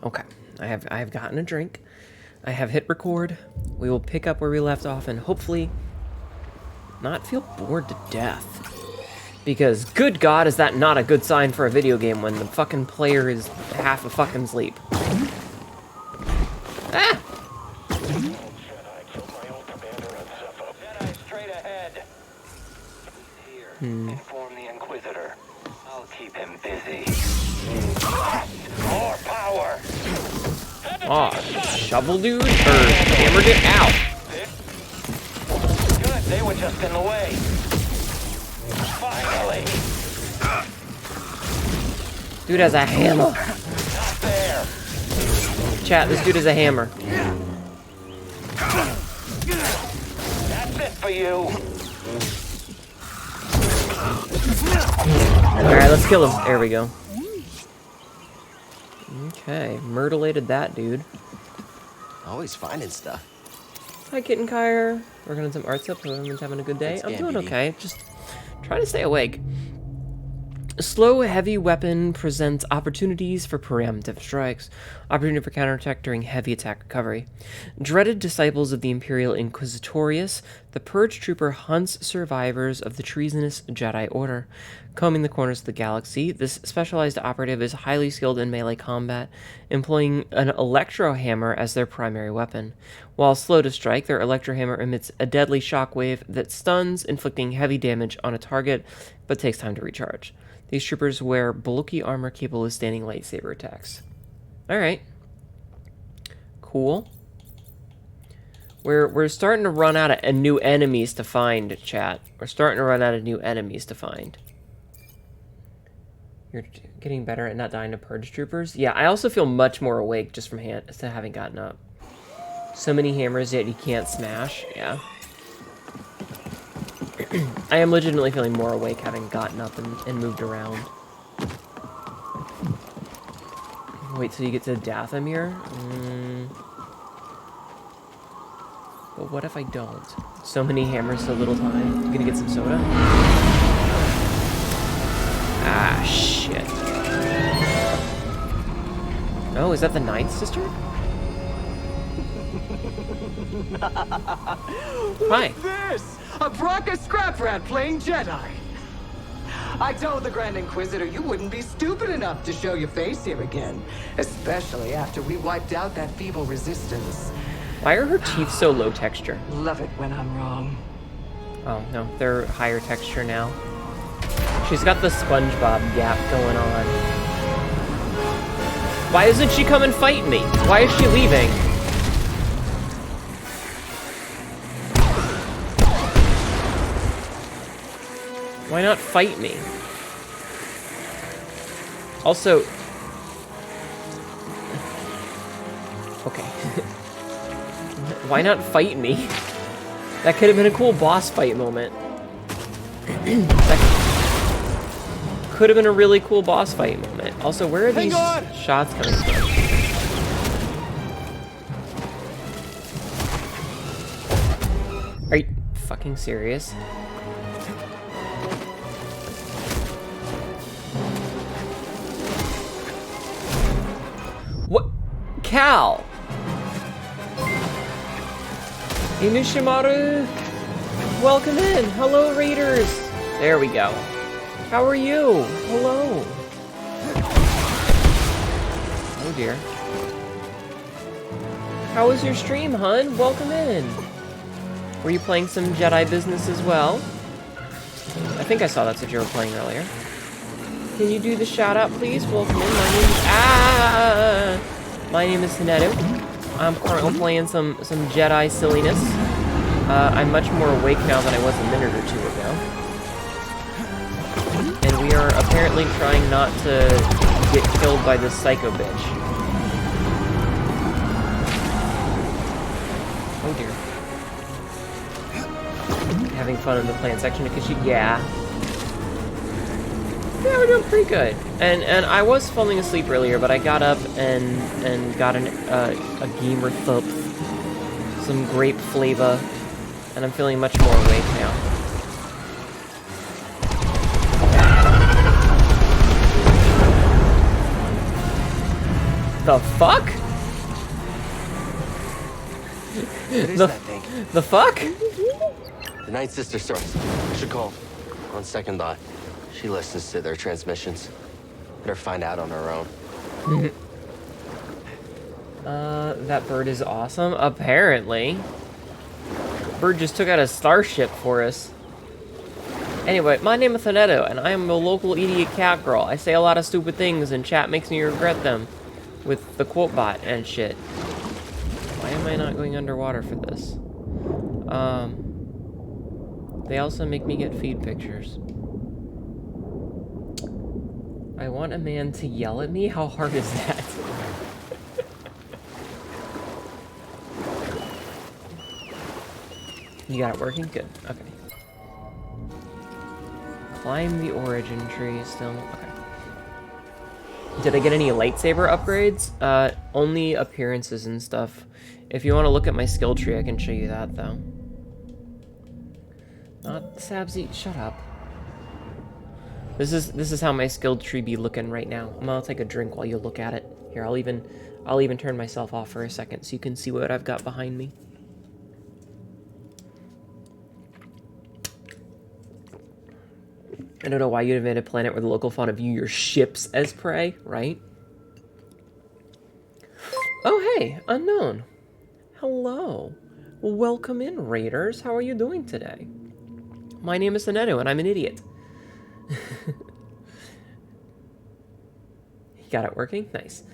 Okay, I have gotten a drink. I have hit record. We will pick up where we left off and hopefully not feel bored to death. Because, good God, is that not a good sign for a video game when the fucking player is half a fucking sleep. Ah! Jedi straight ahead. Here, inform the Inquisitor. I'll keep him busy. More power. Aw, shovel dude? Or hammered it out. Good, they were just in the way. Finally. Dude has a hammer. Not there. Chat, this dude has a hammer. That's it for you. Alright, let's kill him. There we go. Okay, myrtleated that dude. Always finding stuff. Hi, Kit and Kyre. Working on some art stuff. Everyone's having a good day. I'm doing okay. Just trying to stay awake. A slow, heavy weapon presents opportunities for preemptive strikes. Opportunity for counterattack during heavy attack recovery. Dreaded disciples of the Imperial Inquisitorius, the Purge Trooper hunts survivors of the treasonous Jedi Order. Combing the corners of the galaxy, this specialized operative is highly skilled in melee combat, employing an electro hammer as their primary weapon. While slow to strike, their electro hammer emits a deadly shockwave that stuns, inflicting heavy damage on a target, but takes time to recharge. These troopers wear bulky armor capable of standing lightsaber attacks. Alright. Cool. We're starting to run out of new enemies to find, chat. We're starting to run out of new enemies to find. You're getting better at not dying to purge troopers? Yeah, I also feel much more awake just from having gotten up. So many hammers yet you can't smash. Yeah. I am legitimately feeling more awake having gotten up and moved around. Wait till you get to Dathomir? But what if I don't? So many hammers, so little time. You gonna get some soda? Ah, shit. Oh, is that the Ninth Sister? Hi. This! A Bronca scrap rat playing Jedi! I told the Grand Inquisitor you wouldn't be stupid enough to show your face here again. Especially after we wiped out that feeble resistance. Why are her teeth so low texture? Love it when I'm wrong. Oh, no, they're higher texture now. She's got the SpongeBob gap going on. Why doesn't she come and fight me? Why is she leaving? Why not fight me? Also... Okay. Why not fight me? That could have been a cool boss fight moment. That could have been a really cool boss fight moment. Also, where are these shots coming from? Are you fucking serious? What? Cal! Inishimaru! Welcome in! Hello, Raiders! There we go. How are you? Hello! Oh dear. How was your stream, hun? Welcome in! Were you playing some Jedi business as well? I think I saw that's what you were playing earlier. Can you do the shout out, please? Welcome in. My name is Hnetu. I'm currently playing some Jedi silliness. I'm much more awake now than I was a minute or two ago. And we are apparently trying not to get killed by this psycho bitch. Oh dear. Having fun in the plant section because yeah. Yeah, we're doing pretty good. And I was falling asleep earlier, but I got up and got a gamer thup, some grape flavor, and I'm feeling much more awake now. The fuck? What is that thing? The fuck? The Ninth Sister source. Should call. On second thought, she listens to their transmissions. Better find out on her own. That bird is awesome. Apparently. Bird just took out a starship for us. Anyway, my name is Hnetu, and I am a local idiot cat girl. I say a lot of stupid things, and chat makes me regret them. With the quote bot and shit. Why am I not going underwater for this? They also make me get feed pictures. I want a man to yell at me? How hard is that? You got it working? Good. Okay. Climb the origin tree still. Okay. Did I get any lightsaber upgrades? Only appearances and stuff. If you want to look at my skill tree, I can show you that, though. Not Sabzi, shut up. This is how my skill tree be looking right now. I'm gonna take a drink while you look at it. Here, I'll even turn myself off for a second so you can see what I've got behind me. I don't know why you'd invade a planet where the local fauna view your ships as prey, right? Oh, hey, unknown. Hello. Welcome in, raiders. How are you doing today? My name is Hnetu, and I'm an idiot. You got it working? Nice.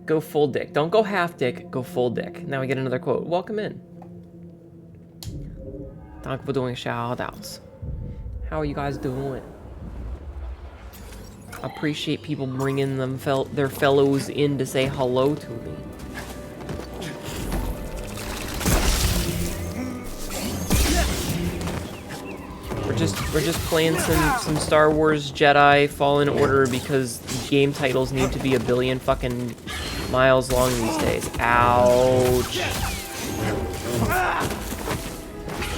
Go full dick. Don't go half dick, go full dick. Now we get another quote. Welcome in. Thank you for doing shout-outs. How are you guys doing? Appreciate people bringing their fellows in to say hello to me. We're just playing some Star Wars Jedi Fallen Order because game titles need to be a billion fucking miles long these days. Ouch.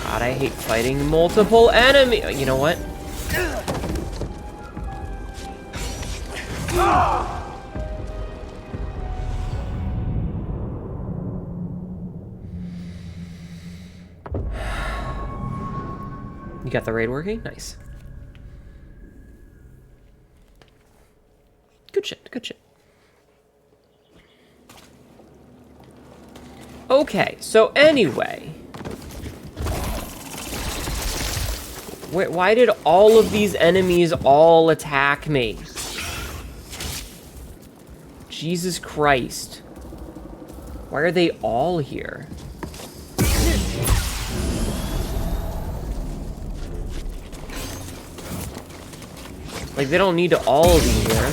God, I hate fighting multiple enemies. You know what? You got the raid working? Nice. Good shit, good shit. Okay, so anyway. Wait, why did all of these enemies all attack me? Jesus Christ. Why are they all here? Like, they don't need to all be here.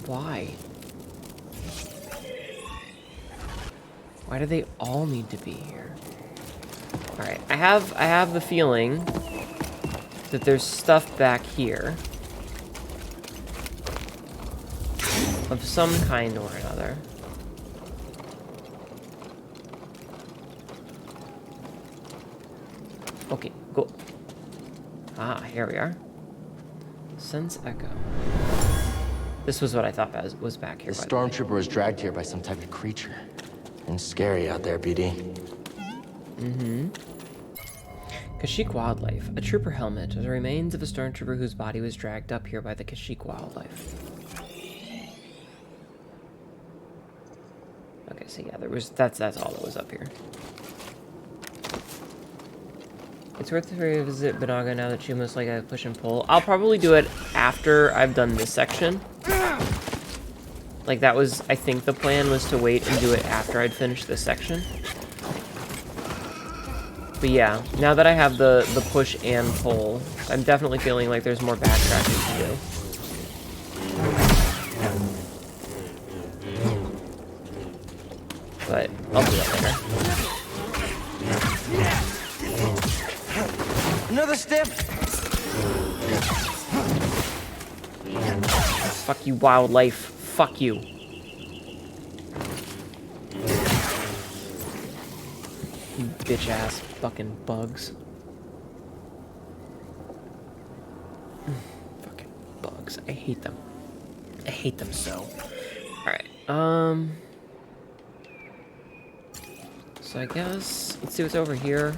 Why? Why do they all need to be here? Alright, I have the feeling that there's stuff back here. Of some kind or another. Okay, go. Ah, here we are. Sense echo. This was what I thought was back here. The stormtrooper was dragged here by some type of creature. And scary out there, BD. Mm-hmm. Kashyyyk wildlife. A trooper helmet. The remains of a stormtrooper whose body was dragged up here by the Kashyyyk wildlife. Okay, so yeah, that's all that was up here. It's worth to revisit Banaga now that you most likely have push and pull. I'll probably do it after I've done this section. Like, that was, I think the plan was to wait and do it after I'd finished this section. But yeah, now that I have the push and pull, I'm definitely feeling like there's more backtracking to do. But I'll do that later. Another stiff. Fuck you, wildlife. Fuck you. You bitch-ass fucking bugs. Fucking bugs. I hate them. I hate them so. Alright, so I guess, let's see what's over here.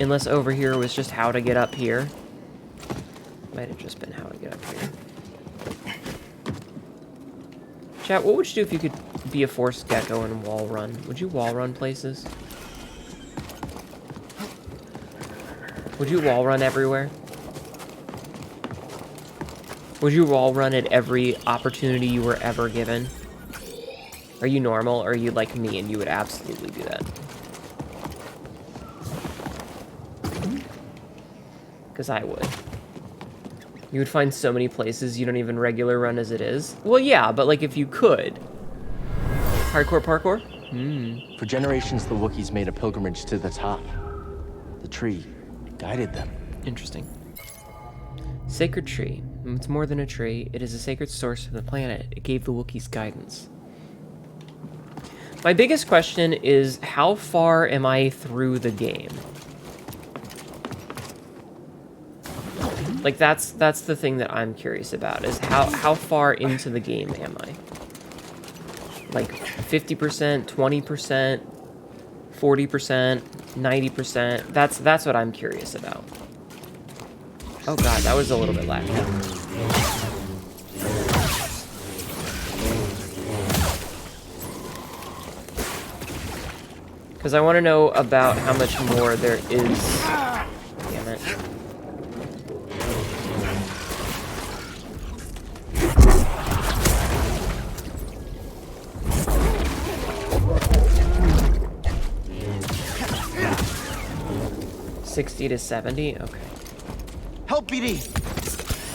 Unless over here was just how to get up here. Might have just been how to get up here. Chat, what would you do if you could be a force gecko and wall run? Would you wall run places? Would you wall run everywhere? Would you wall run at every opportunity you were ever given? Are you normal, or are you like me and you would absolutely do that? Because I would. You would find so many places you don't even regular run as it is. Well, yeah, but like if you could. Hardcore parkour? Hmm. For generations, the Wookiees made a pilgrimage to the top. The tree guided them. Interesting. Sacred tree. It's more than a tree. It is a sacred source of the planet. It gave the Wookiees guidance. My biggest question is, how far am I through the game? Like, that's the thing that I'm curious about, is how far into the game am I? Like, 50%, 20%, 40%, 90%? That's what I'm curious about. Oh god, that was a little bit laggy. Because I want to know about how much more there is. Damn it. $60 to $70? Okay. Help, BD!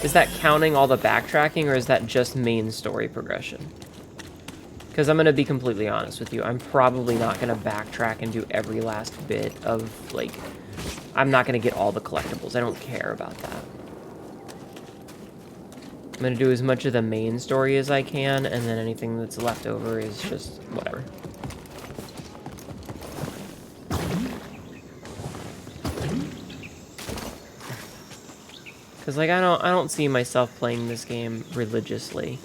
Is that counting all the backtracking, or is that just main story progression? Because I'm going to be completely honest with you. I'm probably not going to backtrack and do every last bit of, like... I'm not going to get all the collectibles. I don't care about that. I'm going to do as much of the main story as I can, and then anything that's left over is just whatever. Because, like, I don't see myself playing this game religiously.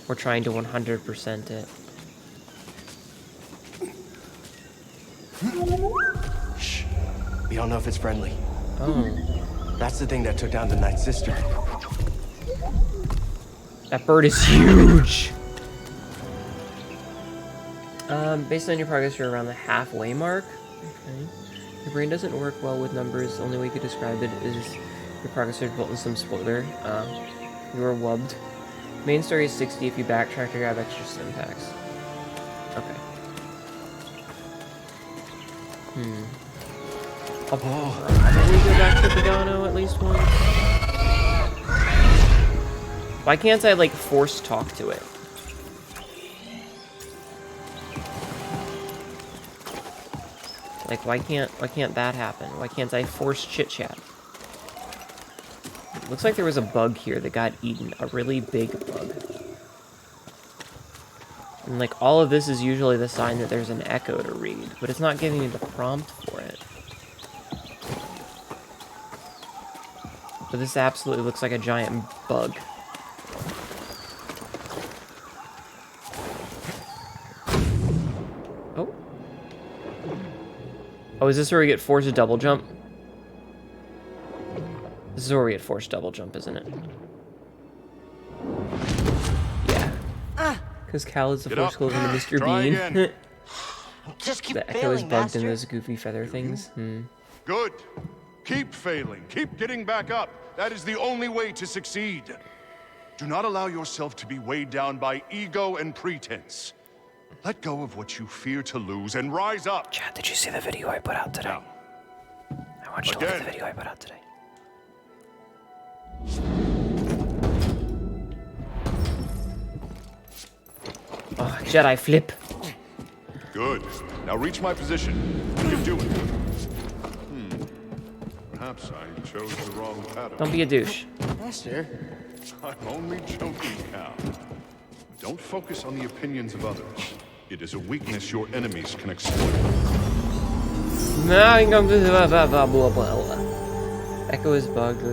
Or trying to 100% it. Shh. We don't know if it's friendly. Oh. That's the thing that took down the Night Sister. That bird is huge! Based on your progress, you're around the halfway mark. Okay. Your brain doesn't work well with numbers. The only way you could describe it is your progress result in some spoiler. You were wubbed. Main story is 60 if you backtrack to grab extra stim packs. Okay. I'll probably go back to Pagano at least once. Why can't I, like, force talk to it? Like, why can't that happen? Why can't I force chit-chat? Looks like there was a bug here that got eaten. A really big bug. And, like, all of this is usually the sign that there's an echo to read, but it's not giving me the prompt for it. But this absolutely looks like a giant bug. Oh. Oh, is this where we get forced double jump? This is where we get forced double jump, isn't it? Yeah. Because Cal is the force close into Mr. Bean. Just keep The echo is bugged in those goofy feather things. Good. Keep failing. Keep getting back up. That is the only way to succeed. Do not allow yourself to be weighed down by ego and pretense. Let go of what you fear to lose and rise up. Chad, did you see the video I put out today? Now, I want you to look at the video I put out today. Oh, Jedi flip. good. Now reach my position. You can do it. Perhaps I chose the wrong pattern. Don't be a douche. Master. I'm only joking, Cal. Don't focus on the opinions of others. It is a weakness your enemies can exploit. Now you can come to the Echo is bugged.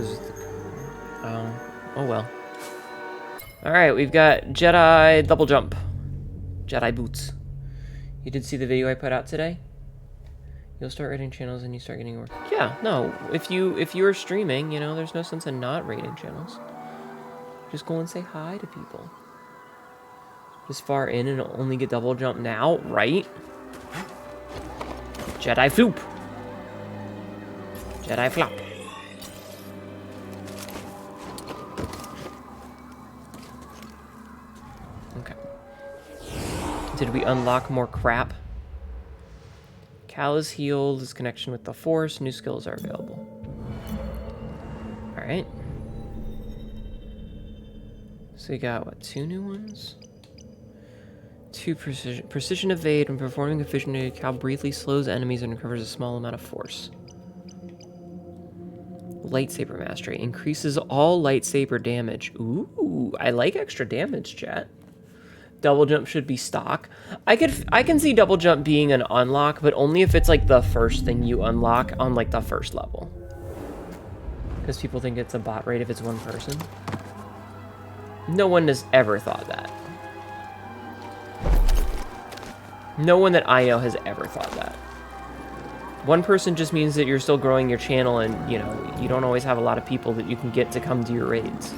Oh well. Alright, we've got Jedi double jump. Jedi boots. You did see the video I put out today? You'll start rating channels and you start getting work. Yeah, no. If you are streaming, you know, there's no sense in not rating channels. Just go and say hi to people. This far in and only get double jump now, right? Jedi floop. Jedi flop. Okay. Did we unlock more crap? Cal is healed, his connection with the Force, new skills are available. Alright. So we got, what, 2 new ones? 2 precision evade. When performing efficiently, Cal briefly slows enemies and recovers a small amount of force. Lightsaber mastery. Increases all lightsaber damage. Ooh, I like extra damage, chat. Double jump should be stock. I can see double jump being an unlock, but only if it's like the first thing you unlock on like the first level. Because people think it's a bot rate if it's one person. No one has ever thought that. No one that I know has ever thought that. One person just means that you're still growing your channel and, you know, you don't always have a lot of people that you can get to come to your raids.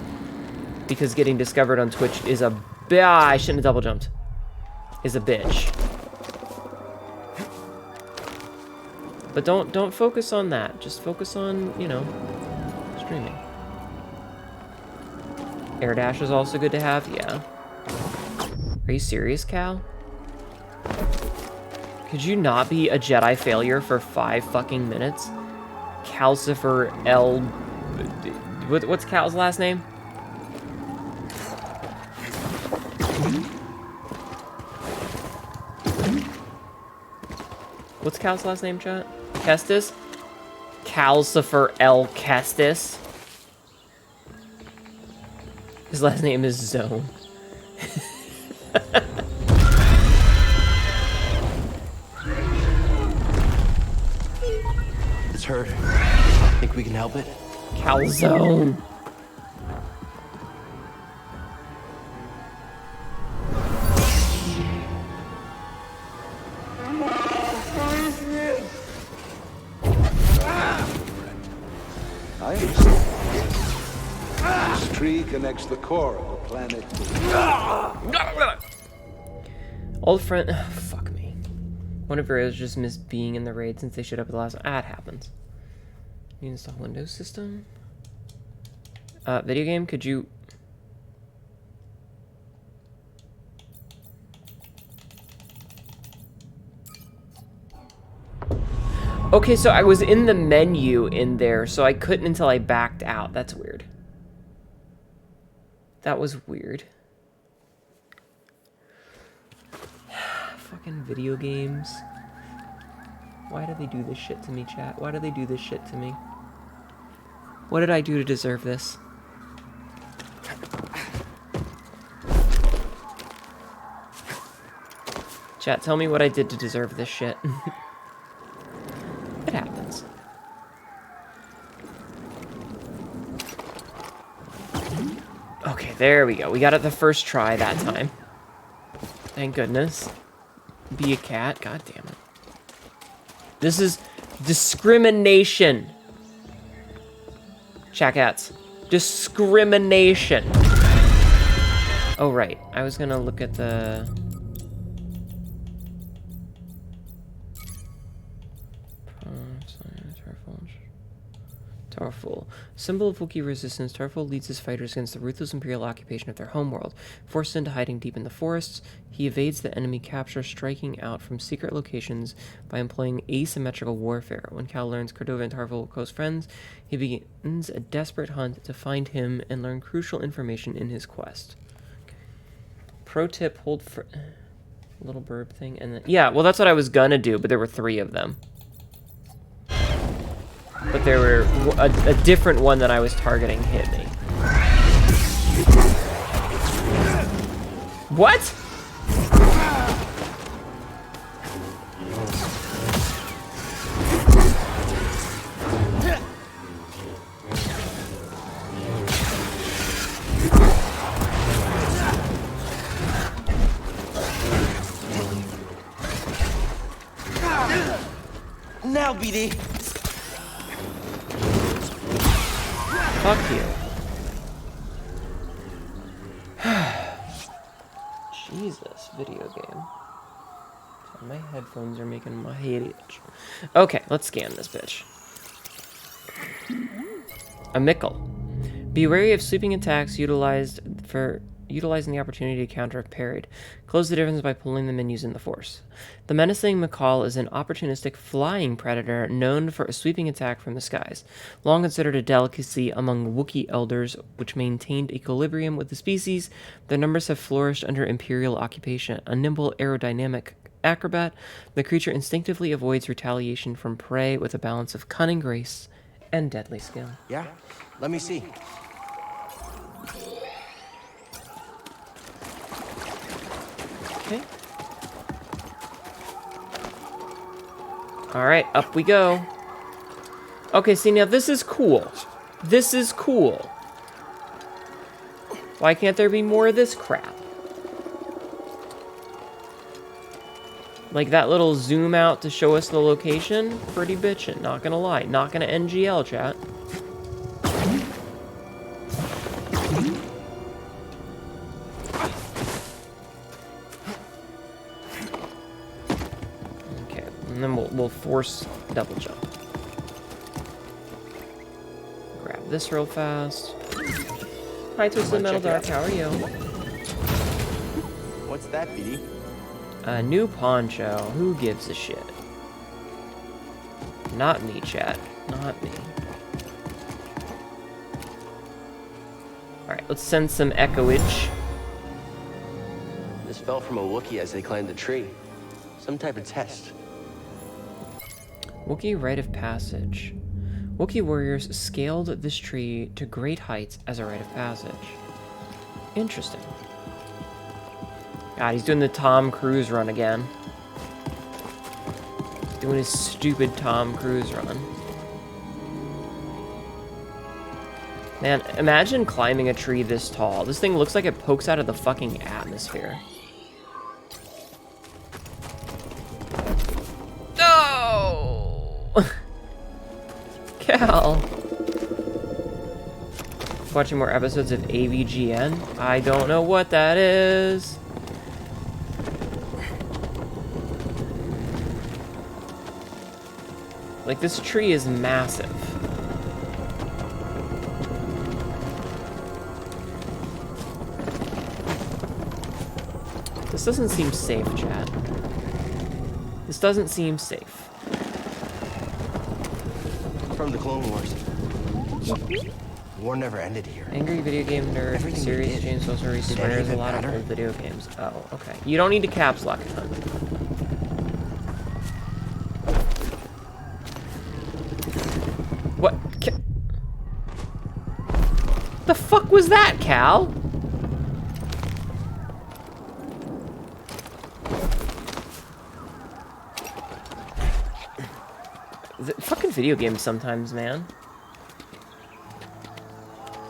Because getting discovered on Twitch is a... I shouldn't have double jumped. Is a bitch. But don't focus on that. Just focus on, you know, streaming. Air dash is also good to have, yeah. Are you serious, Cal? Could you not be a Jedi failure for 5 fucking minutes? Calcifer L... What's Cal's last name? What's Cal's last name, chat? Kestis? Calcifer L. Kestis. His last name is Zone. It's hurt. Think we can help it? Calzone. I understand. This tree connects the core of the planet. Old friend. Fuck me. One of your just missed being in the raid since they showed up at the last. Ah, it happens. You install Windows system. Video game. Could you? Okay, so I was in the menu in there, so I couldn't until I backed out. That's weird. That was weird. Fucking video games. Why do they do this shit to me, chat? Why do they do this shit to me? What did I do to deserve this? Chat, tell me what I did to deserve this shit. It happens. Okay, there we go. We got it the first try that time. Thank goodness. Be a cat. God damn it. This is discrimination. Chat-cats. Discrimination. Oh, right. I was gonna look at the... Tarful. Symbol of Wookiee resistance, Tarful leads his fighters against the ruthless Imperial occupation of their homeworld. Forced into hiding deep in the forests, he evades the enemy capture, striking out from secret locations by employing asymmetrical warfare. When Cal learns Cordova and Tarful are close friends, he begins a desperate hunt to find him and learn crucial information in his quest. Okay. Pro tip, hold for... Little burb thing, and then... Yeah, well, that's what I was gonna do, but there were 3 of them. But there were a different one that I was targeting hit me. What? Now, BD. Fuck you. Jesus, video game. My headphones are making my head itch. Okay, let's scan this bitch. A Mickle. Be wary of sweeping attacks utilizing the opportunity to counter if parried. Close the difference by pulling them and using the force. The menacing macaw is an opportunistic flying predator known for a sweeping attack from the skies. Long considered a delicacy among Wookiee elders, which maintained equilibrium with the species, their numbers have flourished under Imperial occupation. A nimble, aerodynamic acrobat, the creature instinctively avoids retaliation from prey with a balance of cunning grace and deadly skill. Yeah? Let me see. Okay. Alright, up we go. Okay, see, now this is cool. This is cool. Why can't there be more of this crap? Like that little zoom out to show us the location? Pretty bitchin', not gonna lie. Not gonna NGL, chat. Okay, and then we'll force double jump. Grab this real fast. Hi, Twisted Metal Dark, how are you? What's that, BD? A new poncho. Who gives a shit? Not me, chat. Not me. Alright, let's send some echoage. This fell from a Wookiee as they climbed the tree. Some type of test. Wookiee rite of passage. Wookiee warriors scaled this tree to great heights as a rite of passage. Interesting. God, he's doing the Tom Cruise run again. Doing his stupid Tom Cruise run. Man, imagine climbing a tree this tall. This thing looks like it pokes out of the fucking atmosphere. No! Cal! Watching more episodes of AVGN? I don't know what that is. Like, this tree is massive. This doesn't seem safe, chat. This doesn't seem safe. From the Clone Wars. War never ended here. Angry video game nerd. Everything Serious we did, James also did swears a anything lot of matter? old video games. Oh, okay. You don't need to caps lock it, huh? What? The fuck was that, Cal? The fucking video games sometimes, man.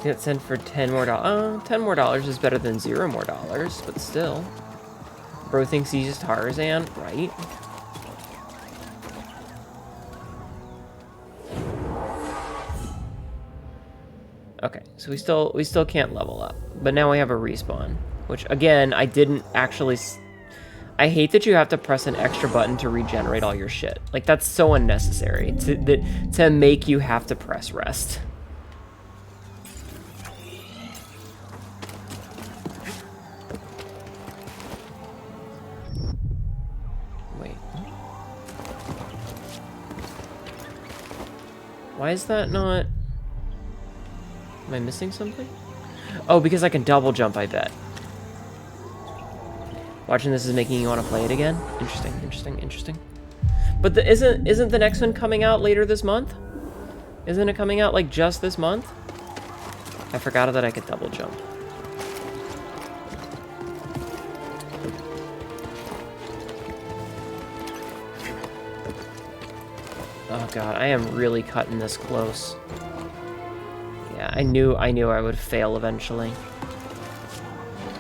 Get sent for $10 more. $10 more is better than $0 more, but still. Bro thinks he's just Tarzan, right? Okay, so we still can't level up, but now we have a respawn, which again I didn't actually. I hate that you have to press an extra button to regenerate all your shit. Like, that's so unnecessary to make you have to press rest. Wait. Why is that not? Am I missing something? Oh, because I can double jump, I bet. Watching this is making you want to play it again? Interesting, interesting, interesting. But isn't the next one coming out later this month? Isn't it coming out like just this month? I forgot that I could double jump. Oh god, I am really cutting this close. Yeah, I knew I would fail eventually.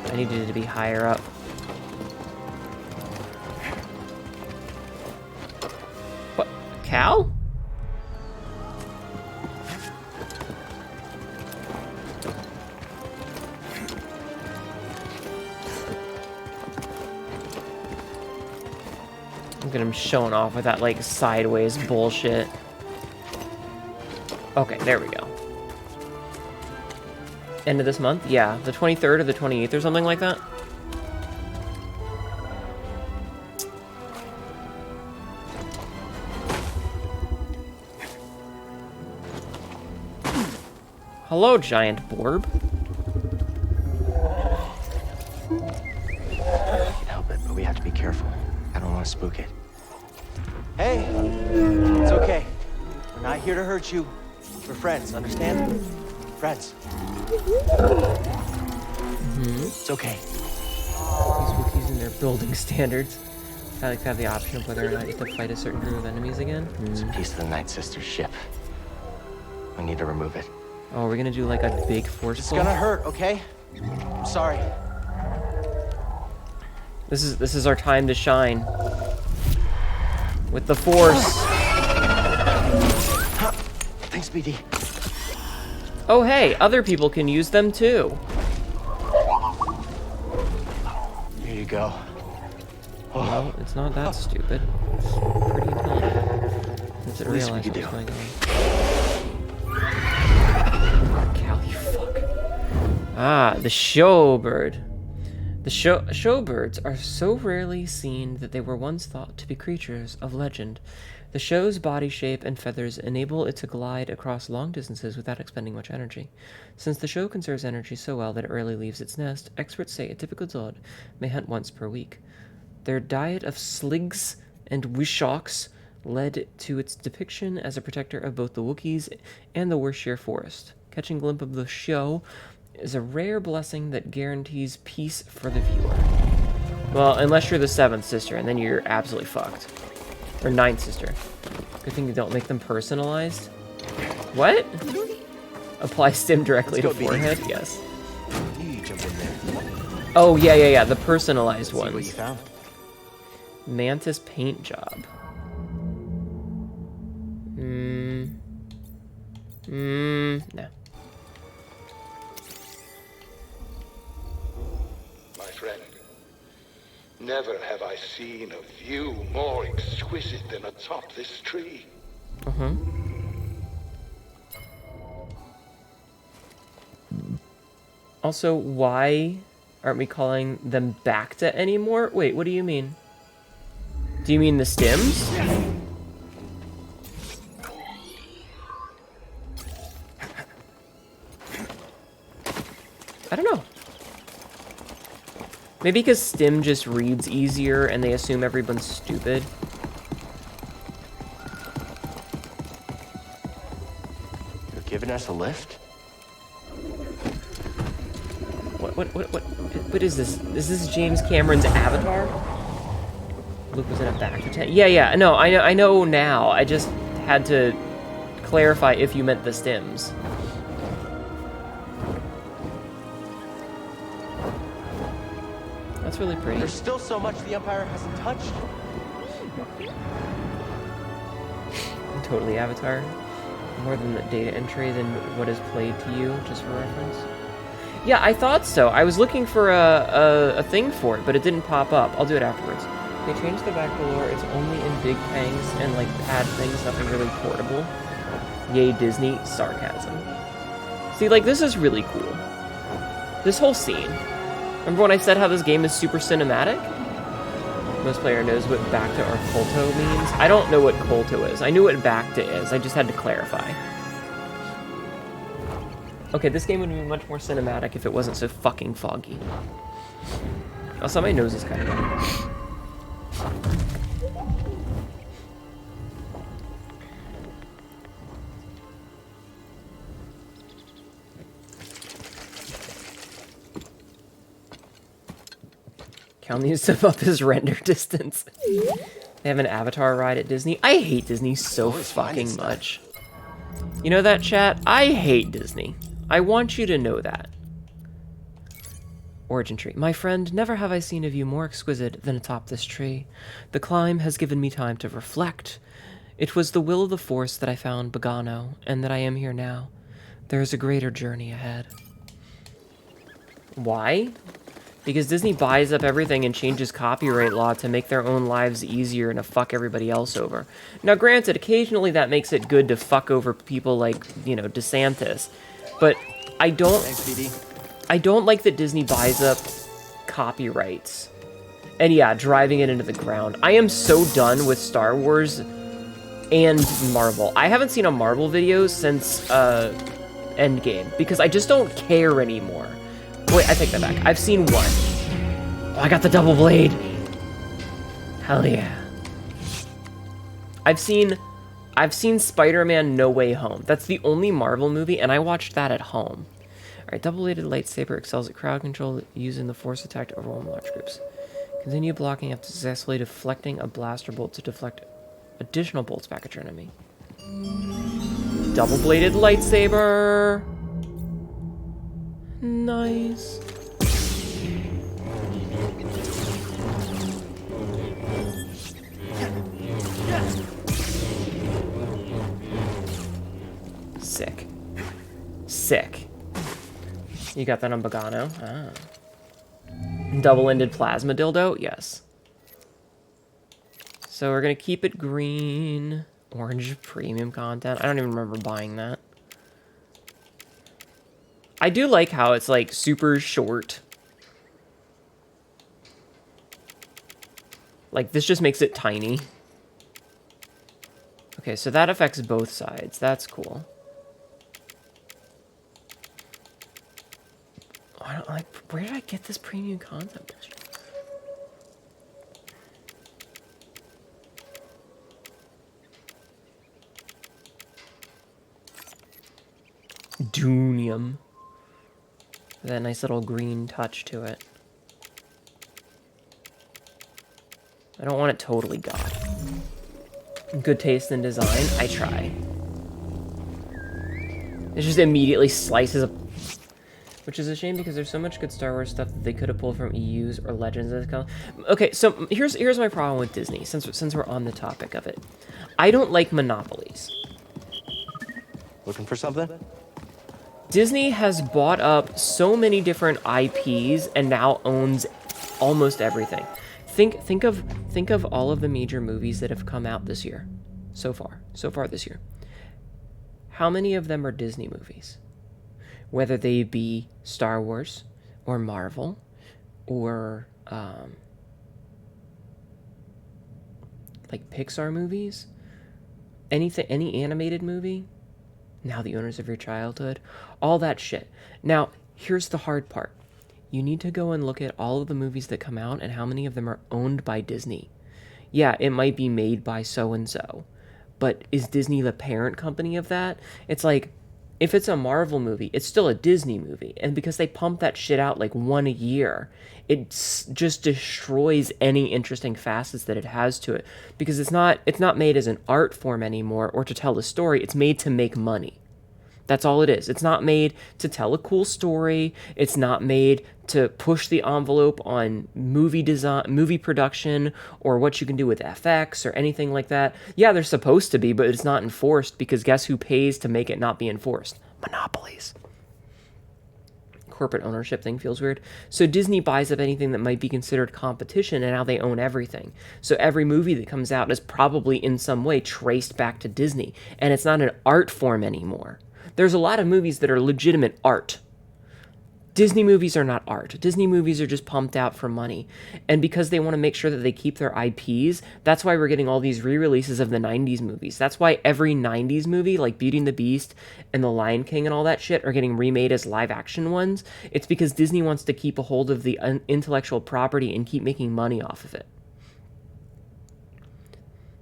I needed to be higher up. Cal? Look at him showing off with that, like, sideways bullshit. Okay, there we go. End of this month? Yeah, the 23rd or the 28th or something like that. Hello, giant Borb. I can help it, but we have to be careful. I don't want to spook it. Hey, it's okay. We're not here to hurt you. We're friends, understand? Friends. It's okay. These Wookiees and their building standards. I like to have the option of whether or not you can fight a certain group of enemies again. It's a piece of the Night Sister's ship. We need to remove it. Oh, we're gonna do like a big force It's pull? gonna hurt, okay? I'm sorry. This is our time to shine. With the force. Thanks, BD. Oh hey, other people can use them too. Here you go. Well, it's not that stupid. It's pretty intelligent. Since it Least we realized could what was do. going on. Cal, you fuck. Ah, the showbird. The showbirds are so rarely seen that they were once thought to be creatures of legend. The show's body shape and feathers enable it to glide across long distances without expending much energy. Since the show conserves energy so well that it rarely leaves its nest, experts say a typical Zod may hunt once per week. Their diet of sligs and wishawks led to its depiction as a protector of both the Wookiees and the Worshire Forest. Catching a glimpse of the show is a rare blessing that guarantees peace for the viewer. Well, unless you're the 7th sister, and then you're absolutely fucked. Or 9th sister. Good thing you don't make them personalized. What? Apply stim directly to forehead? Yes. You jump in there. Oh, yeah, the personalized See what you ones. found. Mantis paint job. No. My friend, never have I seen a view more exquisite than atop this tree. Also, why aren't we calling them Bacta anymore? Wait, what do you mean? Do you mean the stims? I don't know. Maybe because stim just reads easier and they assume everyone's stupid. You're giving us a lift? What is this? Is this James Cameron's Avatar? Luke was in a back to Yeah, no, I know now. I just had to clarify if you meant the stims. That's really pretty. There's still so much the Empire hasn't touched. Totally Avatar. More than the data entry than what is played to you, just for reference. Yeah, I thought so. I was looking for a thing for it, but it didn't pop up. I'll do it afterwards. They changed the back lore. It's only in big tanks and like pad things, nothing really portable. Yay, Disney. Sarcasm. See, like, this is really cool. This whole scene. Remember when I said how this game is super cinematic? Most player knows what Bacta or Kolto means. I don't know what Kolto is. I knew what Bacta is. I just had to clarify. Okay, this game would be much more cinematic if it wasn't so fucking foggy. Also, my nose is kind of running. Cal needs to up his render distance. They have an Avatar ride at Disney. I hate Disney so fucking much. You know that, chat? I hate Disney. I want you to know that. Origin tree. My friend, never have I seen a view more exquisite than atop this tree. The climb has given me time to reflect. It was the will of the Force that I found Bogano, and that I am here now. There is a greater journey ahead. Why? Because Disney buys up everything and changes copyright law to make their own lives easier and to fuck everybody else over. Now, granted, occasionally that makes it good to fuck over people like, you know, DeSantis. But I don't... Thanks, BD. I don't like that Disney buys up copyrights. And yeah, driving it into the ground. I am so done with Star Wars and Marvel. I haven't seen a Marvel video since Endgame, because I just don't care anymore. Wait, I take that back. I've seen one. Oh, I got the double blade. Hell yeah. I've seen Spider-Man No Way Home. That's the only Marvel movie, and I watched that at home. Alright, double-bladed lightsaber excels at crowd control, using the force attack to overwhelm large groups. Continue blocking after successfully deflecting a blaster bolt to deflect additional bolts back at your enemy. Double-bladed lightsaber! Nice. Sick. Sick. You got that on Bogano? Ah. Double-ended plasma dildo? Yes. So we're gonna keep it green. Orange premium content. I don't even remember buying that. I do like how it's like super short. Like this just makes it tiny. Okay, so that affects both sides. That's cool. I don't like. Where did I get this premium content? Dunium. That nice little green touch to it. I don't want it totally god. Good taste in design. I try. It just immediately slices up. Which is a shame because there's so much good Star Wars stuff that they could have pulled from EUs or Legends. Okay, so here's my problem with Disney, since we're on the topic of it. I don't like monopolies. Looking for something? Disney has bought up so many different IPs and now owns almost everything. Think of all of the major movies that have come out this year. So far this year. How many of them are Disney movies? Whether they be Star Wars or Marvel or like Pixar movies, any animated movie, Now the Owners of Your Childhood, all that shit. Now, here's the hard part. You need to go and look at all of the movies that come out and how many of them are owned by Disney. Yeah, it might be made by so-and-so, but is Disney the parent company of that? It's like, if it's a Marvel movie, it's still a Disney movie. And because they pump that shit out like one a year, it just destroys any interesting facets that it has to it. Because it's not made as an art form anymore or to tell a story. It's made to make money. That's all it is. It's not made to tell a cool story. It's not made to push the envelope on movie design, movie production, or what you can do with FX or anything like that. Yeah, they're supposed to be, but it's not enforced because guess who pays to make it not be enforced? Monopolies. Corporate ownership thing feels weird. So Disney buys up anything that might be considered competition, and now they own everything. So every movie that comes out is probably in some way traced back to Disney, and it's not an art form anymore. There's a lot of movies that are legitimate art. Disney movies are not art. Disney movies are just pumped out for money. And because they want to make sure that they keep their IPs, that's why we're getting all these re-releases of the 90s movies. That's why every 90s movie, like Beauty and the Beast and The Lion King and all that shit, are getting remade as live-action ones. It's because Disney wants to keep a hold of the intellectual property and keep making money off of it.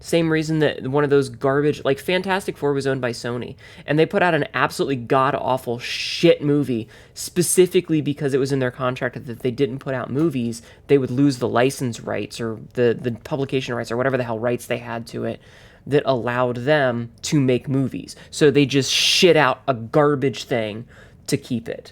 Same reason that one of those garbage, like Fantastic Four was owned by Sony, and they put out an absolutely god-awful shit movie specifically because it was in their contract that if they didn't put out movies, they would lose the license rights or the publication rights or whatever the hell rights they had to it that allowed them to make movies. So they just shit out a garbage thing to keep it.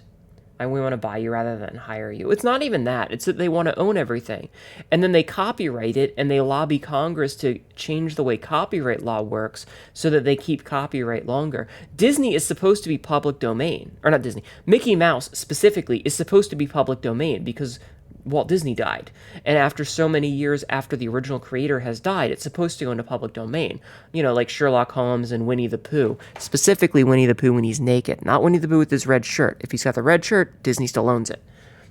And we want to buy you rather than hire you. It's not even that. It's that they want to own everything. And then they copyright it, and they lobby Congress to change the way copyright law works so that they keep copyright longer. Disney is supposed to be public domain. Or not Disney. Mickey Mouse, specifically, is supposed to be public domain because Walt Disney died. And after so many years after the original creator has died, it's supposed to go into public domain. You know, like Sherlock Holmes and Winnie the Pooh. Specifically Winnie the Pooh when he's naked. Not Winnie the Pooh with his red shirt. If he's got the red shirt, Disney still owns it.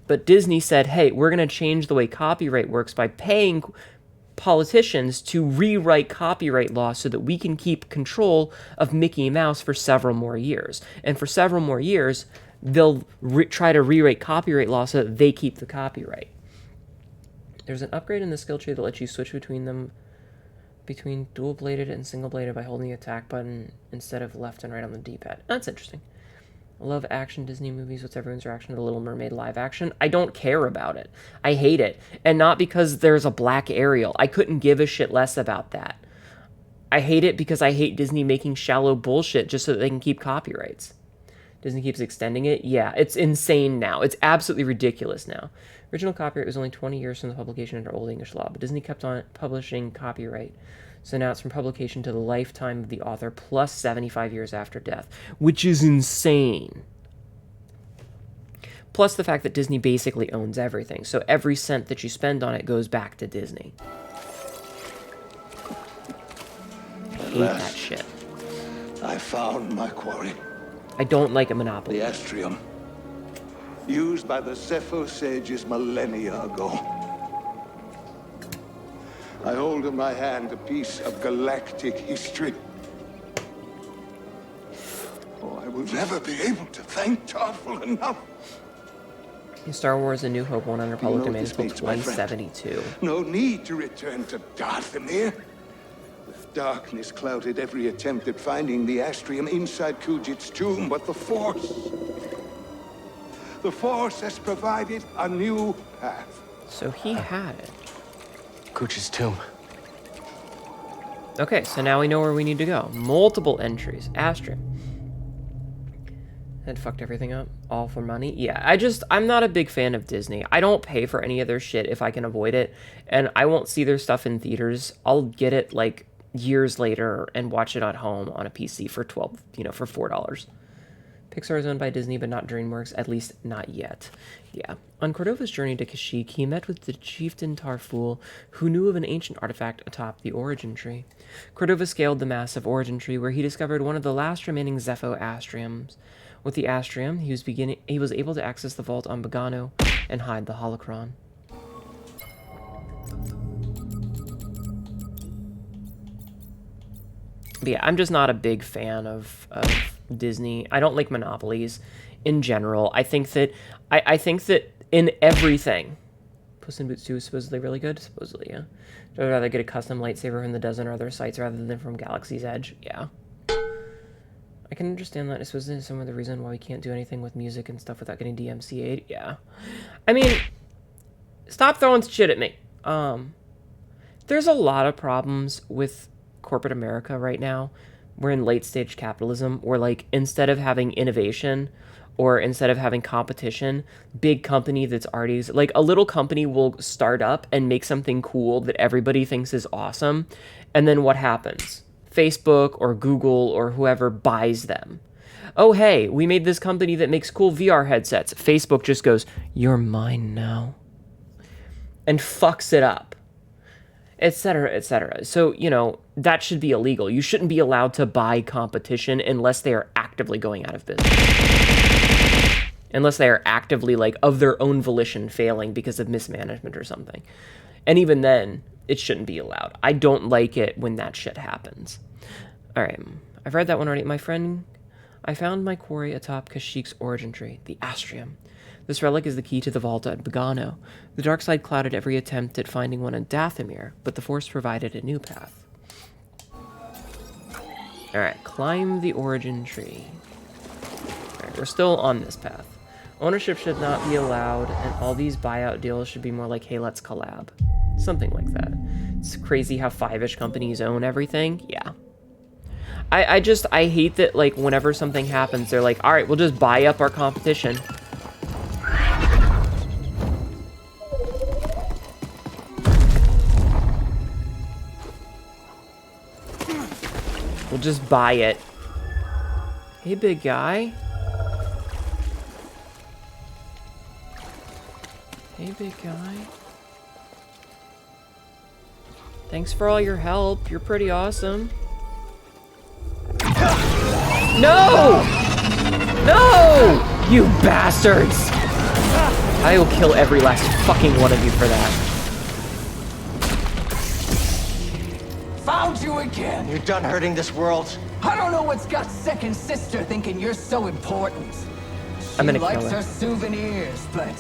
But Disney said, hey, we're going to change the way copyright works by paying politicians to rewrite copyright law so that we can keep control of Mickey Mouse for several more years. And for several more years, they'll try to rewrite copyright law so that they keep the copyright. There's an upgrade in the skill tree that lets you switch between dual-bladed and single-bladed by holding the attack button instead of left and right on the D-pad. That's interesting. I love action Disney movies. What's everyone's reaction to The Little Mermaid live action? I don't care about it. I hate it. And not because there's a black Ariel. I couldn't give a shit less about that. I hate it because I hate Disney making shallow bullshit just so that they can keep copyrights. Disney keeps extending it. Yeah, it's insane now. It's absolutely ridiculous now. Original copyright was only 20 years from the publication under Old English law, but Disney kept on publishing copyright. So now it's from publication to the lifetime of the author plus 75 years after death, which is insane. Plus the fact that Disney basically owns everything, so every cent that you spend on it goes back to Disney. I hate that shit. I found my quarry. I don't like a monopoly. The Astrium. Used by the Zepho sages millennia ago. I hold in my hand a piece of galactic history. Oh, I will never be able to thank Tarful enough. Star Wars A New Hope won't enter public domain until Means, my friend. 2072. No need to return to Dathomir. Darkness clouded every attempt at finding the Astrium inside Kujit's tomb, but the Force has provided a new path. So he had it. Kuch's tomb. Okay, so now we know where we need to go. Multiple entries. Astrium. That fucked everything up. All for money. Yeah, I'm not a big fan of Disney. I don't pay for any of their shit if I can avoid it. And I won't see their stuff in theaters. I'll get it like years later and watch it at home on a PC for for $4. Pixar is owned by Disney, but not DreamWorks, at least not yet. Yeah. On Cordova's journey to Kashyyyk, he met with the chieftain Tarful, who knew of an ancient artifact atop the origin tree. Cordova scaled the massive origin tree, where he discovered one of the last remaining Zepho Astriums. With the Astrium, he was able to access the vault on Bogano and hide the holocron. But yeah, I'm just not a big fan of Disney. I don't like monopolies in general. I think that in everything, Puss in Boots 2 is supposedly really good. Supposedly, yeah. I'd rather get a custom lightsaber from the dozen other sites rather than from Galaxy's Edge. Yeah. I can understand that. I suppose this is some of the reason why we can't do anything with music and stuff without getting DMCA'd. Yeah. I mean, stop throwing shit at me. There's a lot of problems with corporate America right now. We're in late stage capitalism where, like, instead of having innovation or instead of having competition, big company that's already, like, a little company will start up and make something cool that everybody thinks is awesome. And then what happens? Facebook or Google or whoever buys them. Oh, hey, we made this company that makes cool VR headsets. Facebook just goes, you're mine now. And fucks it up. Etc., etc. So, that should be illegal. You shouldn't be allowed to buy competition unless they are actively going out of business. Unless they are actively, like, of their own volition failing because of mismanagement or something. And even then, it shouldn't be allowed. I don't like it when that shit happens. Alright, I've read that one already. My friend, I found my quarry atop Kashyyyk's origin tree, the Astrium. This relic is the key to the vault at Bogano. The dark side clouded every attempt at finding one in Dathomir, but the Force provided a new path. Alright, climb the origin tree. Alright, we're still on this path. Ownership should not be allowed, and all these buyout deals should be more like, hey, let's collab. Something like that. It's crazy how 5-ish companies own everything. Yeah. I hate that, like, whenever something happens, they're like, alright, we'll just buy up our competition. We'll just buy it. Hey, big guy. Hey, big guy. Thanks for all your help. You're pretty awesome. No! No! You bastards! I will kill every last fucking one of you for that. Found you again. You're done hurting this world. I don't know what's got second sister thinking you're so important. I'm gonna She likes kill her. her souvenirs, but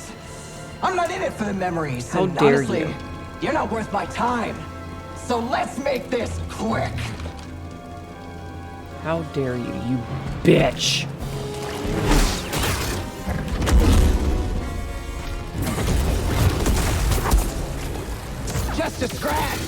I'm not in it for the memories. How and dare honestly, you. You're not worth my time. So let's make this quick. How dare you, you bitch! Just a scratch.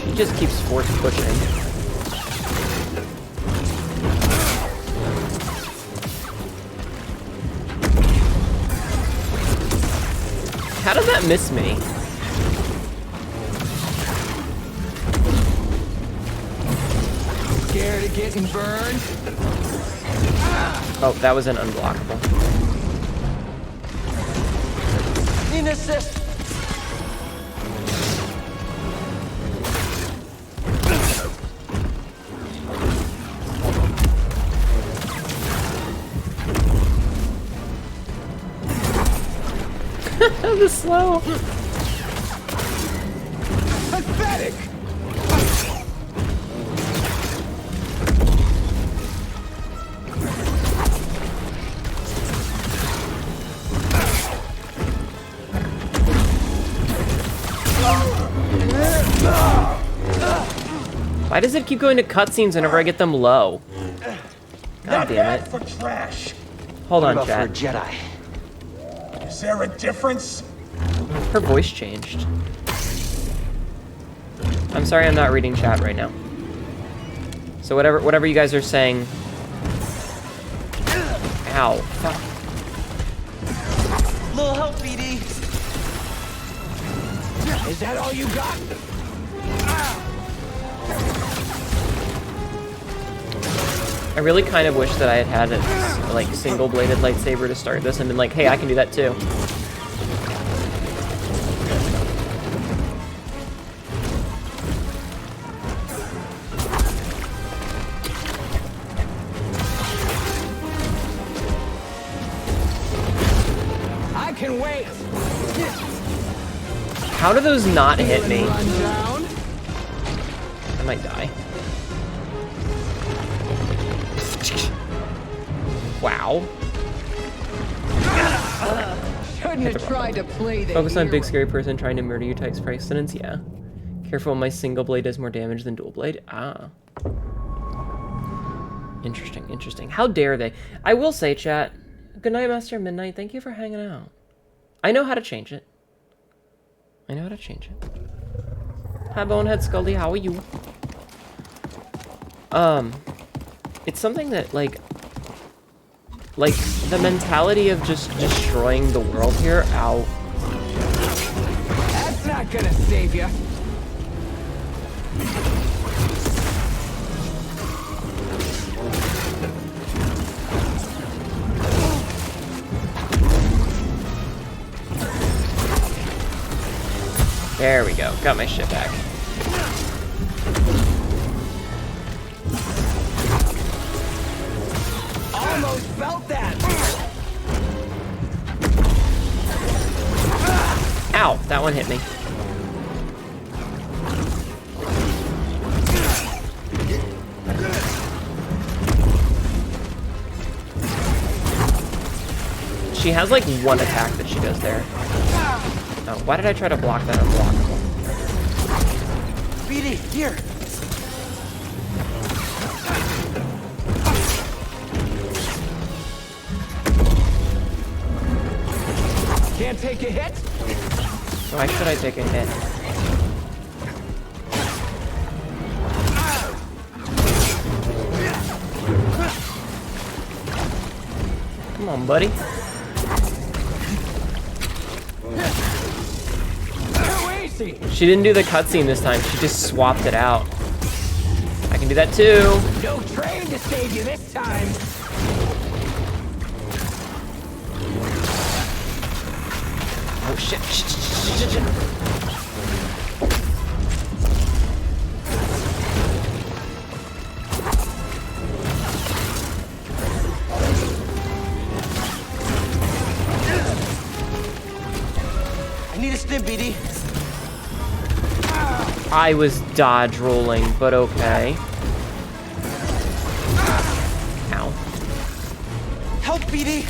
She just keeps force pushing. How did that miss me? Scared of getting burned? Oh, that was an unblockable. Need an assist. That was slow. Pathetic. Why does it keep going to cutscenes whenever I get them low? God damn it. For trash. Hold What on, about for a chat. Jedi? Is there a difference? Her voice changed. I'm sorry I'm not reading chat right now. So whatever you guys are saying. Ow. Fuck. Little help, BD. Is that all you got? I really kind of wish that I had a like single-bladed lightsaber to start this and been like, hey, I can do that too. I can wait. How do those not hit me? Run down. I might die. Wow. Shouldn't have tried to play the Focus on big hero. scary person trying to murder you types for accidents, yeah. Careful, my single blade does more damage than dual blade. Ah. Interesting, interesting. How dare they? I will say, chat, good night, Master Midnight. Thank you for hanging out. I know how to change it. I know how to change it. Hi, Bonehead Scully, how are you? It's something that, like, the mentality of just destroying the world here, ow. That's not gonna save you. There we go, got my shit back. Almost felt that. Ow, that one hit me. She has like one attack that she does there. Oh, why did I try to block that unblockable? BD, here. Can't take a hit? Why should I take a hit? Come on, buddy. She didn't do the cutscene this time. She just swapped it out. I can do that too. No train to save you this time. Oh shit! Shit. I need a stim, BD. I was dodge rolling, but okay. Ow. Help, BD.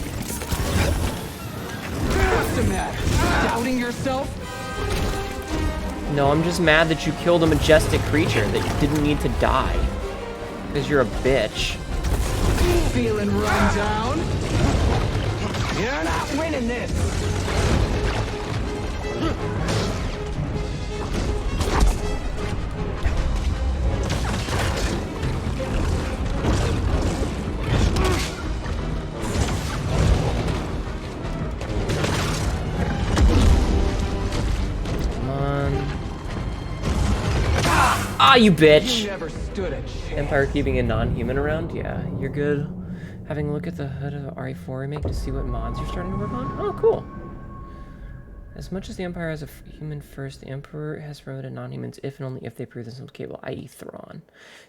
What's the matter? Doubting yourself? No, I'm just mad that you killed a majestic creature that didn't need to die. Because you're a bitch. Feeling run down? You're not winning this. Ah, you bitch! You never stood a chance. Empire keeping a non-human around? Yeah, you're good. Having a look at the hood of the RE4 remake to see what mods you're starting to work on? Oh, cool. As much as the Empire has a human first, the Emperor has promoted non-humans if and only if they prove themselves capable, i.e. Thrawn.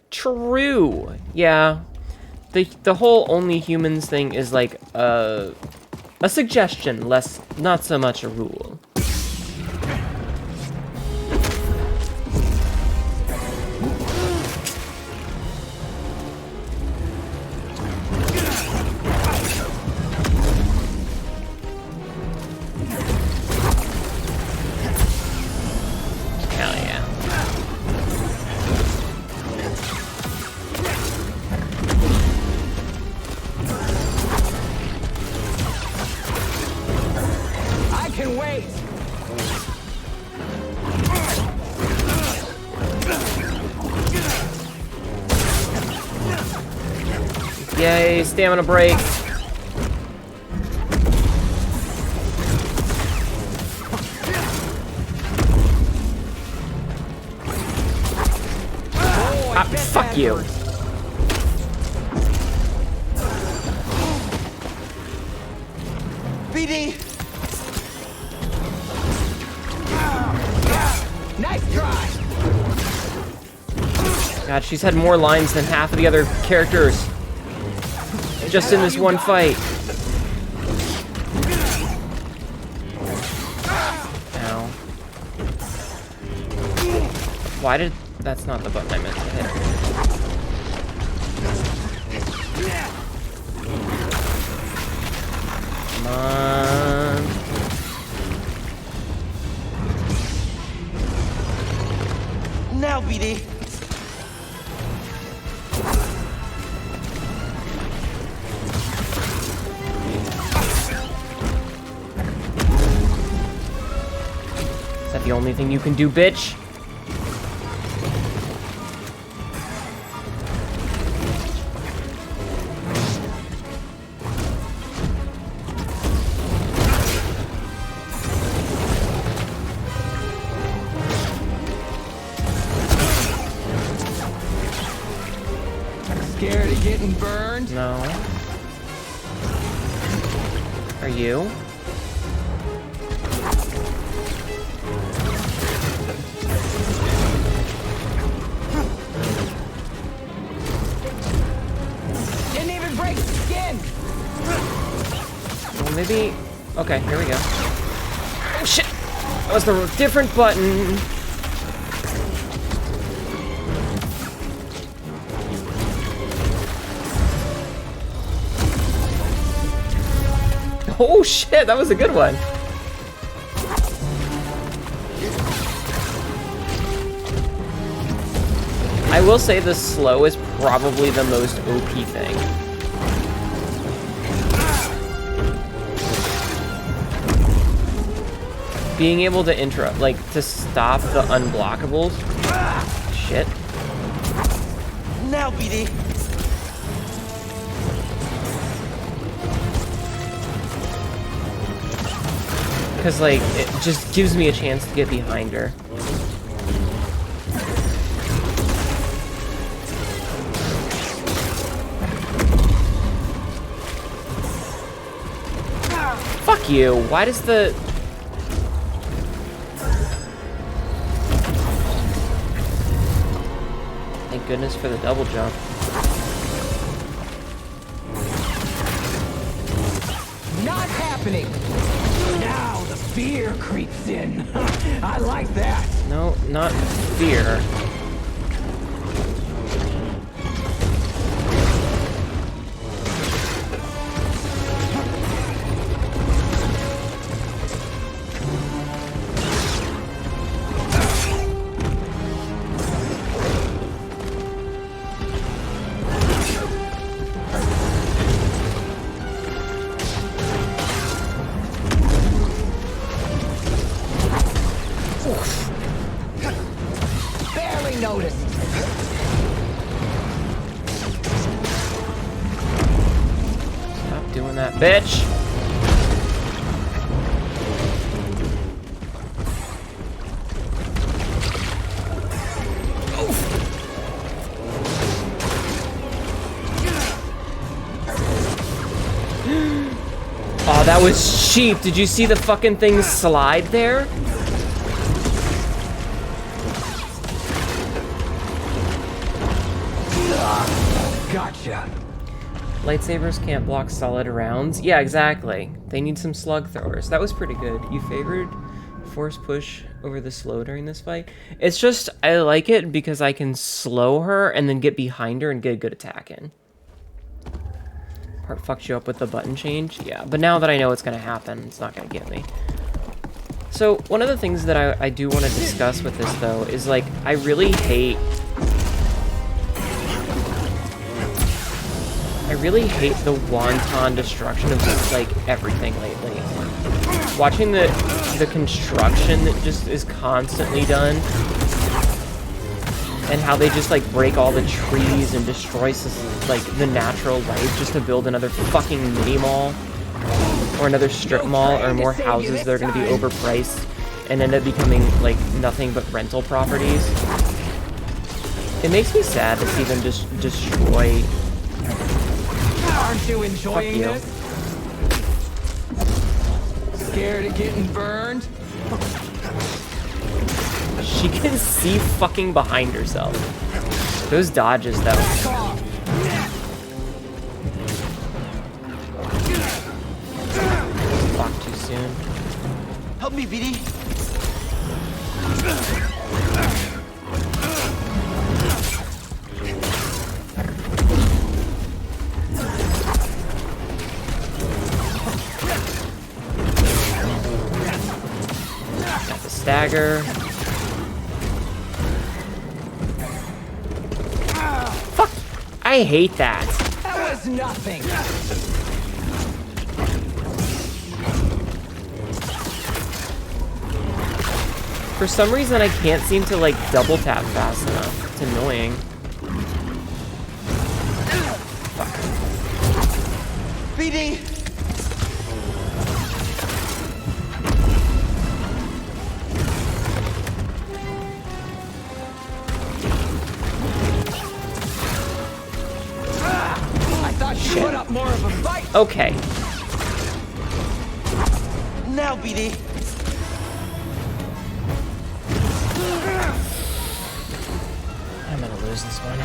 True! Yeah. The whole only humans thing is like a suggestion, not so much a rule. Yay, stamina break. Fuck you. BD! Nice try! God, she's had more lines than half of the other characters. Just in this one fight. Ow. Why did... That's not the button I meant to hit. Come on. Now, BD. Is that the only thing you can do, bitch? Scared of getting burned? No. Are you? Didn't even break the skin! Well, maybe... Okay, here we go. Oh, shit! That was the different button. Oh, shit! That was a good one. I will say the slow is probably the most OP thing. being able to interrupt, like, to stop the unblockables. Shit. Now, BD. Because, like, it just gives me a chance to get behind her. Fuck you. Why does the... Thank goodness for the double jump. Not happening. Now the fear creeps in. I like that. No, not fear. Barely noticed. Stop doing that, bitch! Oh, that was cheap. Did you see the fucking thing slide there? Gotcha. Lightsabers can't block solid rounds. Yeah, exactly. They need some slug throwers. That was pretty good. You favored force push over the slow during this fight? It's just, I like it because I can slow her and then get behind her and get a good attack in. Part fucked you up with the button change? Yeah, but now that I know what's going to happen, it's not going to get me. So, one of the things that I do want to discuss with this, though, is, like, I really hate the wanton destruction of, like, everything lately. Watching the construction that just is constantly done, and how they just, like, break all the trees and destroy, like, the natural light just to build another fucking mini mall, or another strip mall, or more houses that are going to be overpriced, and end up becoming, like, nothing but rental properties. It makes me sad to see them just destroy. Aren't you enjoying you. this? Scared of getting burned? She can see fucking behind herself. Those dodges, though. Fuck, too soon. Help me, BD. Got the stagger. Fuck! I hate that. That was nothing. For some reason, I can't seem to, like, double tap fast enough. It's annoying. BD. I thought you put up more of a fight. Okay. Now, BD. I'm gonna lose this one.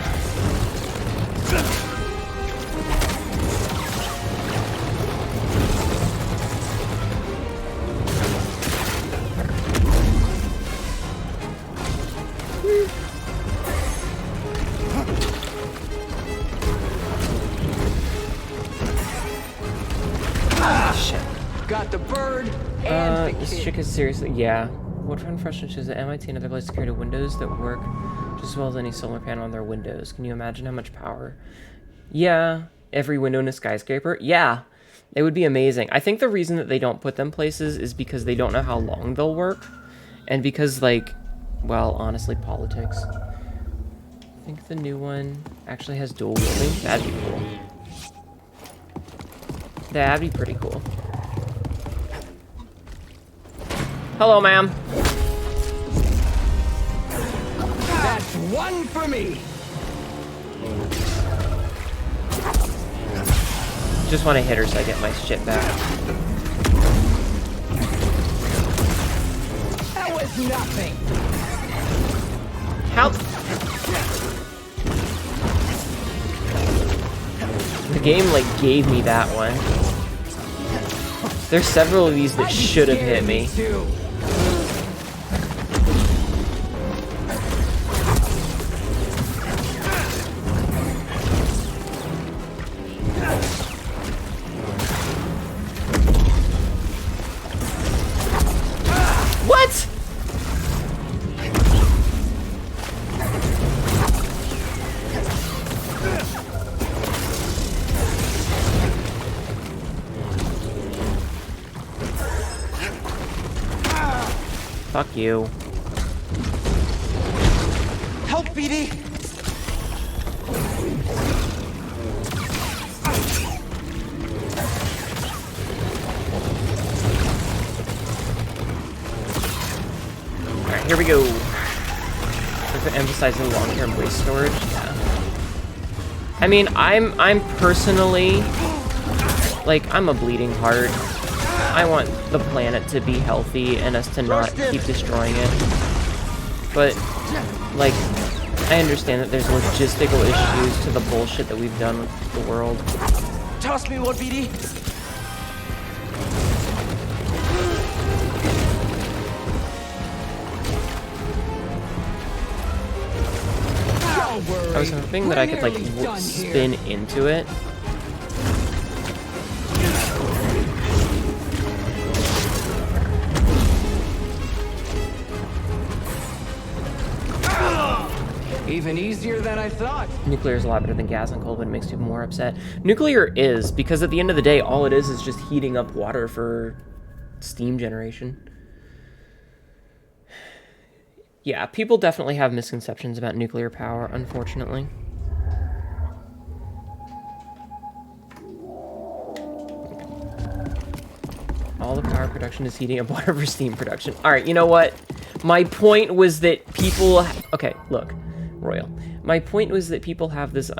Shit. Got the bird and the This kid. chick is seriously, yeah. What fun frustrations is that MIT and other places created windows that work just as well as any solar panel on their windows. Can you imagine how much power? Yeah. Every window in a skyscraper? Yeah. They would be amazing. I think the reason that they don't put them places is because they don't know how long they'll work. And because, like, well, honestly, politics. I think the new one actually has dual wielding. That'd be cool. That'd be pretty cool. Hello, ma'am. That's one for me. Just want to hit her so I get my shit back. That was nothing. How? The game, like, gave me that one. There's several of these that should have hit me. What? Fuck you. Help, BD! Alright, here we go. Emphasizing long-term waste storage. Yeah. I mean, I'm personally, like, I'm a bleeding heart. I want the planet to be healthy and us to not keep destroying it. But, like, I understand that there's logistical issues to the bullshit that we've done with the world. Toss me one, BD! I was hoping that I could, like, spin into it. Even easier than I thought. Nuclear is a lot better than gas and coal, but it makes people more upset. Nuclear is, because at the end of the day, all it is just heating up water for steam generation. Yeah, people definitely have misconceptions about nuclear power, unfortunately. All the power production is heating up water for steam production. Alright, you know what? My point was that people... Okay, look, Royal. My point was that people have this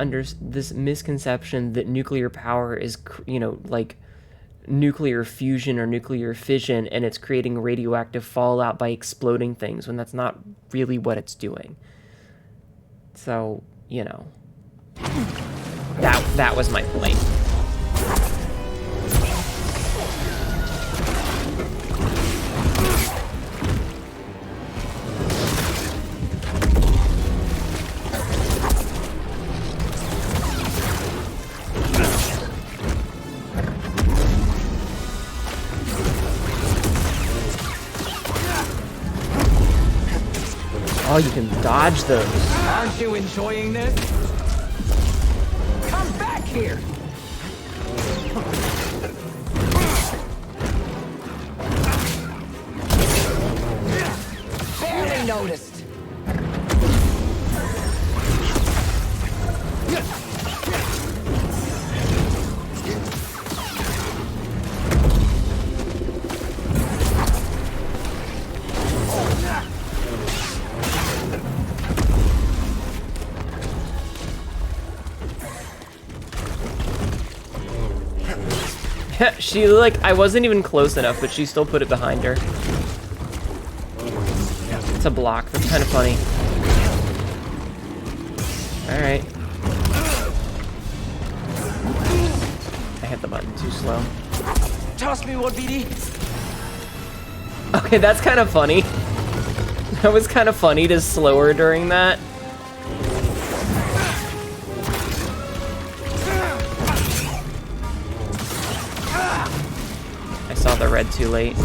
misconception that nuclear power is, you know, like nuclear fusion or nuclear fission, and it's creating radioactive fallout by exploding things, when that's not really what it's doing. So, you know, that was my point. Oh, you can dodge those. Aren't you enjoying this? Come back here! Barely noticed. She, like, I wasn't even close enough, but she still put it behind her. It's a block. That's kind of funny. Alright. I hit the button too slow. Toss me one, BD! Okay, that's kind of funny. That was kind of funny to slow her during that. I saw the red too late. To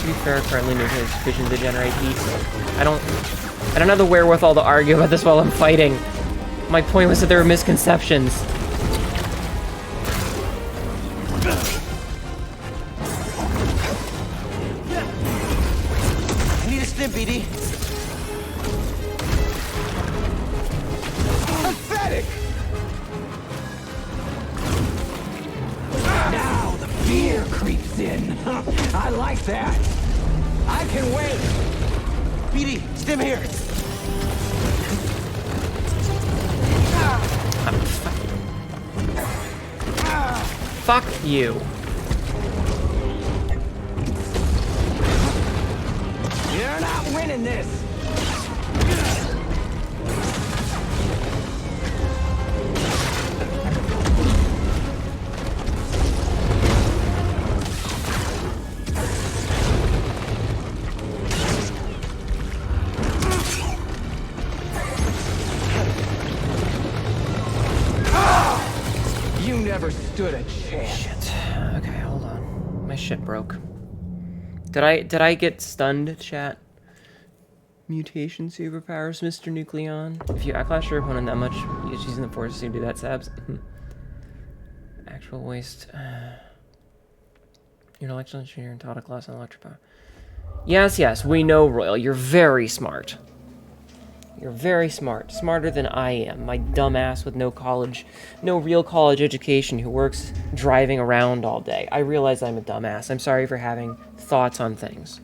be fair, currently nuclear is sufficient to generate heat. I don't have the wherewithal to argue about this while I'm fighting. My point was that there were misconceptions. I need a stim, BD. Pathetic! Now the fear creeps in. I like that. I can wait. BD, stim here. Fuck you. You're not winning this. You never stood a chance. Shit. Okay, hold on. My shit broke. Did I get stunned, chat? Mutation superpowers, Mr. Nucleon. If you outclass your opponent that much, using the force to do that, Sabs. Actual waste. You're an electrical engineer and taught a class on electric. Yes, we know, Royal. You're very smart. You're very smart. Smarter than I am. My dumb ass with no real college education who works driving around all day. I realize I'm a dumbass. I'm sorry for having thoughts on things.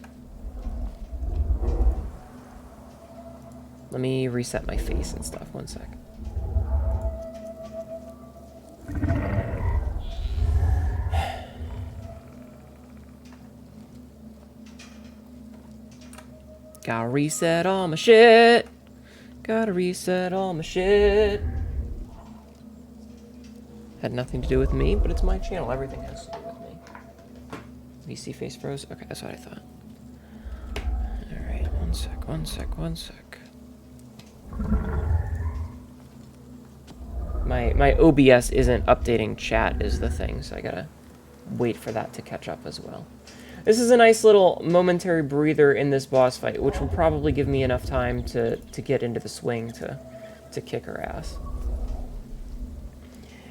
Let me reset my face and stuff. One sec. Gotta reset all my shit. Gotta reset all my shit. Had nothing to do with me, but it's my channel. Everything has to do with me. VC face froze? Okay, that's what I thought. Alright, one sec. My OBS isn't updating chat is the thing, so I gotta wait for that to catch up as well. This is a nice little momentary breather in this boss fight, which will probably give me enough time to get into the swing to kick her ass.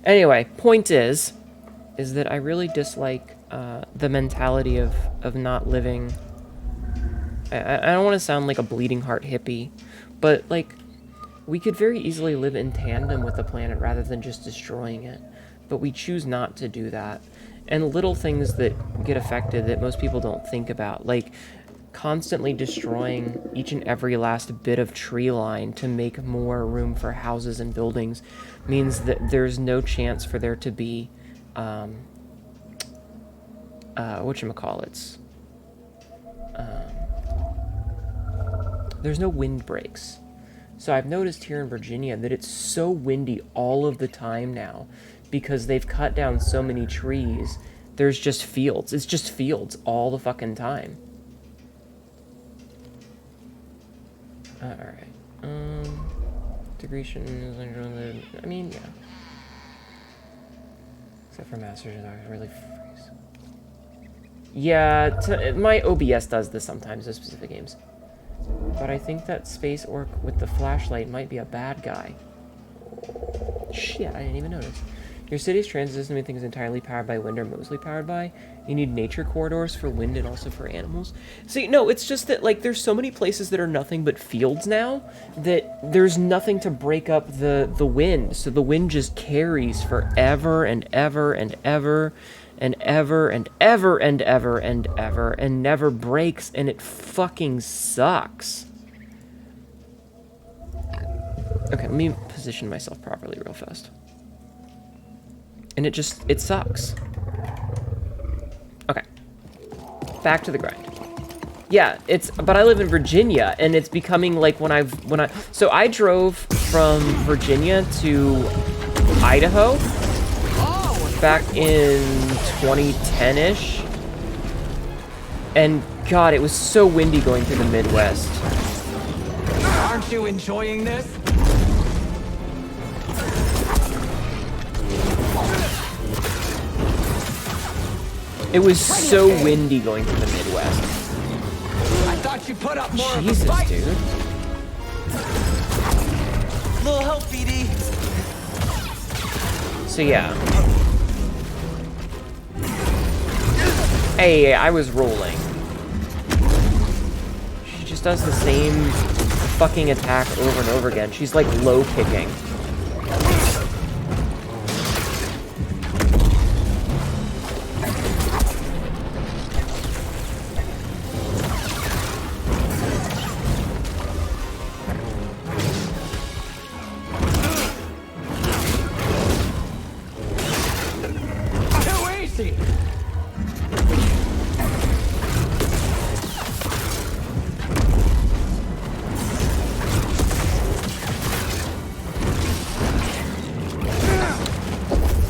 Anyway, point is that I really dislike the mentality of not living. I don't want to sound like a bleeding heart hippie, but like we could very easily live in tandem with the planet rather than just destroying it, but we choose not to do that. And little things that get affected that most people don't think about, like constantly destroying each and every last bit of tree line to make more room for houses and buildings, means that there's no chance for there to be, there's no wind breaks. So I've noticed here in Virginia that it's so windy all of the time now, because they've cut down so many trees. There's just fields. It's just fields all the fucking time. Alright. Degradation, I mean, yeah. Except for Masters, I really freeze. Yeah, my OBS does this sometimes in specific games. But I think that Space Orc with the flashlight might be a bad guy. Shit, I didn't even notice. Your city's transit system, I think, is entirely powered by wind or mostly powered by. You need nature corridors for wind and also for animals. See, no, it's just that, like, there's so many places that are nothing but fields now that there's nothing to break up the wind. So the wind just carries forever and ever and ever and ever and ever and ever and ever and never breaks, and it fucking sucks. Okay, let me position myself properly real fast. And it sucks. Okay. Back to the grind. Yeah, but I live in Virginia, and it's becoming like so I drove from Virginia to Idaho back in 2010-ish. And God, it was so windy going through the Midwest. Aren't you enjoying this? It was so windy going through the Midwest. I thought you put up more Jesus, of a fight. dude. Little help, BD. So yeah. Hey, I was rolling. She just does the same fucking attack over and over again. She's like low kicking.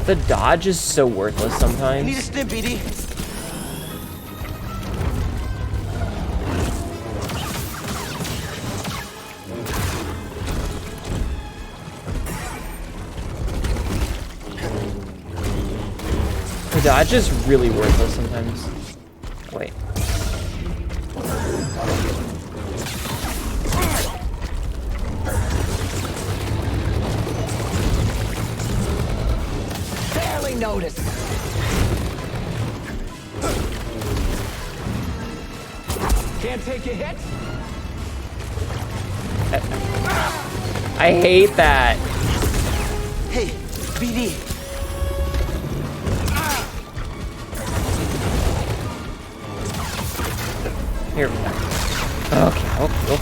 The dodge is so worthless sometimes. Need a stim, BD. The dodge is really worthless sometimes. Wait. Notice. Can't take a hit. I hate that. Hey, BD. Here we go. Okay, okay.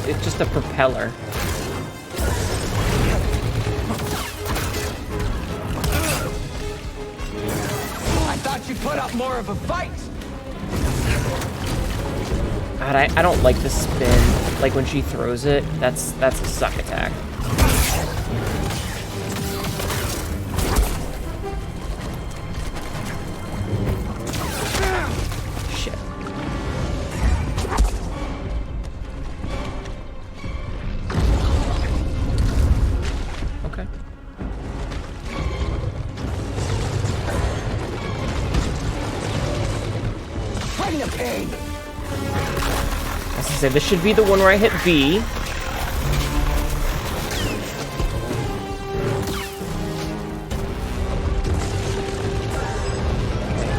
It's just a propeller. I thought you put up more of a fight. God, I don't like the spin. Like when she throws it, that's a suck attack. Shit. Okay. Bring the pain. As I said, this should be the one where I hit B.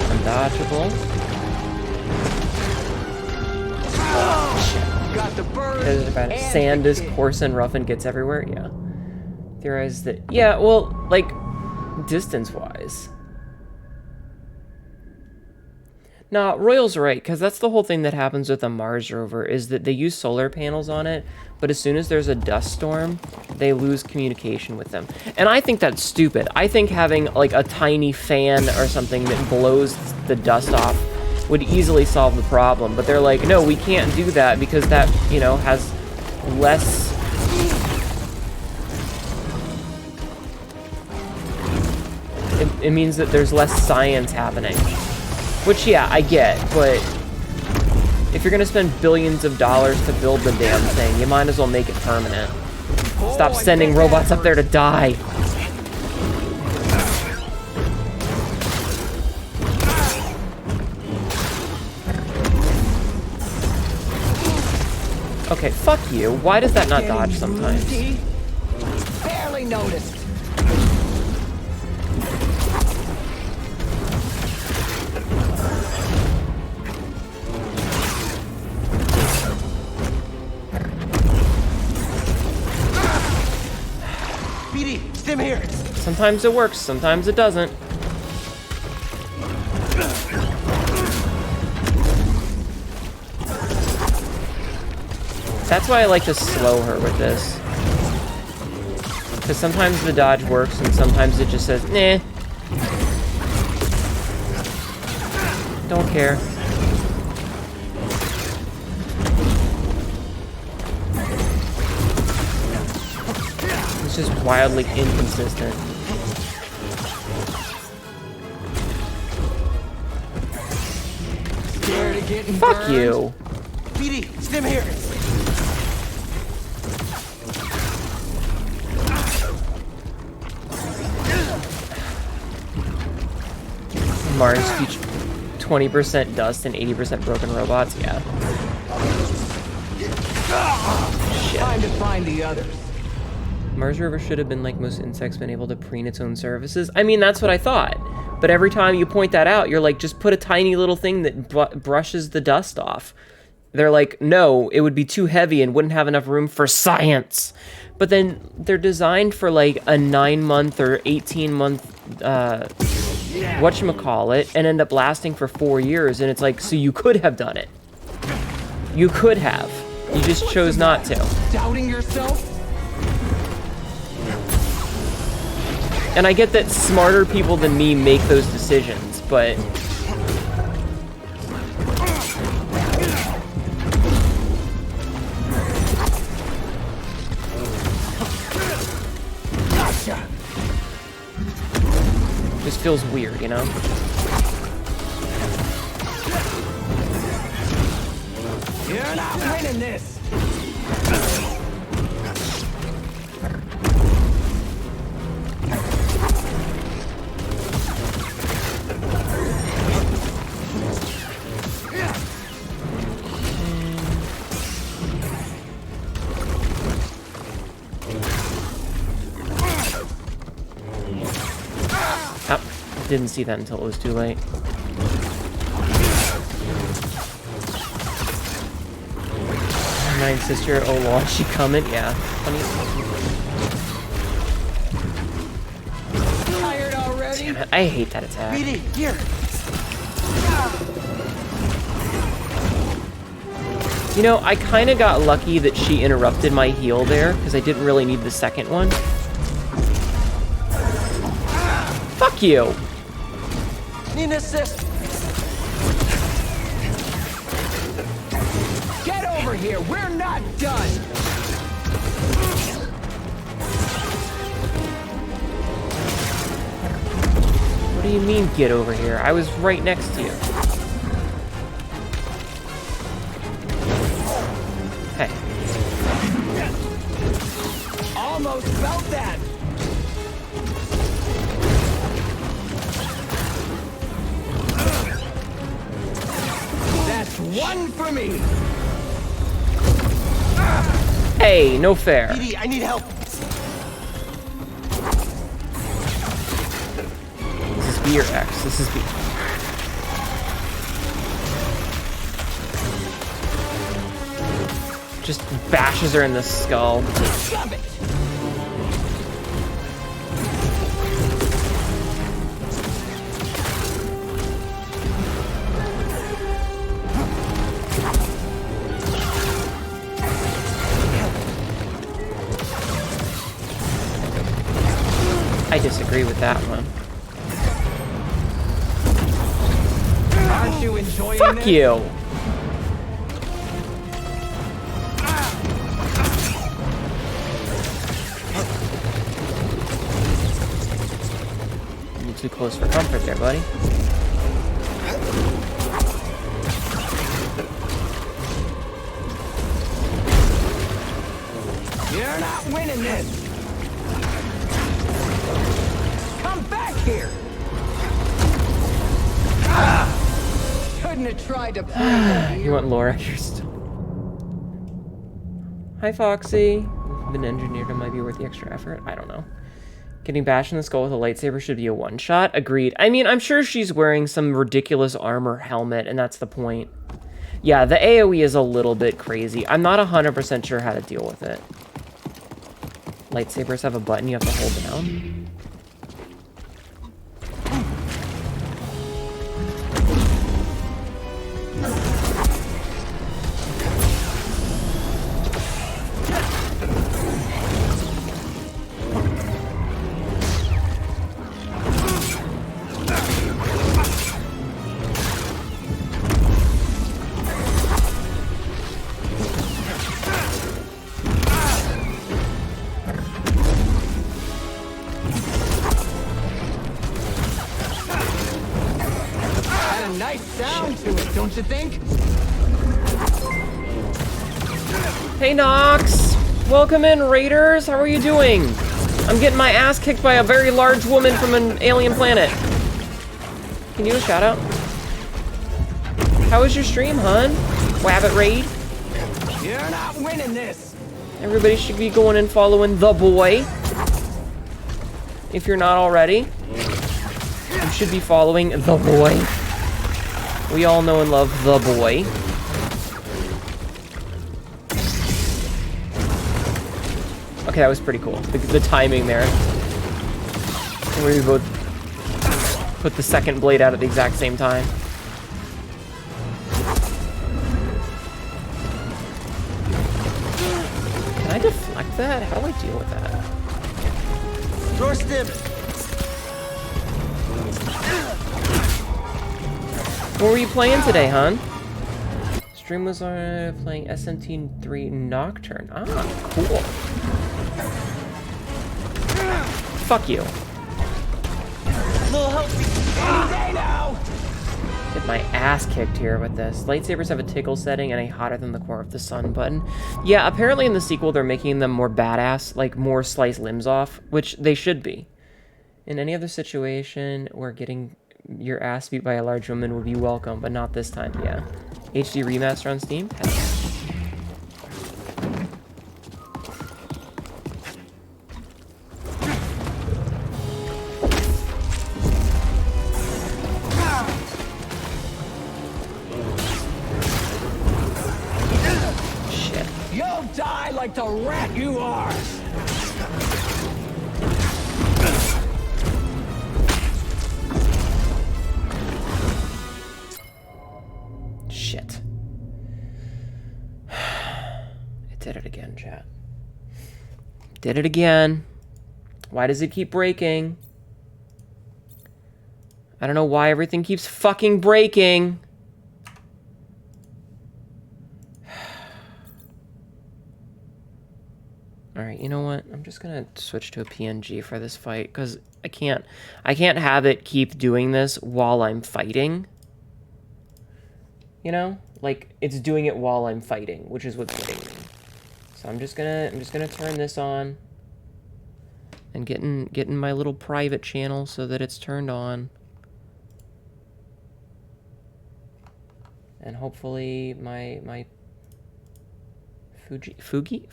Undodgeable. Got the bird. Sand is coarse and rough and gets everywhere. Yeah. Theorize that. Yeah, well, like, distance-wise. Nah, Royal's right, because that's the whole thing that happens with the Mars rover, is that they use solar panels on it, but as soon as there's a dust storm, they lose communication with them. And I think that's stupid. I think having, like, a tiny fan or something that blows the dust off would easily solve the problem. But they're like, no, we can't do that because that, you know, has less... It means that there's less science happening. Which, yeah, I get, but if you're gonna spend billions of dollars to build the damn thing, you might as well make it permanent. Stop sending robots up there to die. Okay, fuck you. Why does that not dodge sometimes? Barely noticed. BD, stim here. Sometimes it works, sometimes it doesn't. That's why I like to slow her with this. Because sometimes the dodge works and sometimes it just says, nah. Don't care. It's just wildly inconsistent. Scared of getting Fuck burned? you. BD, stim here. Mars feature 20% dust and 80% broken robots. Yeah. Shit. Time to find the others. Mars rover should have been like most insects, been able to preen its own surfaces. I mean, that's what I thought. But every time you point that out, you're like, just put a tiny little thing that brushes the dust off. They're like, no, it would be too heavy and wouldn't have enough room for science. But then they're designed for like a 9-month or 18-month, whatchamacallit, and end up lasting for 4 years. And it's like, so you could have done it. You could have. You just chose not to. Doubting yourself? And I get that smarter people than me make those decisions, but... Gotcha. Just feels weird, you know? You're not winning this. Oh, didn't see that until it was too late. My sister, oh lord, she coming? Yeah. Funny. Tired already? Damn it, I hate that attack. BD, here. You know, I kind of got lucky that she interrupted my heal there, because I didn't really need the second one. Fuck you! Need an assist. Get over here. We're not done. What do you mean, get over here? I was right next to you. Hey. Almost felt that. That's one for me. Hey, no fair. BD, I need help. This is B or X? This is B. Just bashes her in the skull. Shove it. I disagree with that one. Aren't you enjoying Fuck this? you! You're too close for comfort there, buddy. You're not winning this. Come back here. Couldn't have tried to play that You want Laura? You're still... Hi, Foxy. Been engineered, it might be worth the extra effort. I don't know. Getting bashed in the skull with a lightsaber should be a one-shot. Agreed. I mean, I'm sure she's wearing some ridiculous armor helmet, and that's the point. Yeah, the AoE is a little bit crazy. I'm not 100% sure how to deal with it. Lightsabers have a button you have to hold down. Had a nice sound to it, don't you think? Hey, Nox! Welcome in, Raiders! How are you doing? I'm getting my ass kicked by a very large woman from an alien planet. Can you do a shout out? How was your stream, hun? Wabbit raid? You're not winning this. Everybody should be going and following the boy. If you're not already, you should be following the boy. We all know and love the boy. Okay, that was pretty cool. The timing there. Where we both put the second blade out at the exact same time. Can I deflect that? How do I deal with that? Door stim. What were you playing today, hon? Stream was playing SMT3 Nocturne. Ah, cool. Fuck you. Little help me. Any day now. Get my ass kicked here with this. Lightsabers have a tickle setting and a hotter than the core of the sun button. Yeah, apparently in the sequel they're making them more badass, like more slice limbs off, which they should be. In any other situation where getting your ass beat by a large woman would be welcome, but not this time, yeah. HD remaster on Steam? Hell yeah. Shit. You'll die like the rat you are. Shit. It did it again, chat. Did it again. Why does it keep breaking? I don't know why everything keeps fucking breaking. Alright, you know what? I'm just gonna switch to a PNG for this fight, because I can't have it keep doing this while I'm fighting. You know? Like, it's doing it while I'm fighting, which is what's getting me. So I'm just gonna turn this on and get in my little private channel so that it's turned on. And hopefully my Fugi?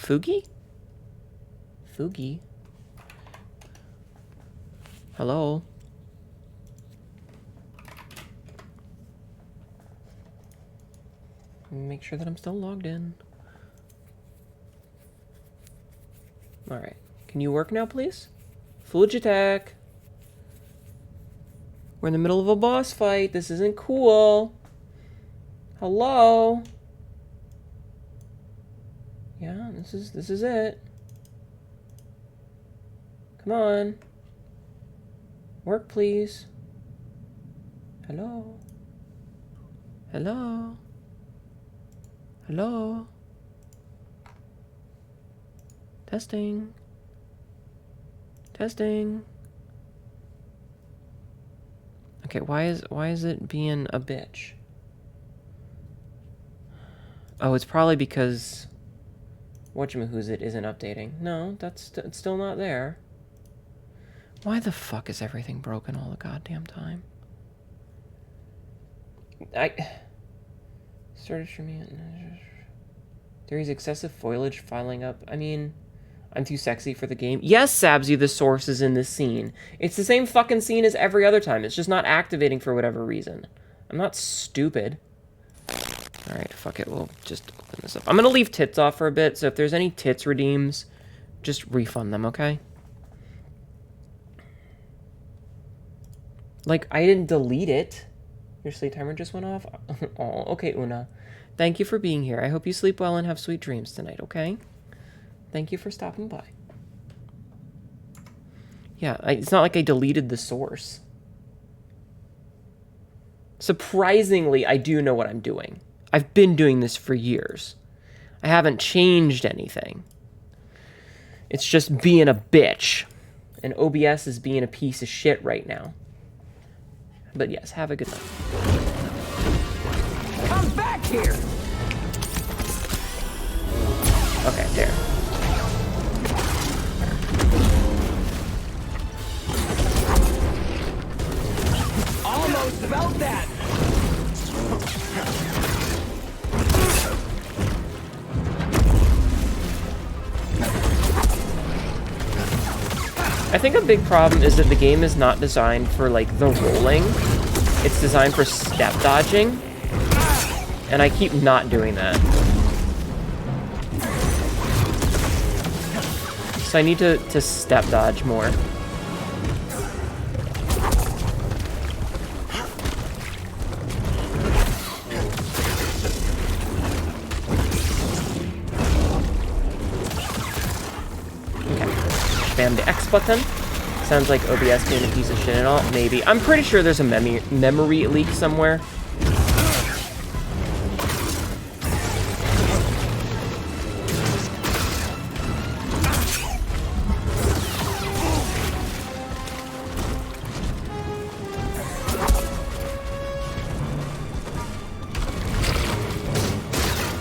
Hello? Make sure that I'm still logged in. Alright. Can you work now, please? Fujitek. We're in the middle of a boss fight. This isn't cool. Hello? Yeah, this is it. Come on. Work, please. Hello? Hello? Hello? Testing. Testing. Okay, why is it being a bitch? Oh, it's probably because whatchamahoosit isn't updating. No, it's still not there. Why the fuck is everything broken all the goddamn time? I started streaming. There's excessive foliage filing up. I mean, I'm too sexy for the game. Yes, Sabzi, the source is in this scene. It's the same fucking scene as every other time. It's just not activating for whatever reason. I'm not stupid. Alright, fuck it. We'll just open this up. I'm gonna leave tits off for a bit, so if there's any tits redeems, just refund them, okay? Like, I didn't delete it. Your sleep timer just went off? Oh, okay, Una. Thank you for being here. I hope you sleep well and have sweet dreams tonight, okay? Thank you for stopping by. Yeah, it's not like I deleted the source. Surprisingly, I do know what I'm doing. I've been doing this for years. I haven't changed anything. It's just being a bitch. And OBS is being a piece of shit right now. But yes, have a good night. Come back here. Okay, there. almost felt that. I think a big problem is that the game is not designed for, like, the rolling. It's designed for step dodging. And I keep not doing that. So I need to step dodge more. Spam the X button. Sounds like OBS being a piece of shit and all. Maybe. I'm pretty sure there's a memory leak somewhere.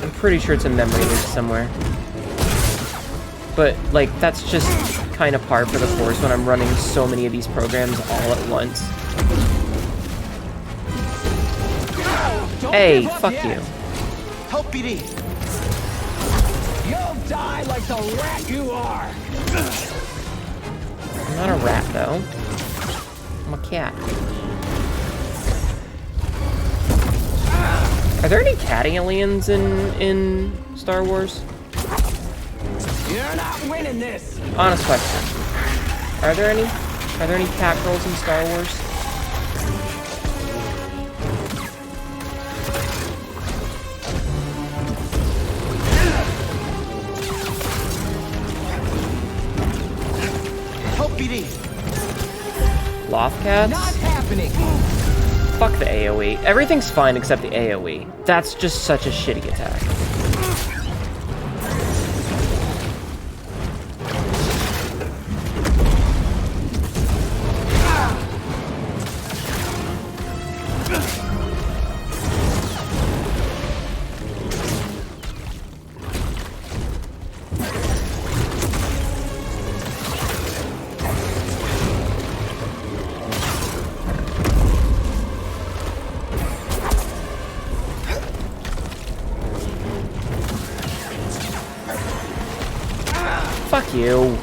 I'm pretty sure it's a memory leak somewhere. But, like, that's just kind of par for the course when I'm running so many of these programs all at once. Hey, fuck you. Help, BD. You'll die like the rat you are. I'm not a rat, though. I'm a cat. Are there any cat aliens in Star Wars? You're not winning this. Honest question. Are there any? Are there any cat girls in Star Wars? Help, BD. Loth cats? Not happening. Fuck the AoE. Everything's fine except the AoE. That's just such a shitty attack. Fuck you.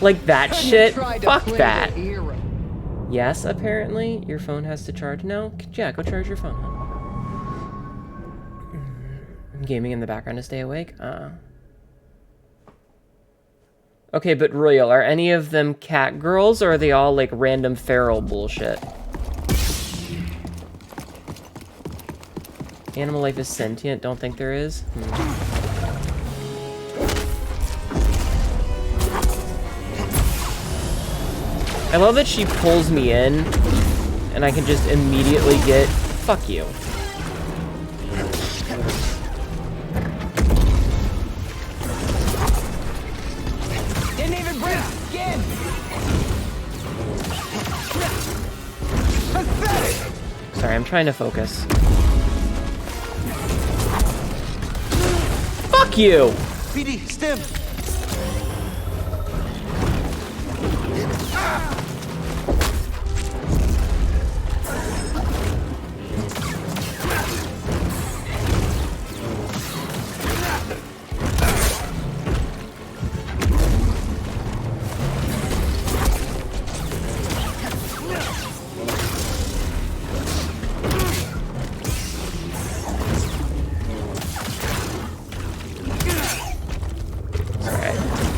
Like that shit? Fuck that. Yes, apparently. Your phone has to charge. No? Yeah, go charge your phone. Gaming in the background to stay awake? Okay, but Royal, are any of them cat girls, or are they all, like, random feral bullshit? Animal life is sentient. Don't think there is. I love that she pulls me in, and I can just immediately get... Fuck you. Didn't even break skin. Pathetic. Sorry, I'm trying to focus. Fuck you! BD, stim.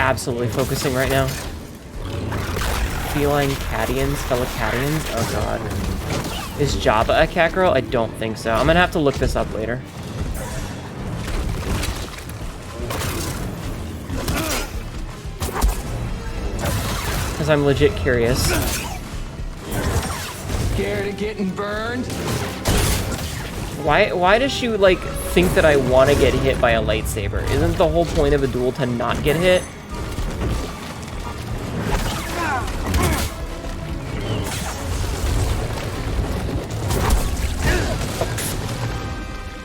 Absolutely focusing right now. Feline Catians, fellow Catians? Oh god. Is Jabba a cat girl? I don't think so. I'm gonna have to look this up later. Because I'm legit curious. Scared of getting burned? Why does she, like, think that I want to get hit by a lightsaber? Isn't the whole point of a duel to not get hit?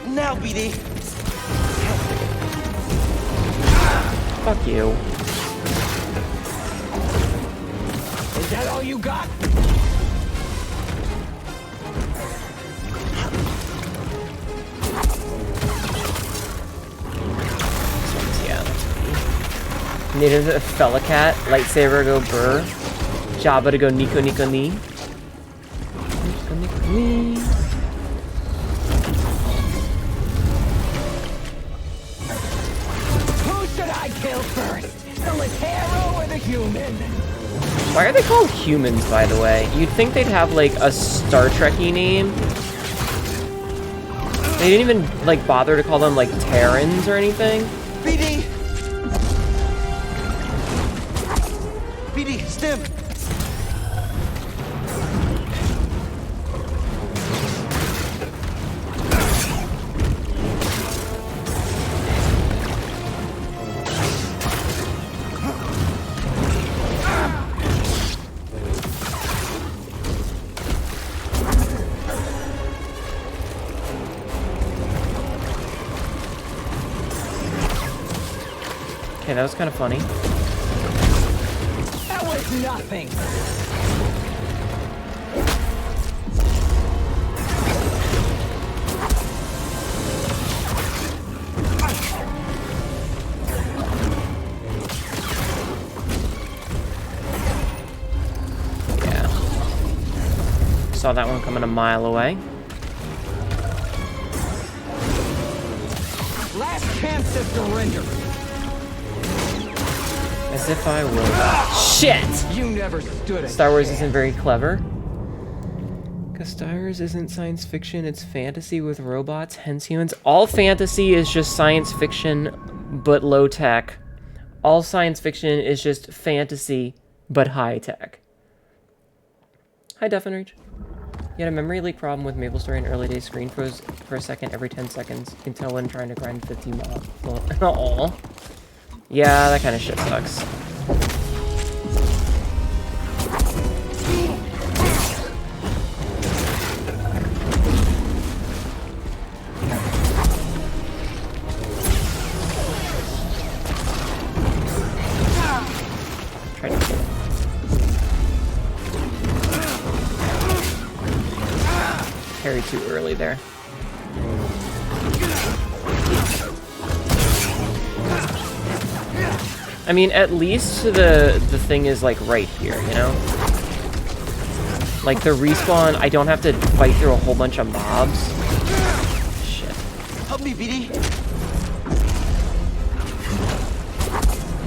Now, BD. Fuck you. all you got? Yeah. Native Felicat, lightsaber go burr. Jabba to go Nico Nico Ni. Nico Nico Ni. Who should I kill first? The Latero or the human? Why are they called humans, by the way? You'd think they'd have, like, a Star Trek-y name. They didn't even, like, bother to call them, like, Terrans or anything. BD! BD, stim! Okay, that was kind of funny. That was nothing. Yeah. Saw that one coming a mile away. Last chance to surrender. As if I would. Shit! You never stood a Star Wars chance. isn't very clever. Because Star Wars isn't science fiction, it's fantasy with robots, hence humans. All fantasy is just science fiction, but low tech. All science fiction is just fantasy, but high tech. Hi, Def and Reach. You had a memory leak problem with MapleStory in early days. Screen froze for a second every 10 seconds. You can tell when trying to grind 50 mobs. Aww. Yeah, that kind of shit sucks. Try to kill him. Parry too early there. I mean, at least the thing is, like, right here, you know? Like, the respawn, I don't have to fight through a whole bunch of mobs. Shit. Help me, BD!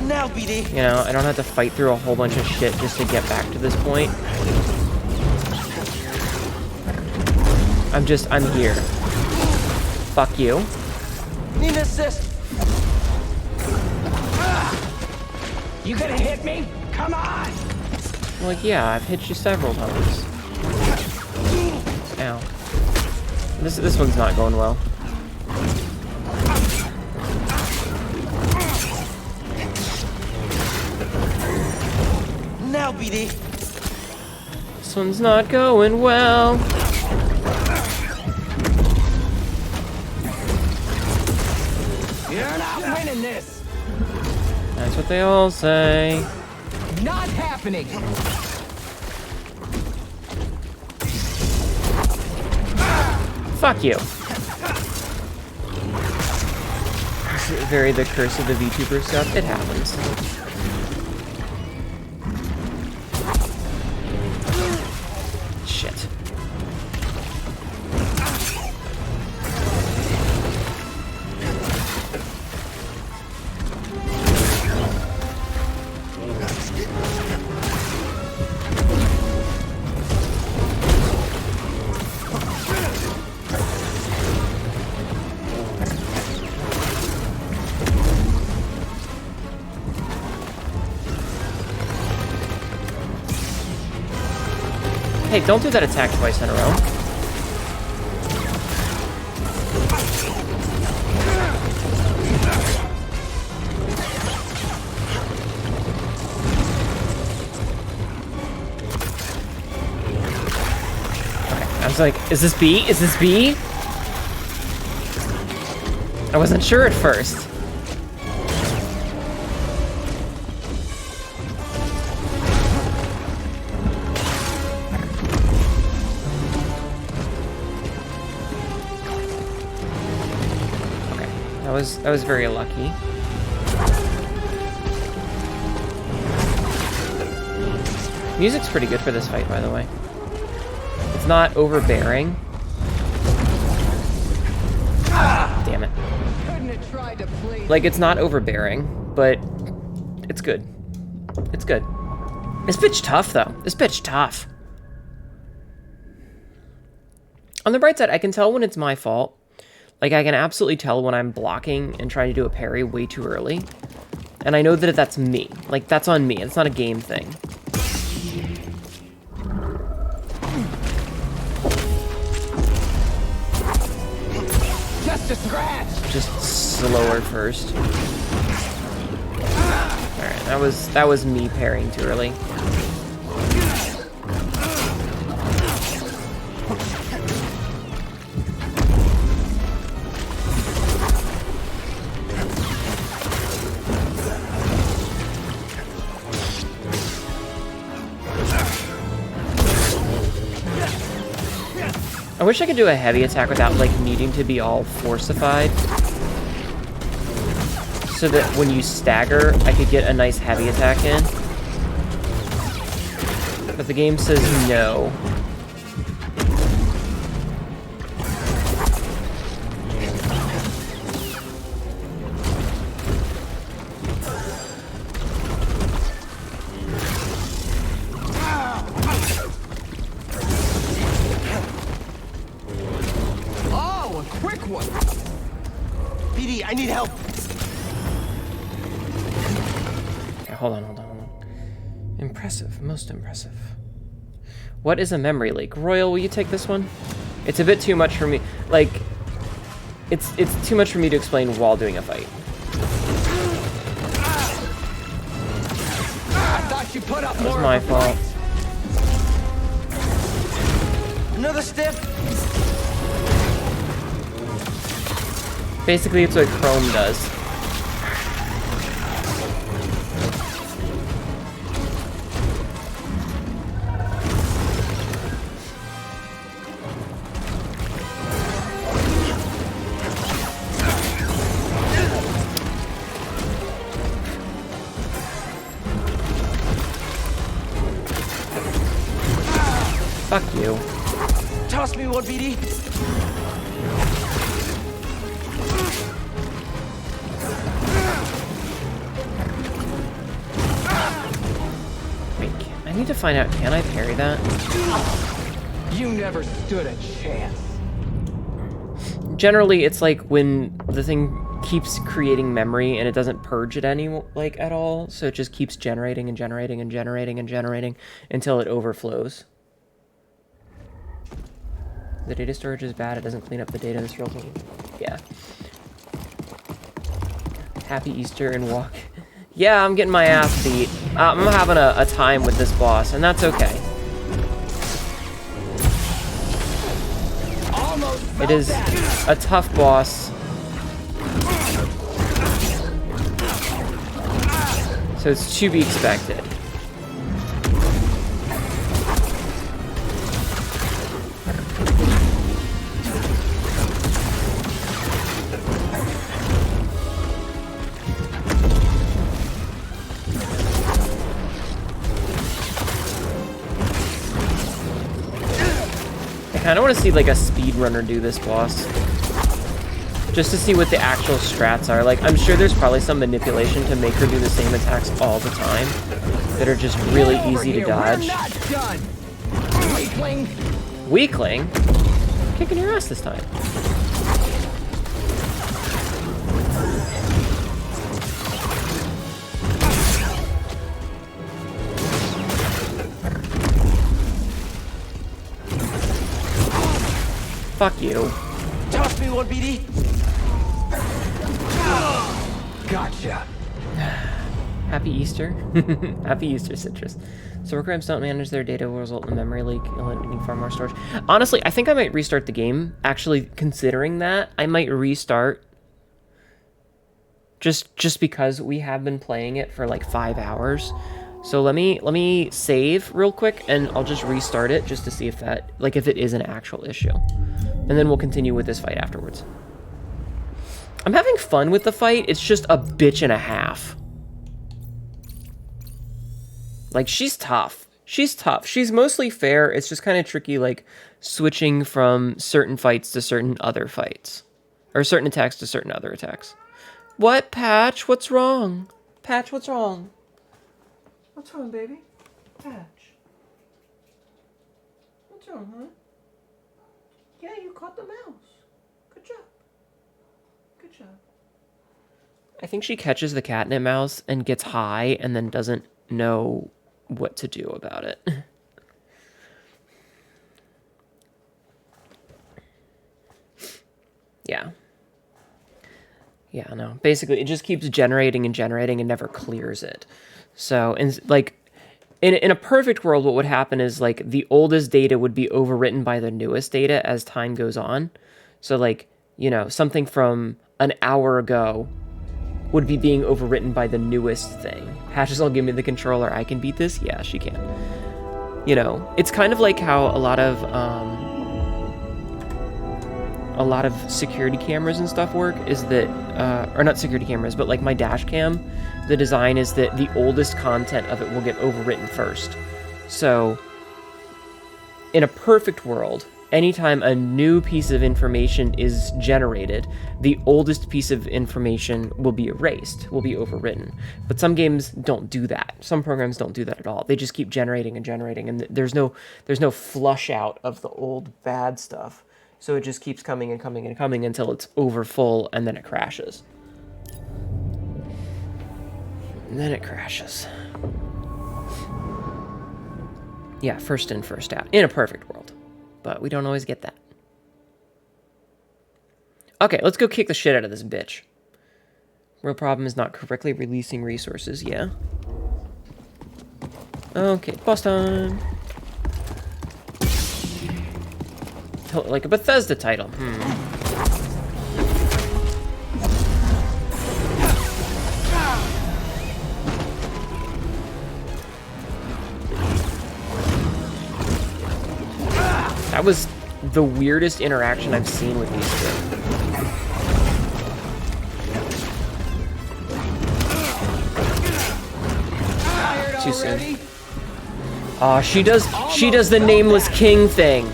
Now, BD! You know, I don't have to fight through a whole bunch of shit just to get back to this point. I'm here. Fuck you. Need an assist! You gonna hit me? Come on! Like, yeah, I've hit you several times. Ow. This one's not going well. Now, BD! This one's not going well. You're not winning this! That's what they all say. Not happening! Fuck you. This is very the curse of the VTuber stuff. It happens. Shit. Hey, don't do that attack twice in a row. Okay, I was like, is this B? Is this B? I wasn't sure at first. was very lucky. Music's pretty good for this fight, by the way. It's not overbearing. Damn it. Like, it's not overbearing, but it's good. It's good. This bitch tough, though. This bitch tough. On the bright side, I can tell when it's my fault. Like, I can absolutely tell when I'm blocking and trying to do a parry way too early. And I know that that's me. Like, that's on me. It's not a game thing. Just a scratch. Just slower first. Alright, that was me parrying too early. I wish I could do a heavy attack without, like, needing to be all forcified. So that when you stagger, I could get a nice heavy attack in. But the game says no. I need help. Okay, hold on. Impressive, most impressive. What is a memory leak? Royal, will you take this one? It's a bit too much for me. Like, it's too much for me to explain while doing a fight. I thought you put up That was my fault. Another stiff. Basically, it's what Chrome does. Fuck you. Toss me one, BD. I need to find out, can I parry that? You never stood a chance. Generally, it's like when the thing keeps creating memory and it doesn't purge it at all, so it just keeps generating and generating and generating and generating until it overflows. The data storage is bad, it doesn't clean up the data this real time. Yeah. Happy Easter and walk. Yeah, I'm getting my ass beat. I'm having a time with this boss, and that's okay. It is a tough boss. So it's to be expected. I kind of want to see like a speedrunner do this boss. Just to see what the actual strats are. Like, I'm sure there's probably some manipulation to make her do the same attacks all the time that are just really easy to dodge. Weakling. Weakling? Kicking your ass this time. Fuck you. Toss me one, BD. Gotcha. Happy Easter. Happy Easter, Citrus. So programs don't manage their data will result in a memory leak, needing far more storage. Honestly, I think I might restart the game. Actually, considering that, I might restart. Just because we have been playing it for like 5 hours. So let me save real quick, and I'll just restart it just to see if that, like, if it is an actual issue. And then we'll continue with this fight afterwards. I'm having fun with the fight. It's just a bitch and a half. Like, she's tough. She's tough. She's mostly fair. It's just kind of tricky, like, switching from certain fights to certain other fights. Or certain attacks to certain other attacks. What, Patch? What's wrong? Patch, what's wrong? What's wrong, baby? Patch. What's wrong, huh? Yeah, you caught the mouse. Good job. Good job. I think she catches the catnip mouse and gets high and then doesn't know what to do about it. Yeah. Yeah, no. Basically, it just keeps generating and generating and never clears it. So, in a perfect world, what would happen is, like, the oldest data would be overwritten by the newest data as time goes on. So, like, you know, something from an hour ago would be being overwritten by the newest thing. Patches will give me the controller. I can beat this? Yeah, she can. You know, it's kind of like how a lot of security cameras and stuff work, is that, or not security cameras, but like my dash cam, the design is that the oldest content of it will get overwritten first. So, in a perfect world, anytime a new piece of information is generated, the oldest piece of information will be erased, will be overwritten. But some games don't do that. Some programs don't do that at all. They just keep generating and generating, and there's no flush out of the old bad stuff. So it just keeps coming and coming and coming until it's over full, and then it crashes. And then it crashes. Yeah, first in, first out. In a perfect world. But we don't always get that. Okay, let's go kick the shit out of this bitch. Real problem is not correctly releasing resources, yeah. Okay, boss time. Like a Bethesda title. That was the weirdest interaction I've seen with these two. Too soon. Aw, she does the nameless king thing.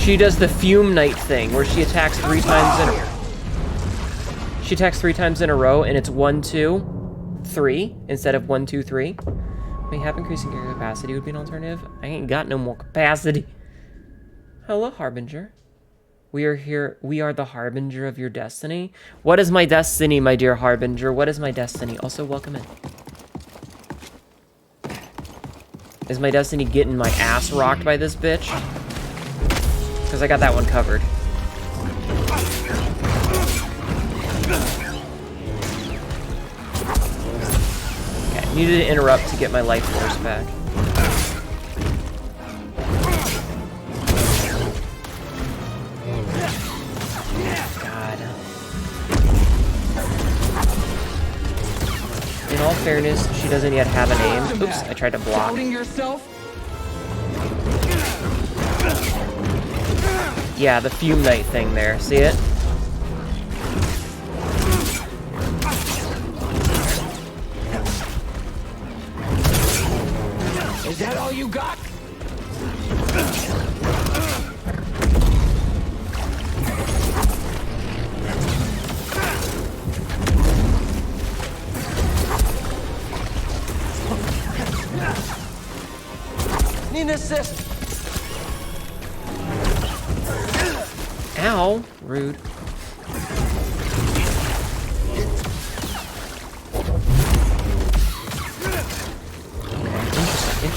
She does the Fume Knight thing, where she attacks 3 times in a row. She attacks 3 times in a row, and it's 1, 2, 3 instead of 1, 2, 3. May have increasing gear capacity would be an alternative. I ain't got no more capacity. Hello, Harbinger. We are here. We are the Harbinger of your destiny. What is my destiny, my dear Harbinger? What is my destiny? Also, welcome in. Is my destiny getting my ass rocked by this bitch? Because I got that one covered. Okay, needed to interrupt to get my life force back. God. In all fairness, she doesn't yet have an aim. Oops, I tried to block. Yeah, the Fume Knight thing there. See it? Is that all you got? Need an assist. Ow. Rude. Interesting.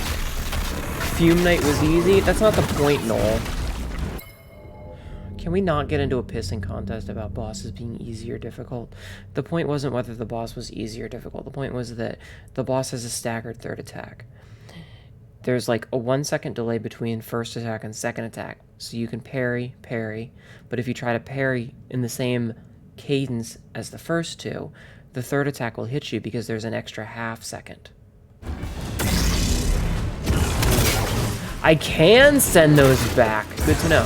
Fume Knight was easy? That's not the point, Noel. Can we not get into a pissing contest about bosses being easy or difficult? The point wasn't whether the boss was easy or difficult. The point was that the boss has a staggered third attack. There's like a 1 second delay between first attack and second attack. So you can parry, but if you try to parry in the same cadence as the first two, The third attack will hit you because there's an extra half second. I can send those back. Good to know.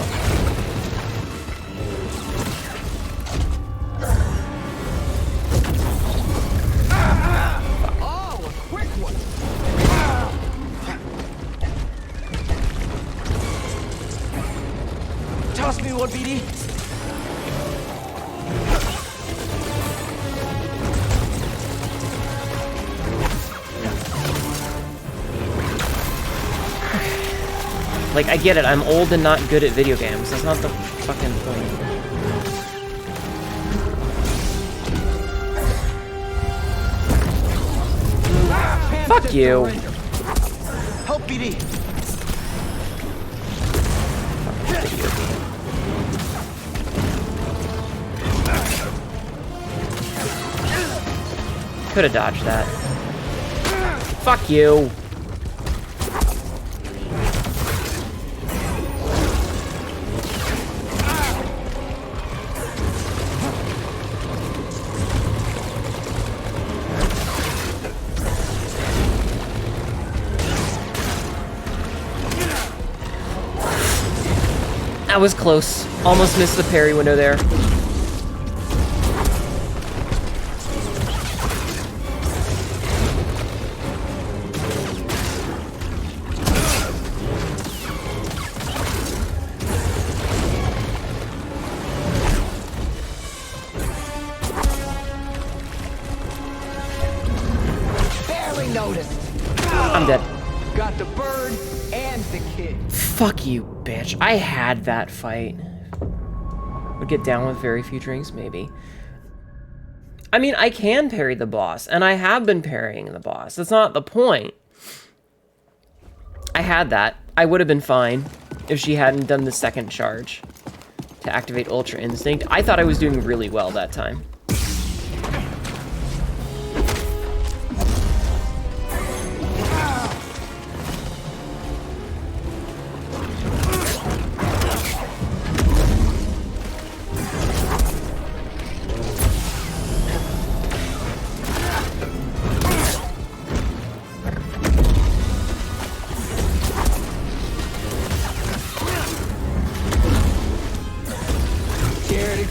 Oh, a quick one. Toss me one, BD. Like, I get it, I'm old and not good at video games. That's not the fucking point. Fuck you. Help, BD. Video game. Could have dodged that. Fuck you. That was close. Almost missed the parry window there. Barely noticed. I'm dead. Got the bird and the kid. Fuck you, bitch. I had that fight. Would get down with very few drinks, maybe. I mean, I can parry the boss, and I have been parrying the boss. That's not the point. I had that. I would have been fine if she hadn't done the second charge to activate Ultra Instinct. I thought I was doing really well that time.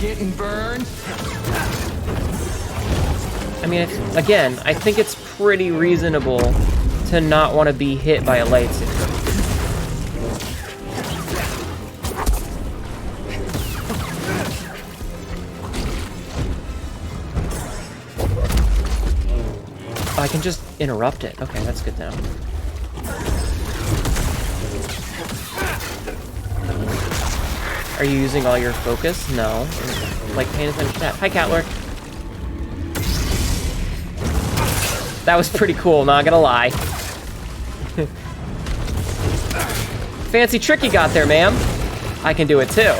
Getting burned. I mean, again, I think it's pretty reasonable to not want to be hit by a lightsaber. Oh, I can just interrupt it. Okay, that's good now. Are you using all your focus? No. Like, paying attention to that. Hi, Catlork. That was pretty cool, not gonna lie. Fancy trick you got there, ma'am. I can do it too.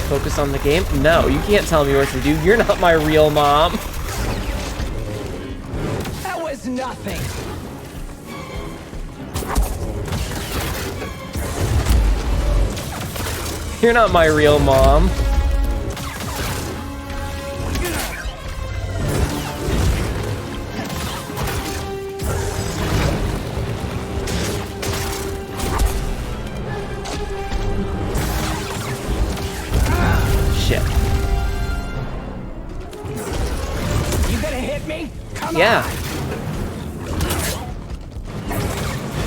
Focus on the game? No, you can't tell me what to do. You're not my real mom. That was nothing. You're not my real mom. Yeah.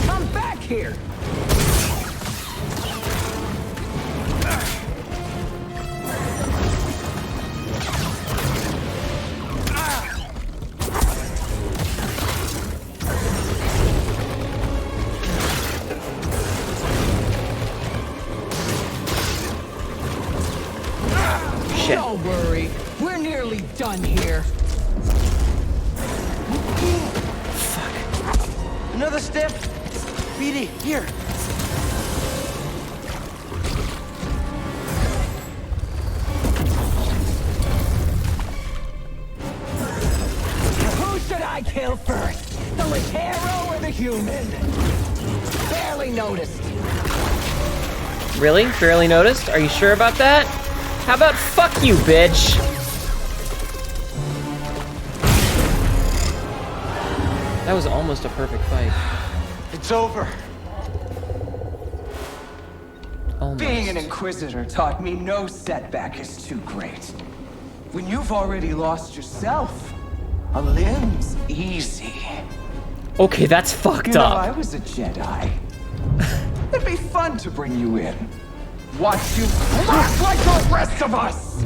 Come back here. Shit. Don't worry. We're nearly done here. Another step. BD, here. human. Barely noticed. Really? Barely noticed? Are you sure about that? How about fuck you, bitch? That was almost a perfect fight. It's over. Almost. Being an Inquisitor taught me no setback is too great. When you've already lost yourself, a limb's easy. Okay, that's fucked You know, up. I was a Jedi. It'd be fun to bring you in. Watch you crack like the rest of us!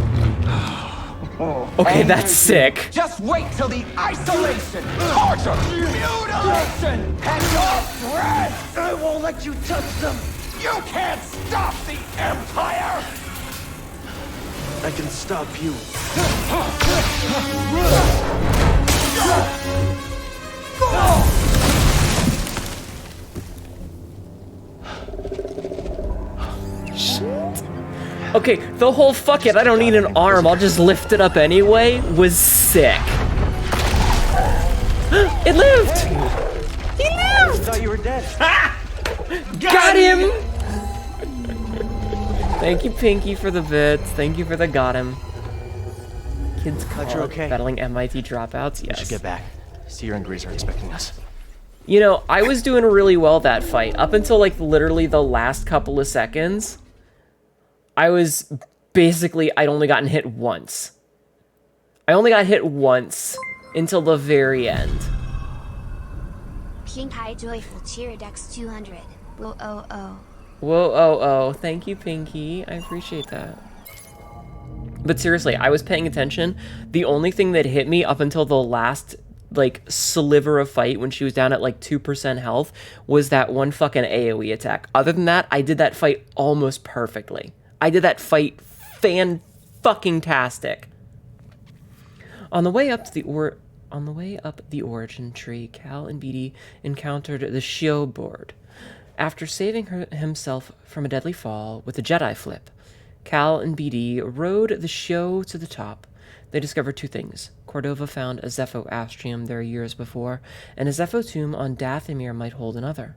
Okay, And that's sick. just wait till the isolation, torture, mutilation, and your breath! I won't let you touch them. You can't stop the Empire! I can stop you. Okay, the whole fuck it, I don't need an arm, I'll just lift it up anyway, was sick. It lived! He I lived! thought you were dead. Got him! Thank you, Pinky, for the bits. Thank you for the got him. Kids Glad you're okay. battling MIT dropouts, We should yes. get back. Seer and Grease are expecting us. You know, I was doing really well that fight. Up until, like, literally the last couple of seconds, I was basically, I'd only gotten hit once. I only got hit once until the very end. Pink High Joyful Cheer Dex 200. Whoa, oh, oh. Whoa, oh. Thank you, Pinky. I appreciate that. But seriously, I was paying attention. The only thing that hit me up until the last, like, sliver of fight when she was down at, like, 2% health was that one fucking AoE attack. Other than that, I did that fight almost perfectly. I did that fight fan-fucking-tastic. On the way up the origin tree, Cal and BD encountered the Shio board. After saving himself from a deadly fall with a Jedi flip, Cal and BD rode the Shio to the top. They discovered two things. Cordova found a Zepho astrium there years before, and a Zepho tomb on Dathomir might hold another.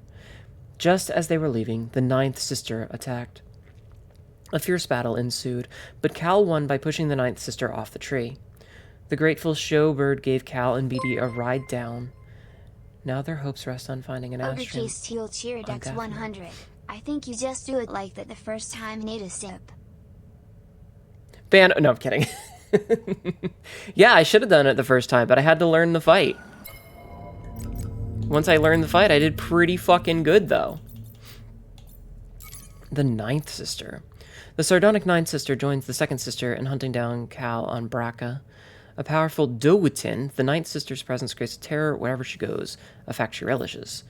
Just as they were leaving, the Ninth Sister attacked. A fierce battle ensued, but Cal won by pushing the Ninth Sister off the tree. The grateful Shio bird gave Cal and BD a ride down. Now their hopes rest on finding an Ogre astrium. Case Teal Cheer Dex Dathomir. 100. I think you just do it like that the first time Hnetu sip. No, I'm kidding. Yeah, I should have done it the first time, but I had to learn the fight. Once I learned the fight, I did pretty fucking good, though. The Ninth Sister. The sardonic Ninth Sister joins the Second Sister in hunting down Cal on Braca. A powerful Dowitin, the Ninth Sister's presence creates terror wherever she goes, a fact she relishes.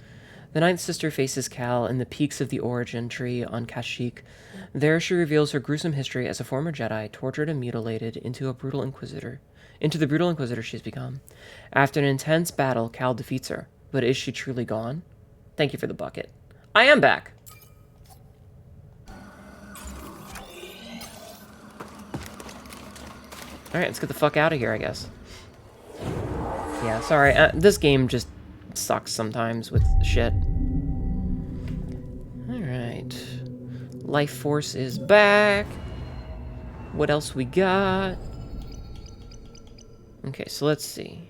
The Ninth Sister faces Cal in the peaks of the origin tree on Kashyyyk. There she reveals her gruesome history as a former Jedi, tortured and mutilated into the brutal Inquisitor she has become. After an intense battle, Cal defeats her. But is she truly gone? Thank you for the bucket. I am back! Alright, let's get the fuck out of here, I guess. Yeah, sorry, this game just sucks sometimes with shit. Alright. Life Force is back. What else we got? Okay, so let's see.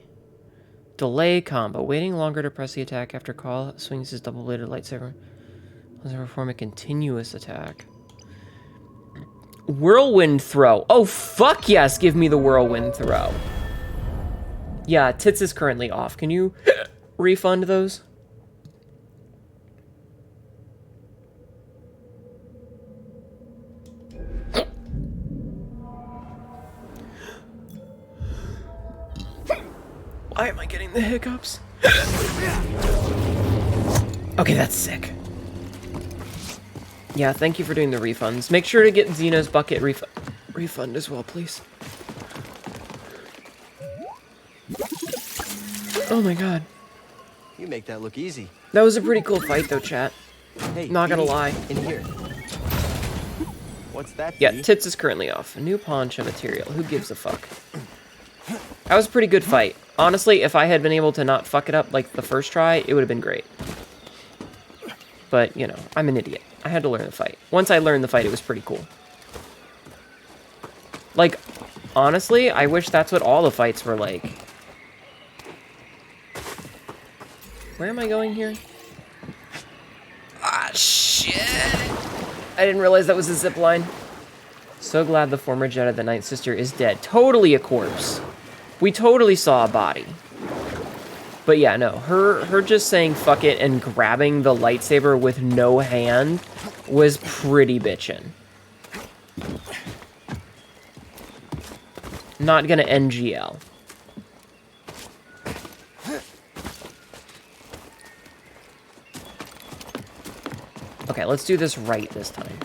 Delay combo. Waiting longer to press the attack after Call swings his double-bladed lightsaber. Let's perform a continuous attack. Whirlwind throw. Oh, fuck yes, give me the whirlwind throw. Yeah, Tits is currently off. Can you refund those? Why am I getting the hiccups? Okay, that's sick. Yeah, thank you for doing the refunds. Make sure to get Xeno's bucket refund as well, please. Oh my god. You make that look easy. That was a pretty cool fight though, chat. Hey, Not gonna BD, lie. In here. What's that? Yeah, BD? Tits is currently off. A new poncho material. Who gives a fuck? That was a pretty good fight. Honestly, if I had been able to not fuck it up like the first try, it would have been great. But, you know, I'm an idiot. I had to learn the fight. Once I learned the fight, it was pretty cool. Like, honestly, I wish that's what all the fights were like. Where am I going here? Ah, shit! I didn't realize that was a zip line. So glad the former Jedi, the Night Sister, is dead. Totally a corpse. We totally saw a body. But yeah, no, her just saying fuck it and grabbing the lightsaber with no hand was pretty bitchin'. Not gonna NGL. Okay, let's do this right this time.